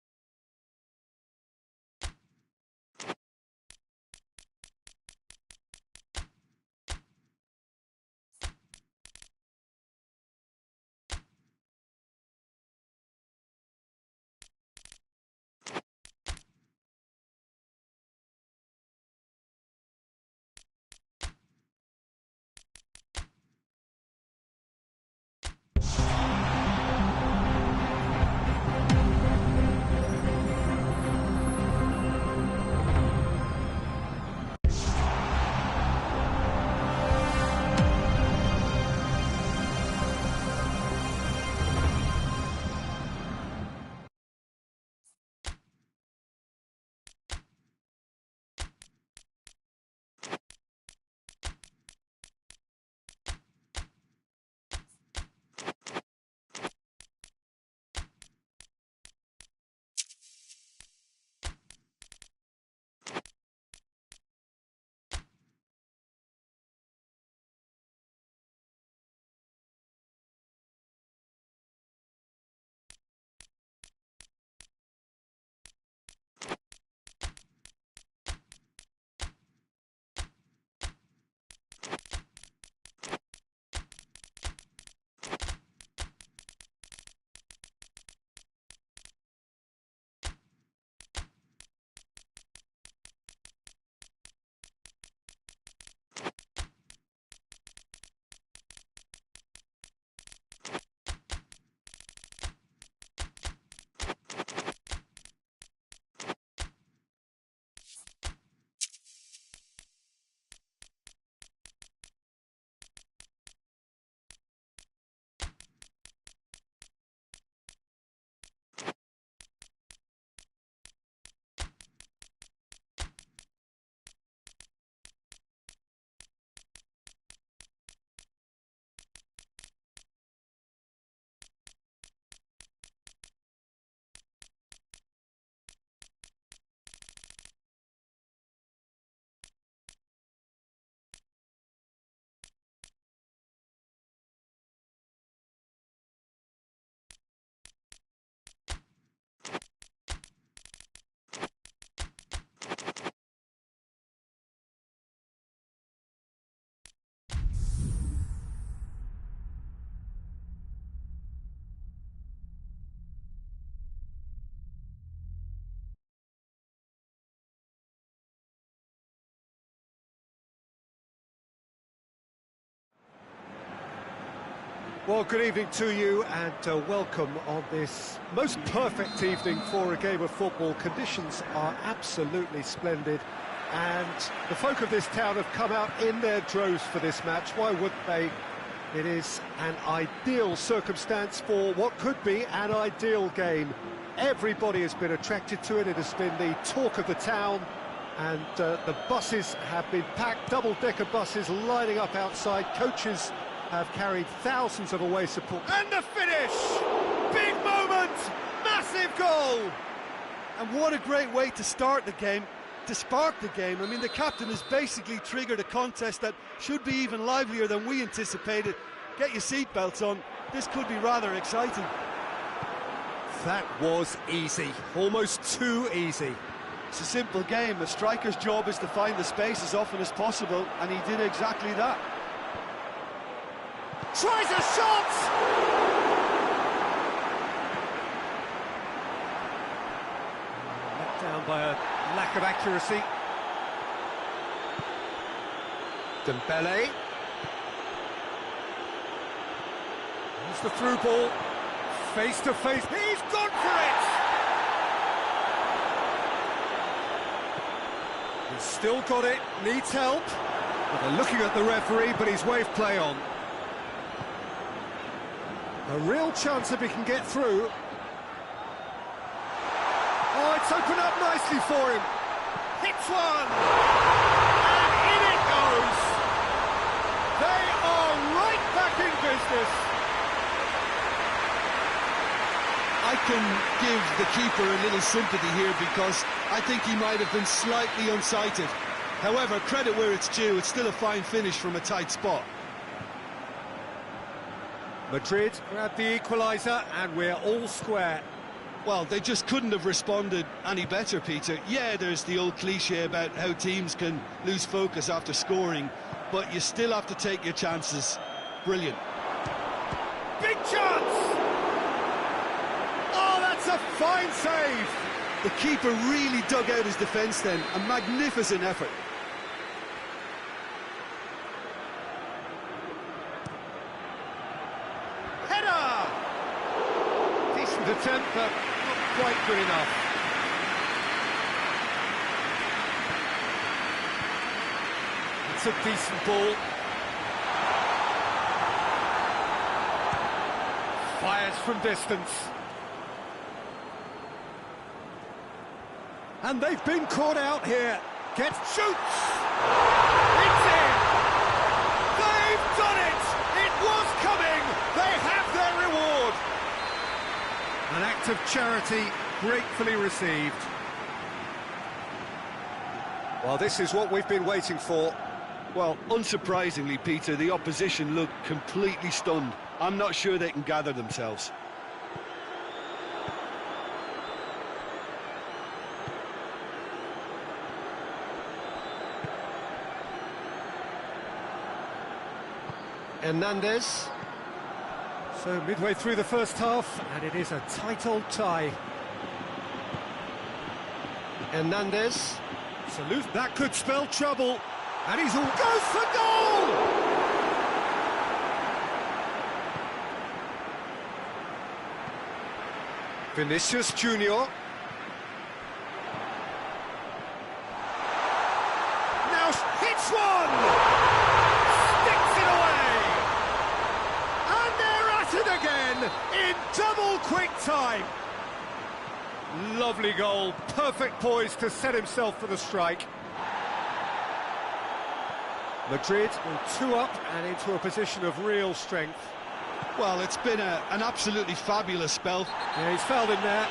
Well, good evening to you and welcome on this most perfect evening for a game of football. Conditions are absolutely splendid and the folk of this town have come out in their droves for this match. Why wouldn't they? It is an ideal circumstance for what could be an ideal game. Everybody has been attracted to it. It has been the talk of the town, and the buses have been packed, double-decker buses lining up outside. Coaches have carried thousands of away support. And the finish! Big moment! Massive goal! And what a great way to start the game, to spark the game. I mean, the captain has basically triggered a contest that should be even livelier than we anticipated. Get your seatbelts on. This could be rather exciting. That was easy, almost too easy. It's a simple game. A striker's job is to find the space as often as possible, and he did exactly that. Tries a shot! Let down by a lack of accuracy. Dembele. Here's the through ball. Face to face. He's gone for it! He's still got it, needs help. Well, they're looking at the referee, but he's waved play on. A real chance if he can get through. Oh, it's opened up nicely for him. Hits one! And in it goes! They are right back in business. I can give the keeper a little sympathy here because I think he might have been slightly unsighted. However, credit where it's due, it's still a fine finish from a tight spot. Madrid grabbed the equaliser and we're all square. Well, they just couldn't have responded any better, Peter. Yeah, there's the old cliche about how teams can lose focus after scoring, but you still have to take your chances. Brilliant. Big chance! Oh, that's a fine save! The keeper really dug out his defence then. A magnificent effort. Attempt, but not quite good enough. It's a decent ball. Fires from distance. And they've been caught out here. Shoots! It's in! They've done it! It was coming! They have their reward! An act of charity gratefully received. Well, this is what we've been waiting for. Well, unsurprisingly, Peter, the opposition look completely stunned. I'm not sure they can gather themselves. Hernandez. So midway through the first half, and it is a tight old tie. Hernandez. Salute. That could spell trouble. And he's all goes for goal! Vinicius Junior. Now hits one! Sticks it away! And they're at it again in double quick time. Lovely goal, perfect poise to set himself for the strike. Madrid will 2 up and into a position of real strength. Well, it's been an absolutely fabulous spell. Yeah, he's fouled him there.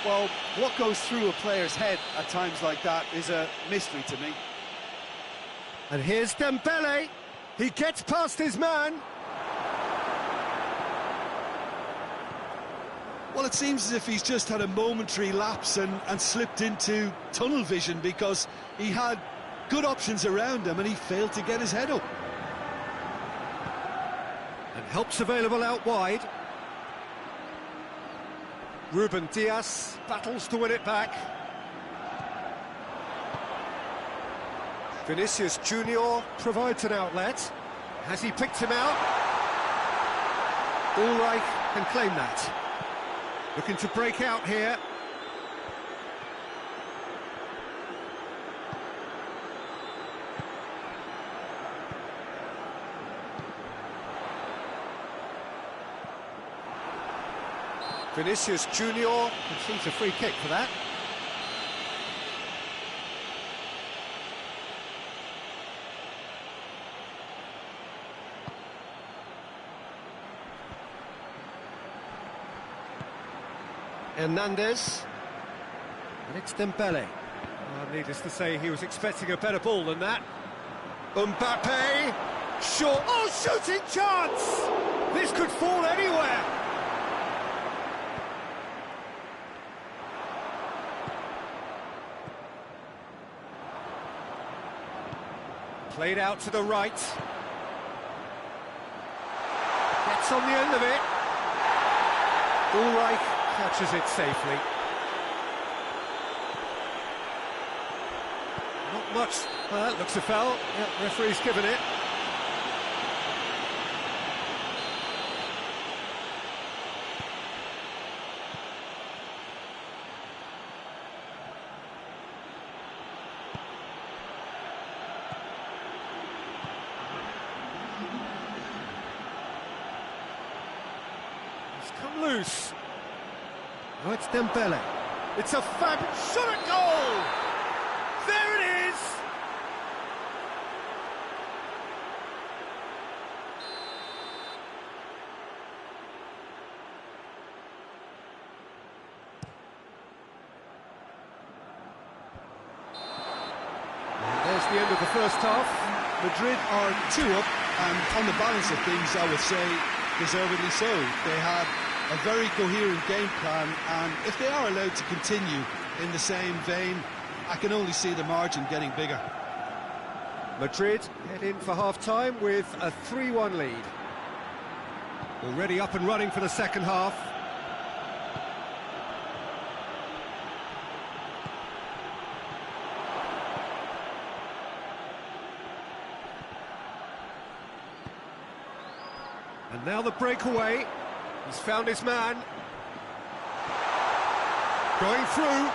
Well, what goes through a player's head at times like that is a mystery to me. And here's Dembele. He gets past his man. Well, it seems as if he's just had a momentary lapse and slipped into tunnel vision because he had good options around him and he failed to get his head up. And help's available out wide. Ruben Diaz battles to win it back. Vinicius Junior provides an outlet. Has he picked him out? Ulreich can claim that. Looking to break out here. Vinicius Junior conceives a free kick for that. Hernandez, and it's Dembele. Needless to say, he was expecting a better ball than that. Mbappe, short, oh, shooting chance! This could fall anywhere. Played out to the right. Gets on the end of it. Ulreich catches it safely. Not much. Well, that looks a foul. Yep, referee's given it. It's come loose. Oh, it's Dembele. It's a fabulous shot at goal! There it is! And there's the end of the first half. Madrid are 2 up, and on the balance of things, I would say, deservedly so. They had a very coherent game plan, and if they are allowed to continue in the same vein, I can only see the margin getting bigger. Madrid head in for half-time with a 3-1 lead. Already up and running for the second half. And now the breakaway. He's found his man. Going through.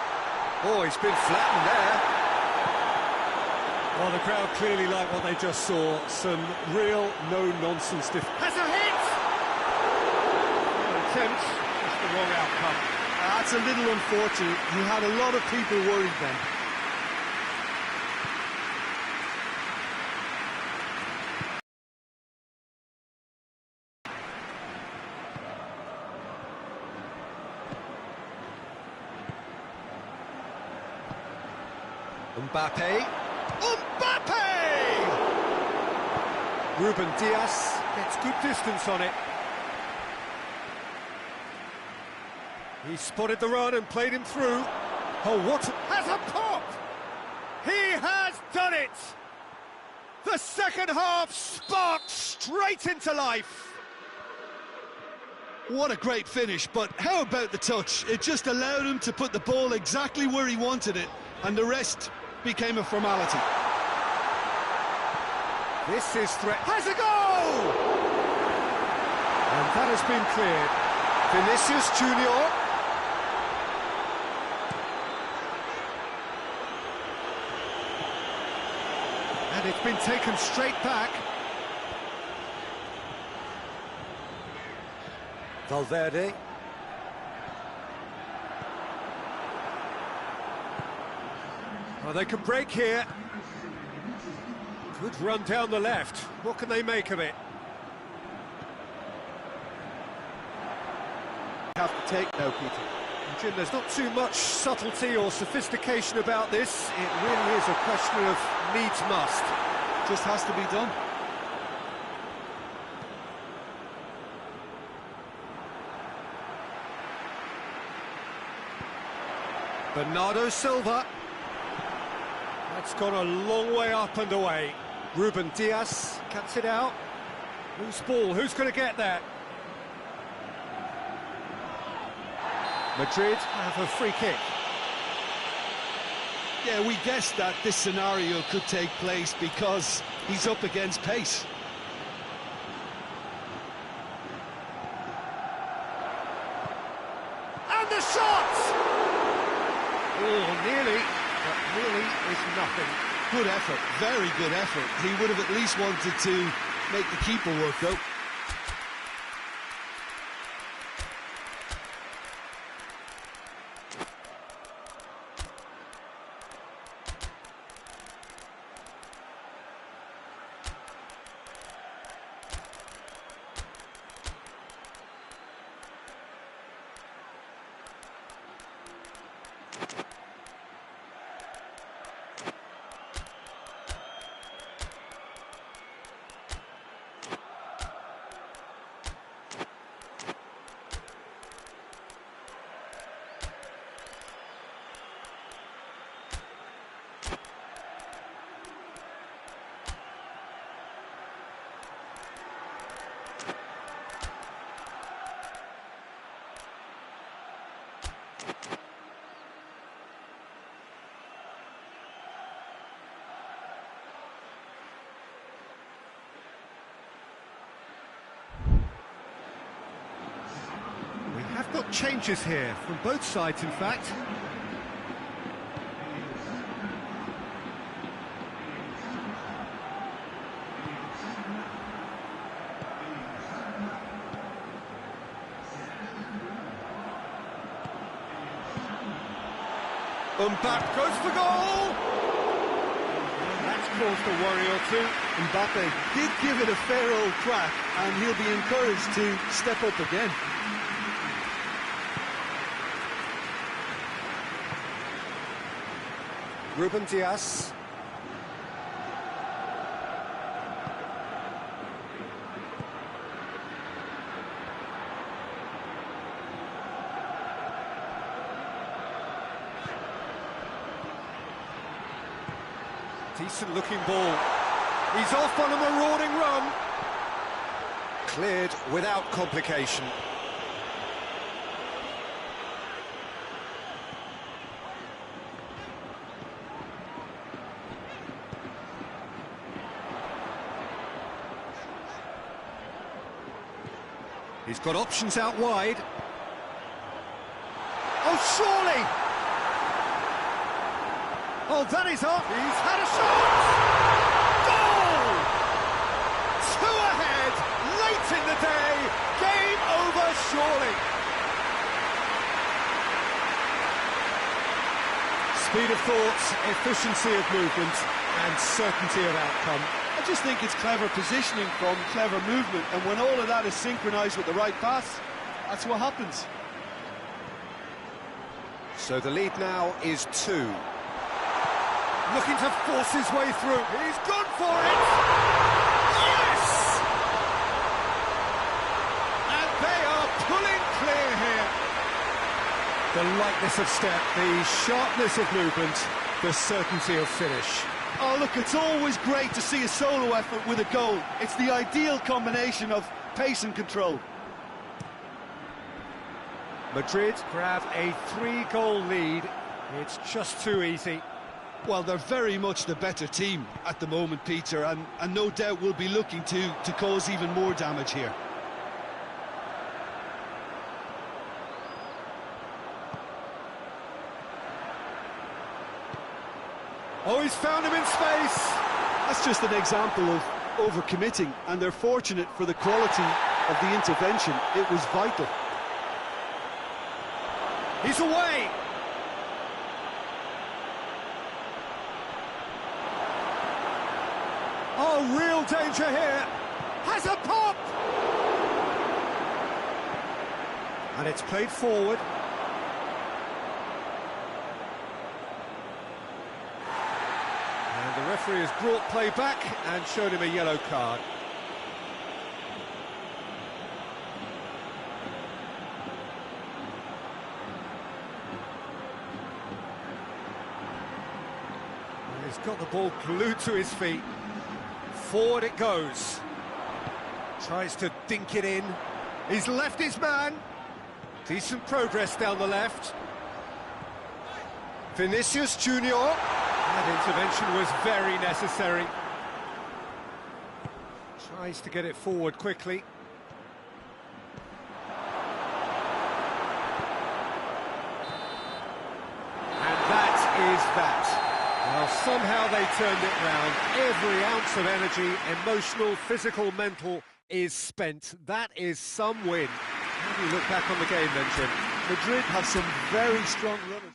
Oh, he's been flattened there. Well, the crowd clearly like what they just saw. Some real no-nonsense Has a hit! Attempt, just the wrong outcome. That's a little unfortunate. He had a lot of people worried then. Mbappe. Mbappe! Ruben Diaz gets good distance on it. He spotted the run and played him through. Oh, what has a pop! He has done it! The second half sparked straight into life. What a great finish, but how about the touch? It just allowed him to put the ball exactly where he wanted it, and the rest became a formality. This is has a goal! And that has been cleared. Vinicius Junior. And it's been taken straight back. Valverde. Well, they can break here. Good run down the left. What can they make of it? Have to take now, Peter. Jim, there's not too much subtlety or sophistication about this. It really is a question of needs must. Just has to be done. Bernardo Silva. That's gone a long way up and away. Ruben Diaz cuts it out. Loose ball, who's going to get that? Madrid have a free kick. Yeah, we guessed that this scenario could take place because he's up against pace. And the shot! Oh, nearly, but nearly is nothing. Good effort, very good effort. He would have at least wanted to make the keeper work, though. We have got changes here, from both sides in fact. Mbappe goes for goal! That's caused a worry or two. Mbappe did give it a fair old crack, and he'll be encouraged to step up again. Ruben Dias. Decent looking ball. He's off on a marauding run. Cleared without complication. He's got options out wide. Oh, surely! Oh, that is up. He's had a shot! Goal! Two ahead, late in the day. Game over, surely. Speed of thought, efficiency of movement, and certainty of outcome. I just think it's clever positioning from clever movement, and when all of that is synchronised with the right pass, that's what happens. So the lead now is 2. Looking to force his way through. He's gone for it! Yes! And they are pulling clear here. The lightness of step, the sharpness of movement, the certainty of finish. Oh, look, it's always great to see a solo effort with a goal. It's the ideal combination of pace and control. Madrid grab a 3-goal lead. It's just too easy. Well, they're very much the better team at the moment, Peter, and no doubt will be looking to cause even more damage here. Oh, he's found him in space! That's just an example of overcommitting, and they're fortunate for the quality of the intervention. It was vital. He's away! Oh, real danger here! Has a pop! And it's played forward. And the referee has brought play back and showed him a yellow card. He's got the ball glued to his feet. Forward it goes. Tries to dink it in. He's left his man. Decent progress down the left. Vinicius Junior. That intervention was very necessary. Tries to get it forward quickly. is that? Well, somehow they turned it round. Every ounce of energy, emotional, physical, mental, is spent. That is some win. How do you look back on the game then, Jim? Madrid have some very strong runners.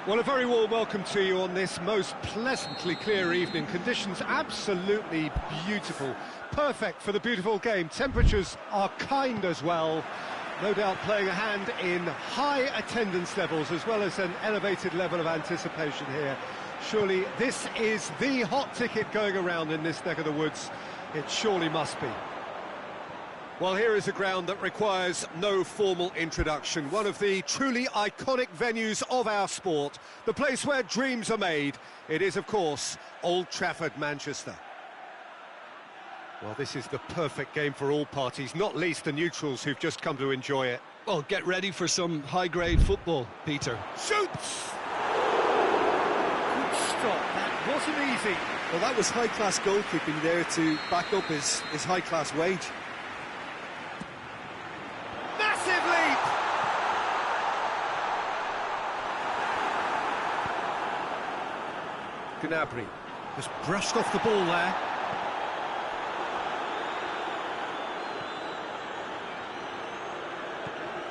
Well, a very warm welcome to you on this most pleasantly clear evening. Conditions absolutely beautiful. Perfect for the beautiful game. Temperatures are kind as well. No doubt playing a hand in high attendance levels as well as an elevated level of anticipation here. Surely this is the hot ticket going around in this neck of the woods. It surely must be. Well, here is a ground that requires no formal introduction. One of the truly iconic venues of our sport. The place where dreams are made. It is, of course, Old Trafford, Manchester. Well, this is the perfect game for all parties, not least the neutrals who've just come to enjoy it. Well, get ready for some high-grade football, Peter. Shoots! Good stop. That wasn't easy. Well, that was high-class goalkeeping there to back up his high-class wage. Gnabry has brushed off the ball there.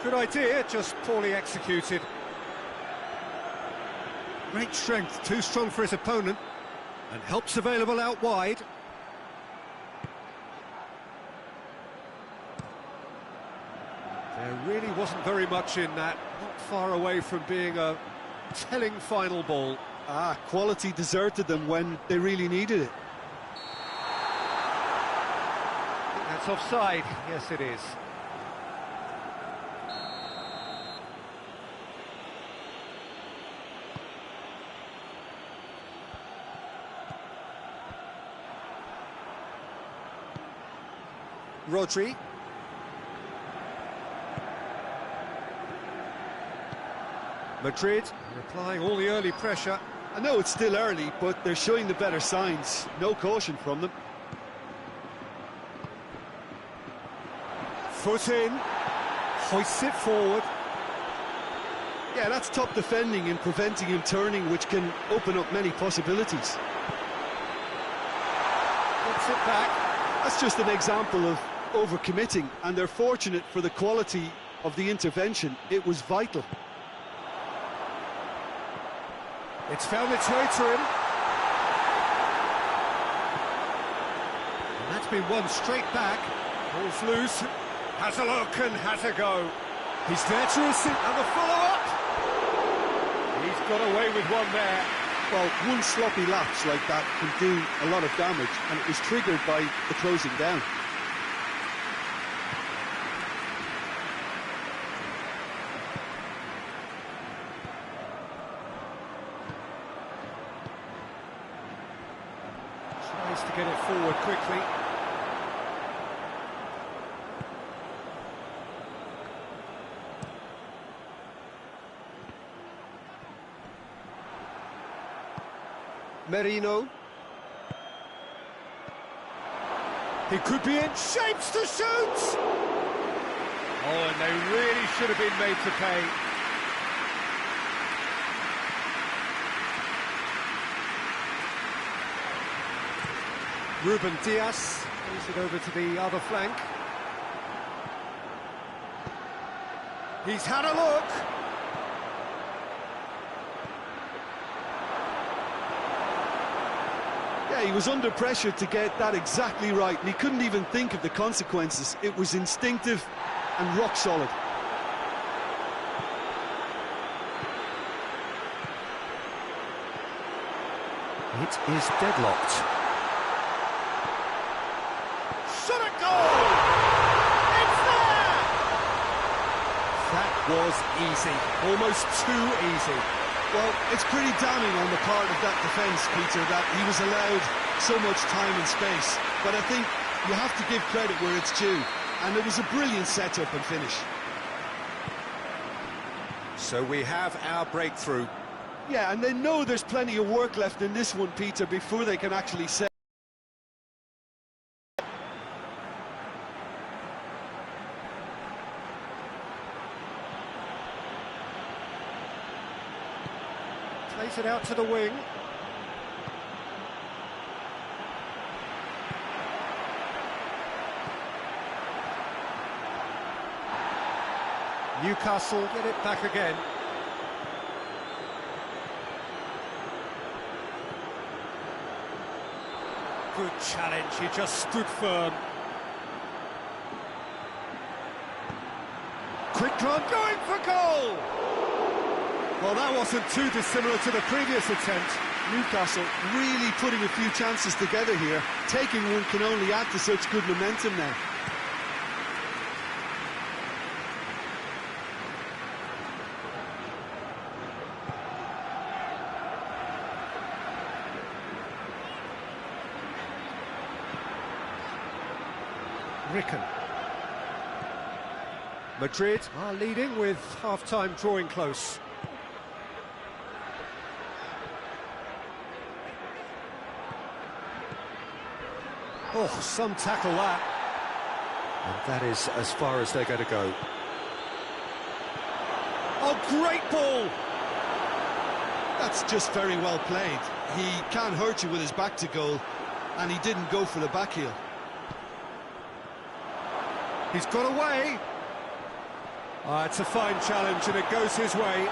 Good idea, just poorly executed. Great strength, too strong for his opponent, and help's available out wide. There really wasn't very much in that, not far away from being a telling final ball. Quality deserted them when they really needed it. I think that's offside. Yes, it is. Rodri. Madrid applying all the early pressure. I know it's still early, but they're showing the better signs. No caution from them. Foot in, hoists it forward. Yeah, that's top defending and preventing him turning, which can open up many possibilities. Gets it back. That's just an example of overcommitting, and they're fortunate for the quality of the intervention. It was vital. It's found its way to him. And that's been won straight back. Ball's loose. Has a look and has a go. He's there to assist. And the follow-up. He's got away with one there. Well, one sloppy lapse like that can do a lot of damage, and it was triggered by the closing down. Tries to get it forward quickly. Merino. He could be in shapes to shoot! Oh, and they really should have been made to pay. Ruben Diaz moves it over to the other flank. He's had a look. Yeah, he was under pressure to get that exactly right, and he couldn't even think of the consequences. It was instinctive and rock solid. It is deadlocked. Shot at goal! It's there! That was easy, almost too easy. Well, it's pretty damning on the part of that defence, Peter, that he was allowed so much time and space. But I think you have to give credit where it's due, and it was a brilliant setup and finish. So we have our breakthrough. Yeah, and they know there's plenty of work left in this one, Peter, before they can actually set. Plays it out to the wing. Newcastle get it back again. Good challenge, he just stood firm. Quick run, going for goal! Well, that wasn't too dissimilar to the previous attempt. Newcastle really putting a few chances together here. Taking one can only add to such good momentum now. Ricken. Madrid are leading with half-time drawing close. Oh, some tackle that. And that is as far as they're going to go. Oh, great ball! That's just very well played. He can't hurt you with his back to goal, and he didn't go for the back heel. He's got away. It's a fine challenge and it goes his way.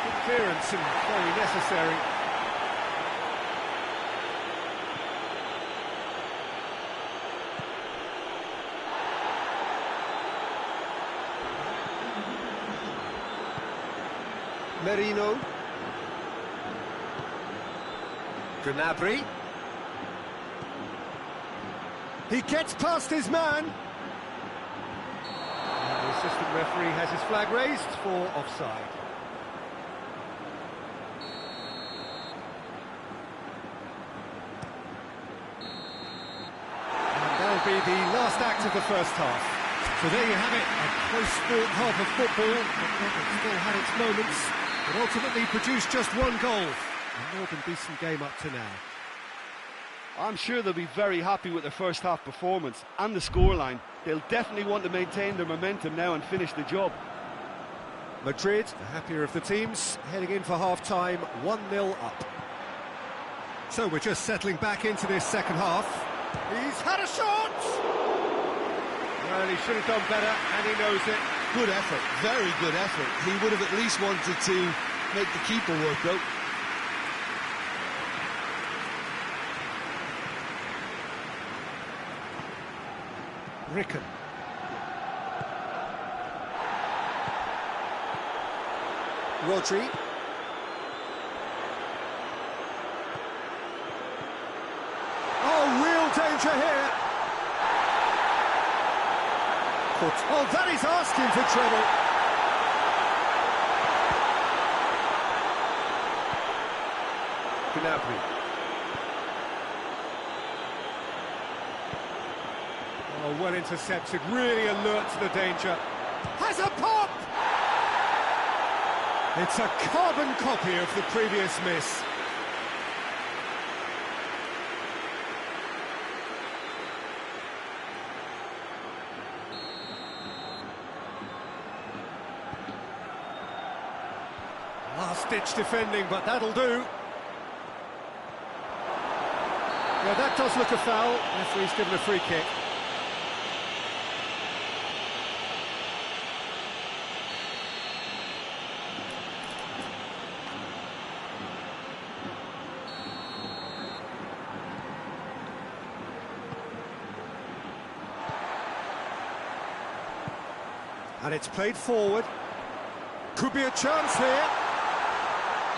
Good clearance and very necessary. Merino. Gnabry. He gets past his man. And the assistant referee has his flag raised for offside. And that'll be the last act of the first half. So there you have it, a close sport half of football, but one that still had its moments, but ultimately produced just one goal. A more than decent game up to now. I'm sure they'll be very happy with their first half performance and the scoreline. They'll definitely want to maintain their momentum now and finish the job. Madrid, the happier of the teams, heading in for half-time, 1-0 up. So we're just settling back into this second half. He's had a shot! Well, he should have done better, and he knows it. Good effort, very good effort. He would have at least wanted to make the keeper work, though. Ricken. Rodri. Oh, real danger here. Oh, that is asking for trouble. Gnabry. Oh, well intercepted, really alert to the danger. Has a pop! It's a carbon copy of the previous miss. Last-ditch defending, but that'll do. Yeah, that does look a foul. Referee's given a free kick. And it's played forward. Could be a chance here.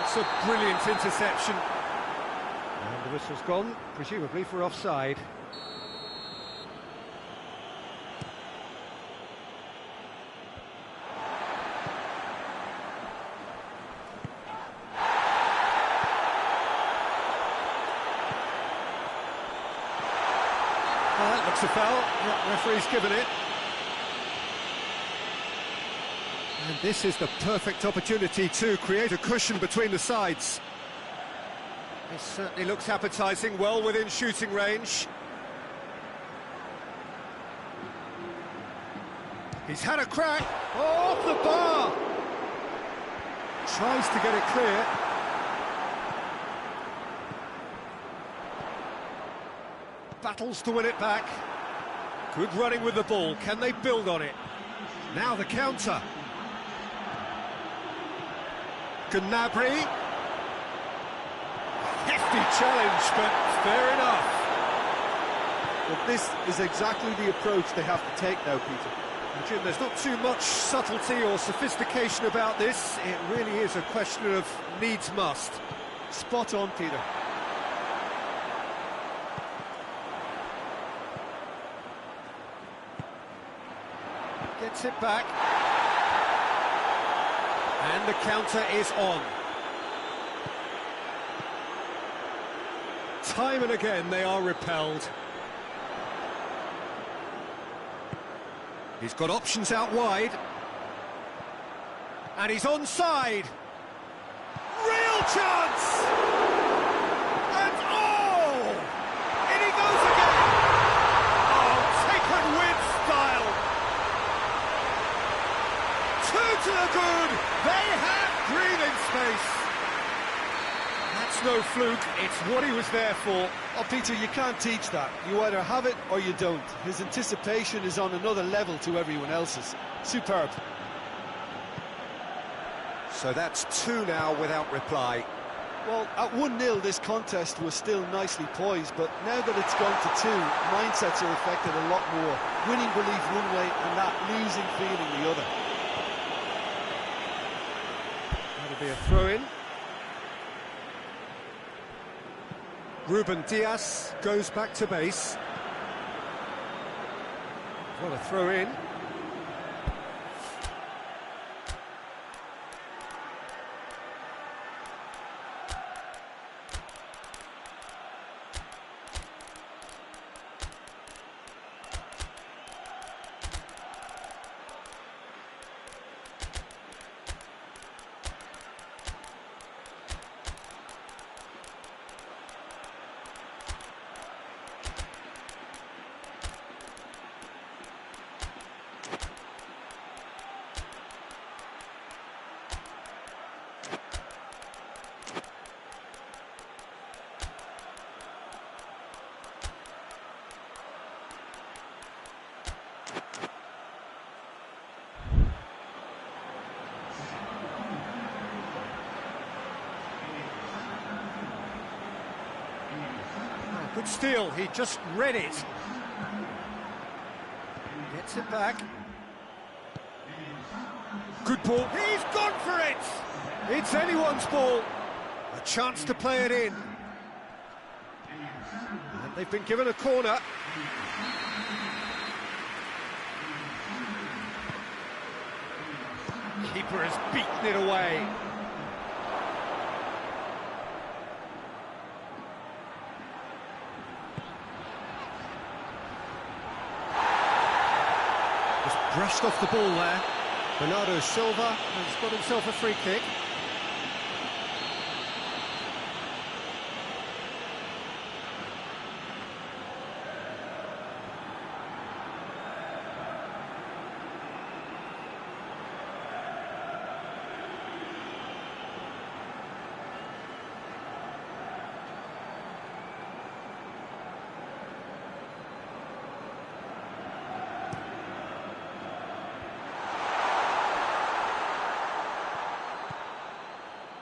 It's a brilliant interception. And the whistle's gone, presumably for offside. Well, that looks a foul. Yeah, referee's given it. And this is the perfect opportunity to create a cushion between the sides. This certainly looks appetising, well within shooting range. He's had a crack. Oh, off the bar! Tries to get it clear. Battles to win it back. Good running with the ball. Can they build on it? Now the counter. Gnabry. Hefty challenge, but fair enough. But this is exactly the approach they have to take now, Peter. And Jim, there's not too much subtlety or sophistication about this. It really is a question of needs must. Spot on, Peter. Gets it back. And the counter is on. Time and again they are repelled. He's got options out wide. And he's onside. Real chance! And oh! In he goes again! Oh, taken with style! Two to the good! They have breathing space! That's no fluke, it's what he was there for. Oh, Peter, you can't teach that. You either have it or you don't. His anticipation is on another level to everyone else's. Superb. So that's two now without reply. Well, at 1-0 this contest was still nicely poised, but now that it's gone to two, mindsets are affected a lot more. Winning belief one way and that losing feeling the other. That'll be a throw-in. Ruben Dias goes back to base. What a throw-in. Good steal, he just read it. Gets it back. Good ball. He's gone for it! It's anyone's ball. A chance to play it in. And they've been given a corner. Keeper has beaten it away. Just brushed off the ball there. Bernardo Silva has got himself a free kick.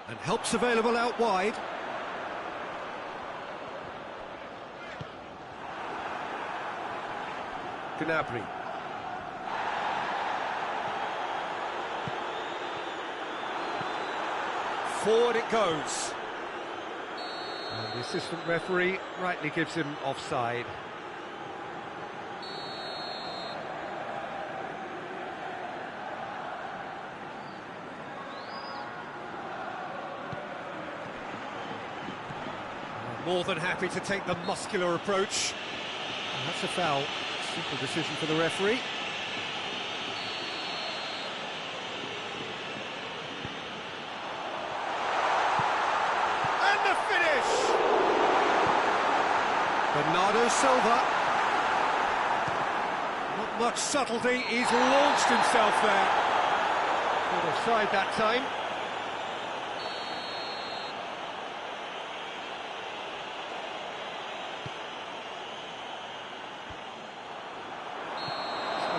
And help's available out wide. Gnabry. Forward it goes. And the assistant referee rightly gives him offside. More than happy to take the muscular approach. And that's a foul. Simple decision for the referee. And the finish! Bernardo Silva. Not much subtlety, he's launched himself there. Not offside that time.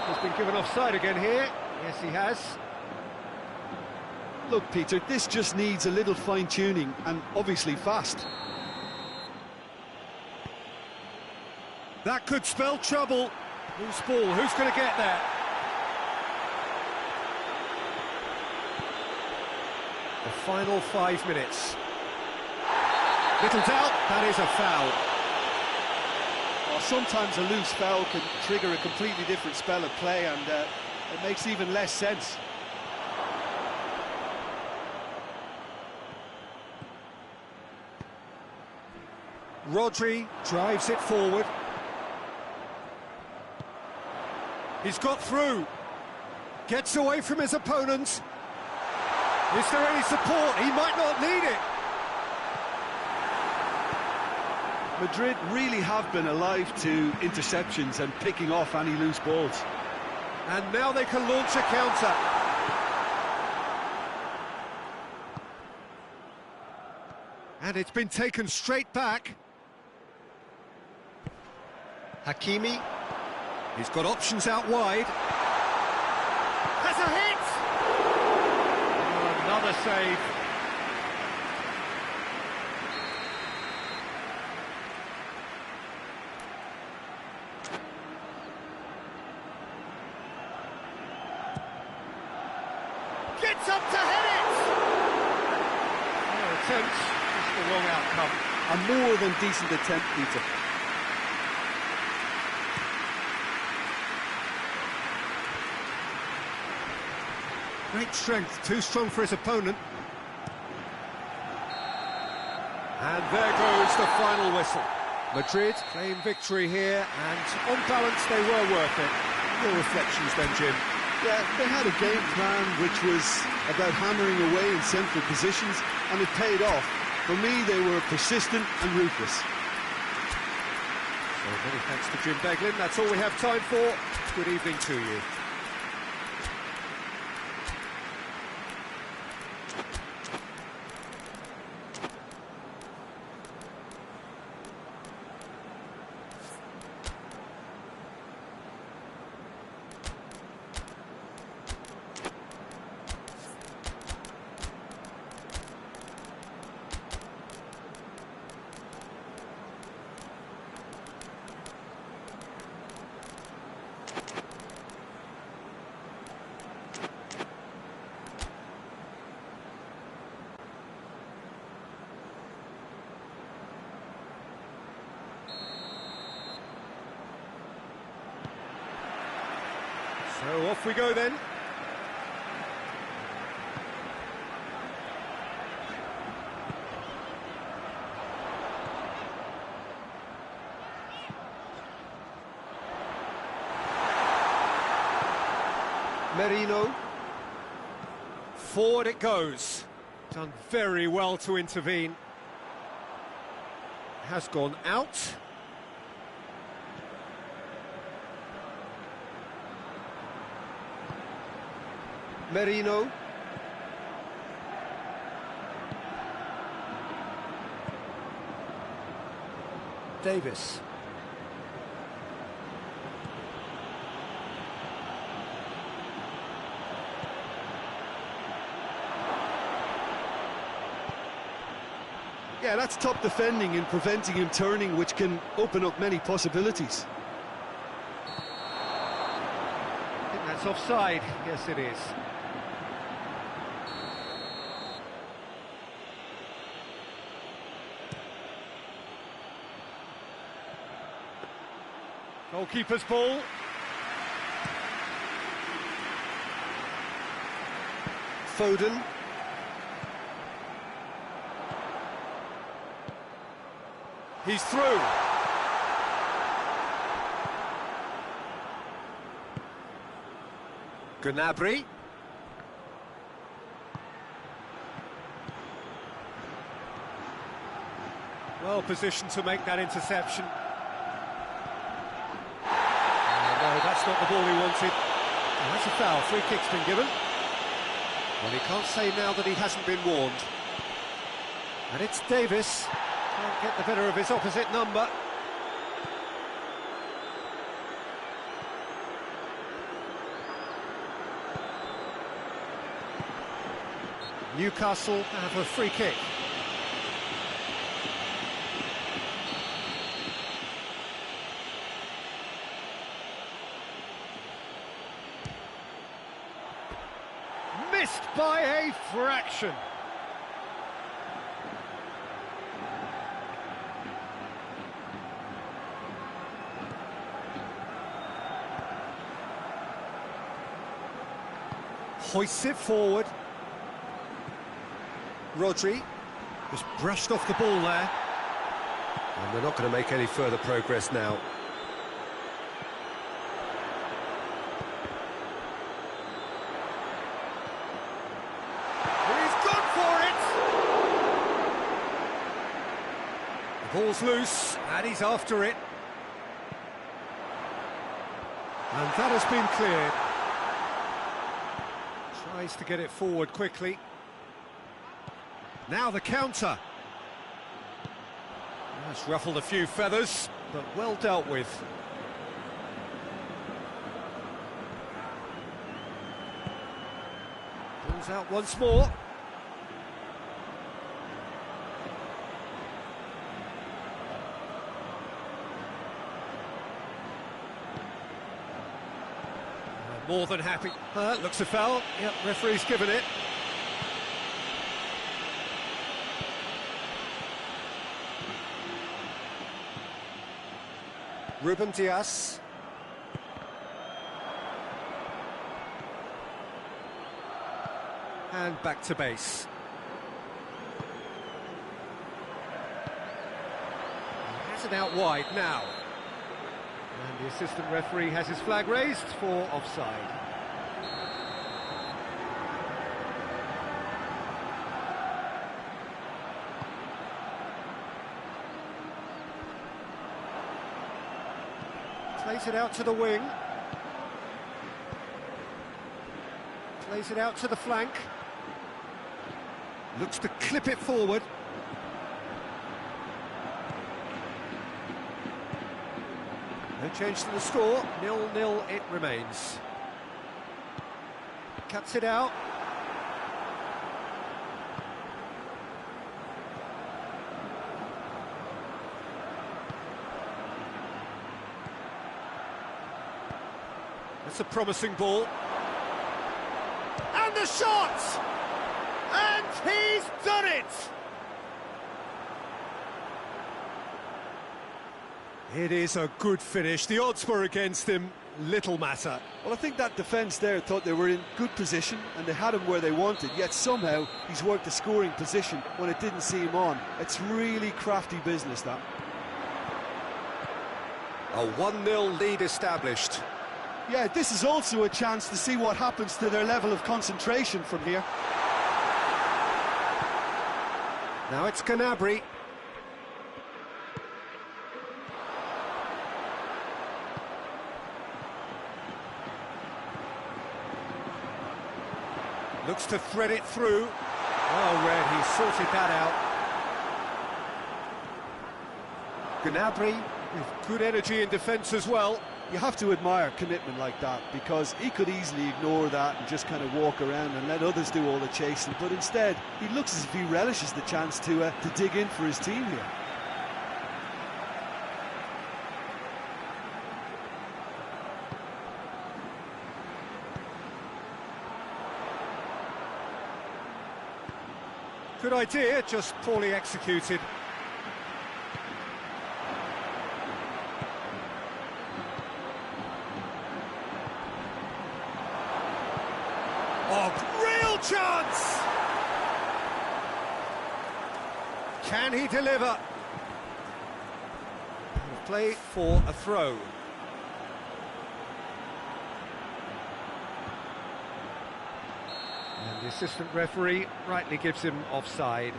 He's been given offside again here. Yes, he has. Look, Peter, this just needs a little fine-tuning, and obviously fast. That could spell trouble. Loose ball, who's going to get there? The final 5 minutes. Little doubt, that is a foul. Well, sometimes a loose foul can trigger a completely different spell of play, and it makes even less sense. Rodri drives it forward. He's got through. Gets away from his opponent. Is there any support? He might not need it. Madrid really have been alive to interceptions and picking off any loose balls. And now they can launch a counter. And it's been taken straight back. Hakimi. He's got options out wide. Has a hit! Oh, another save. Gets up to hit it! No attempt, just the wrong outcome. A more than decent attempt, Peter. Great strength, too strong for his opponent. And there goes the final whistle. Madrid claim victory here, and on balance they were worth it. Your reflections then, Jim? Yeah, they had a game plan which was about hammering away in central positions, and it paid off. For me, they were persistent and ruthless. So many thanks to Jim Beglin. That's all we have time for. Good evening to you. Off we go then. Merino. Forward it goes. Done very well to intervene. Has gone out. Merino. Davis. Yeah, that's top defending and preventing him turning, which can open up many possibilities. I think that's offside. Yes, it is. Goalkeeper's ball. Foden. He's through. Gnabry. Well positioned to make that interception. No, that's not the ball he wanted. And that's a foul. Free kick's been given. Well, he can't say now that he hasn't been warned. And it's Davis. Can't get the better of his opposite number. Newcastle have a free kick. Missed by a fraction. Hoists it forward. Rodri just brushed off the ball there. And they're not going to make any further progress now. He's gone for it! The ball's loose, and he's after it. And that has been cleared. Tries to get it forward quickly. Now the counter. That's ruffled a few feathers, but well dealt with. Pulls out once more. More than happy. Looks a foul. Yep, referee's given it. Ruben Dias. And back to base. Has it out wide now. And the assistant referee has his flag raised for offside. Plays it out to the wing. Plays it out to the flank. Looks to clip it forward. No change to the score, 0-0 it remains. Cuts it out. That's a promising ball. And the shot! And he's done it! It is a good finish. The odds were against him. little matter. Well, I think that defence there thought they were in good position and they had him where they wanted, yet somehow he's worked a scoring position when it didn't see him on. It's really crafty business, that. A 1-0 lead established. Yeah, this is also a chance to see what happens to their level of concentration from here. Now it's Gnabry. Looks to thread it through. Well read, he sorted that out. Gnabry with good energy in defence as well. You have to admire commitment like that, because he could easily ignore that and just kind of walk around and let others do all the chasing, but instead he looks as if he relishes the chance to dig in for his team here. Good idea, just poorly executed. Oh, real chance! Can he deliver? Play for a throw. And the assistant referee rightly gives him offside.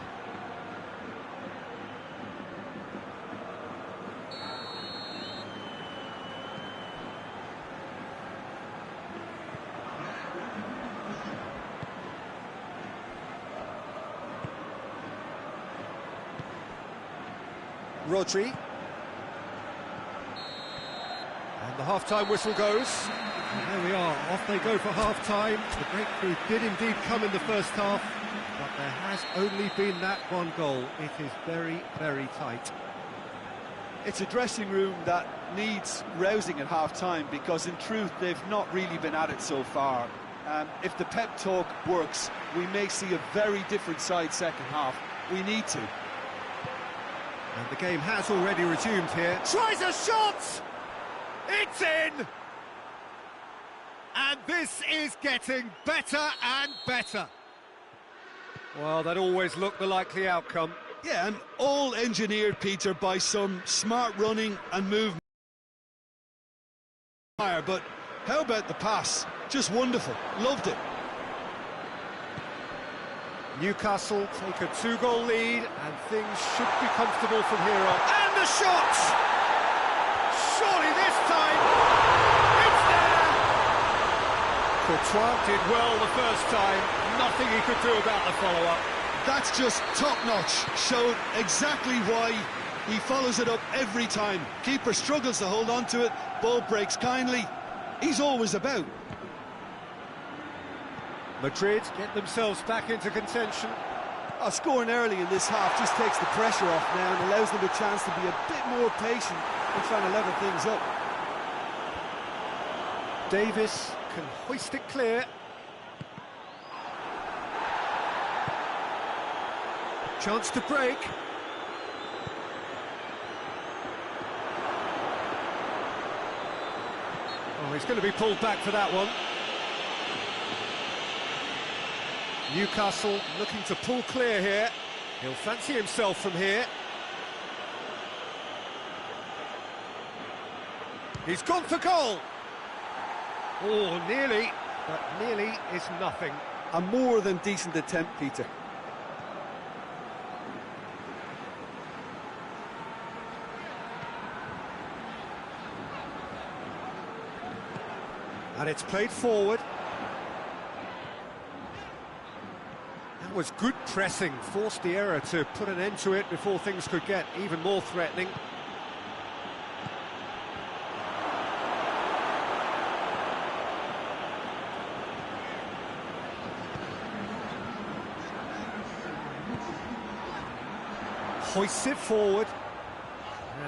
Rodri. And the half-time whistle goes. And there we are, off they go for half-time. The breakthrough did indeed come in the first half, but there has only been that one goal. It is very, very tight. It's a dressing room that needs rousing at half-time, because in truth they've not really been at it so far. If the pep talk works, we may see a very different side second half. We need to. And the game has already resumed here. Tries a shot! It's in! And this is getting better and better. Well, that always looked the likely outcome. Yeah, and all engineered, Peter, by some smart running and movement. But how about the pass? Just wonderful. Loved it. Newcastle take a 2-goal lead, and things should be comfortable from here on. And the shot! Surely this time, it's there! Courtois did well the first time, nothing he could do about the follow-up. That's just top-notch. Showed exactly why he follows it up every time. Keeper struggles to hold on to it, ball breaks kindly. He's always about. Madrid get themselves back into contention. Scoring early in this half just takes the pressure off now and allows them a chance to be a bit more patient in trying to level things up. Davis can hoist it clear. Chance to break. Oh, he's going to be pulled back for that one. Newcastle looking to pull clear here. He'll fancy himself from here. He's gone for goal. Oh, nearly, but nearly is nothing. A more than decent attempt, Peter. And it's played forward. That was good pressing, forced the error to put an end to it before things could get even more threatening. Hoists it forward.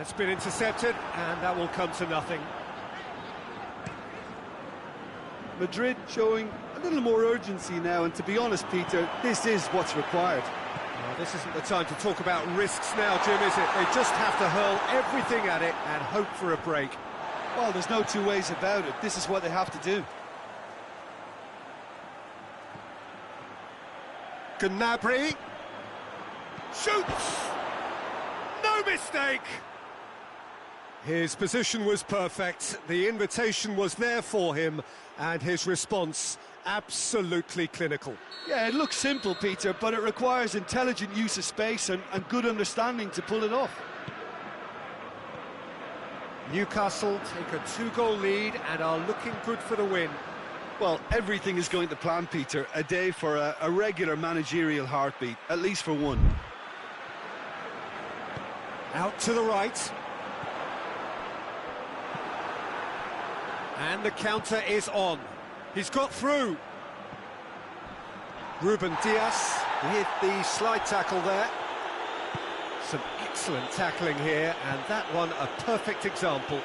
It's been intercepted, and that will come to nothing. Madrid showing a little more urgency now, and to be honest, Peter, this is what's required. Well, this isn't the time to talk about risks now, Jim, is it? They just have to hurl everything at it and hope for a break. Well, there's no two ways about it. This is what they have to do. Gnabry shoots! No mistake! His position was perfect, the invitation was there for him, and his response absolutely clinical. Yeah, it looks simple, Peter, but it requires intelligent use of space and good understanding to pull it off. Newcastle take a 2-goal lead and are looking good for the win. Well, everything is going to plan, Peter. A day for a regular managerial heartbeat, at least for one. Out to the right. And the counter is on. He's got through. Ruben Dias with the slide tackle there. Some excellent tackling here, and that one a perfect example.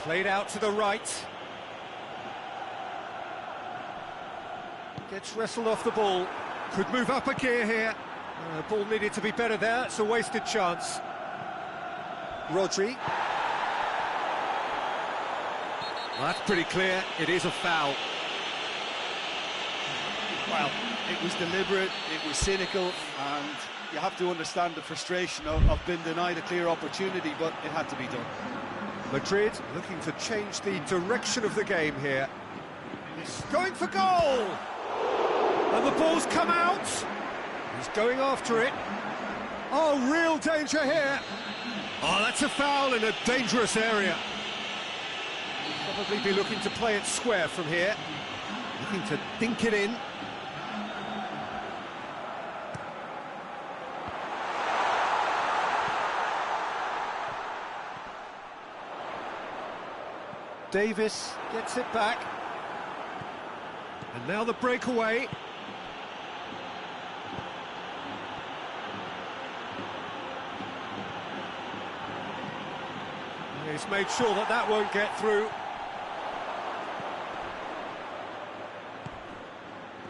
Played out to the right. Gets wrestled off the ball. Could move up a gear here. Ball needed to be better there. It's a wasted chance. Rodri. Well, that's pretty clear. It is a foul. Well, it was deliberate, it was cynical, and you have to understand the frustration of being denied a clear opportunity, but it had to be done. Madrid looking to change the direction of the game here. He's going for goal! And the ball's come out! He's going after it. Oh, real danger here! Oh, that's a foul in a dangerous area. Probably be looking to play it square from here. Looking to dink it in. Davis gets it back. And now the breakaway. He's made sure that that won't get through.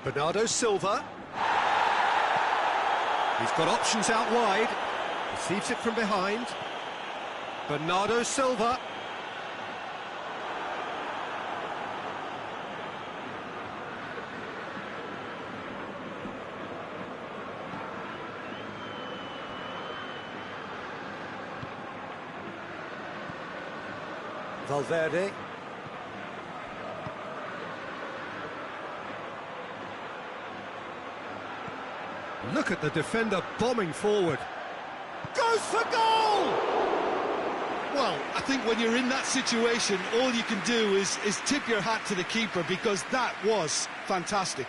Bernardo Silva. He's got options out wide. Receives it from behind. Bernardo Silva. Valverde. Look at the defender bombing forward. Goes for goal! Well, I think when you're in that situation, all you can do is tip your hat to the keeper, because that was fantastic.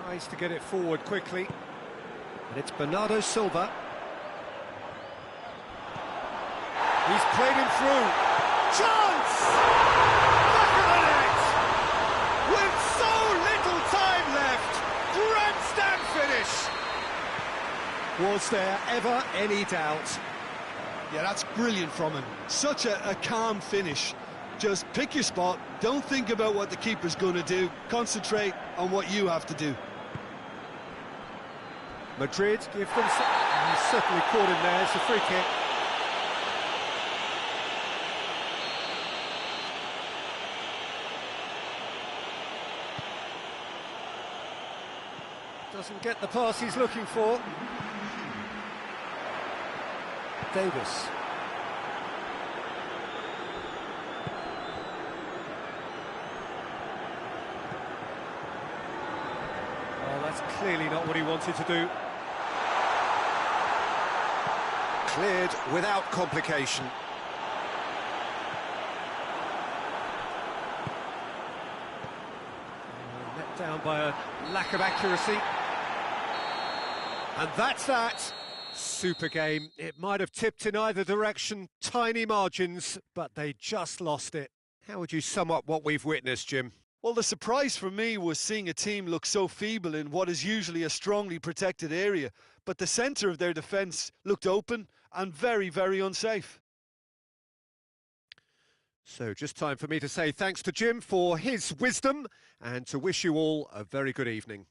Tries to get it forward quickly. And it's Bernardo Silva. He's played him through. Chance! Back of the net! With so little time left, grandstand finish! Was there ever any doubt? Yeah, that's brilliant from him. Such a calm finish. Just pick your spot, don't think about what the keeper's going to do, concentrate on what you have to do. Madrid give them some... He's certainly caught him there. It's a free kick. Doesn't get the pass he's looking for. Davis. Oh, that's clearly not what he wanted to do. Cleared without complication. Let down by a lack of accuracy. And that's that. Super game. It might have tipped in either direction, tiny margins, but they just lost it. How would you sum up what we've witnessed, Jim? Well, the surprise for me was seeing a team look so feeble in what is usually a strongly protected area, but the centre of their defence looked open and very, very unsafe. So just time for me to say thanks to Jim for his wisdom and to wish you all a very good evening.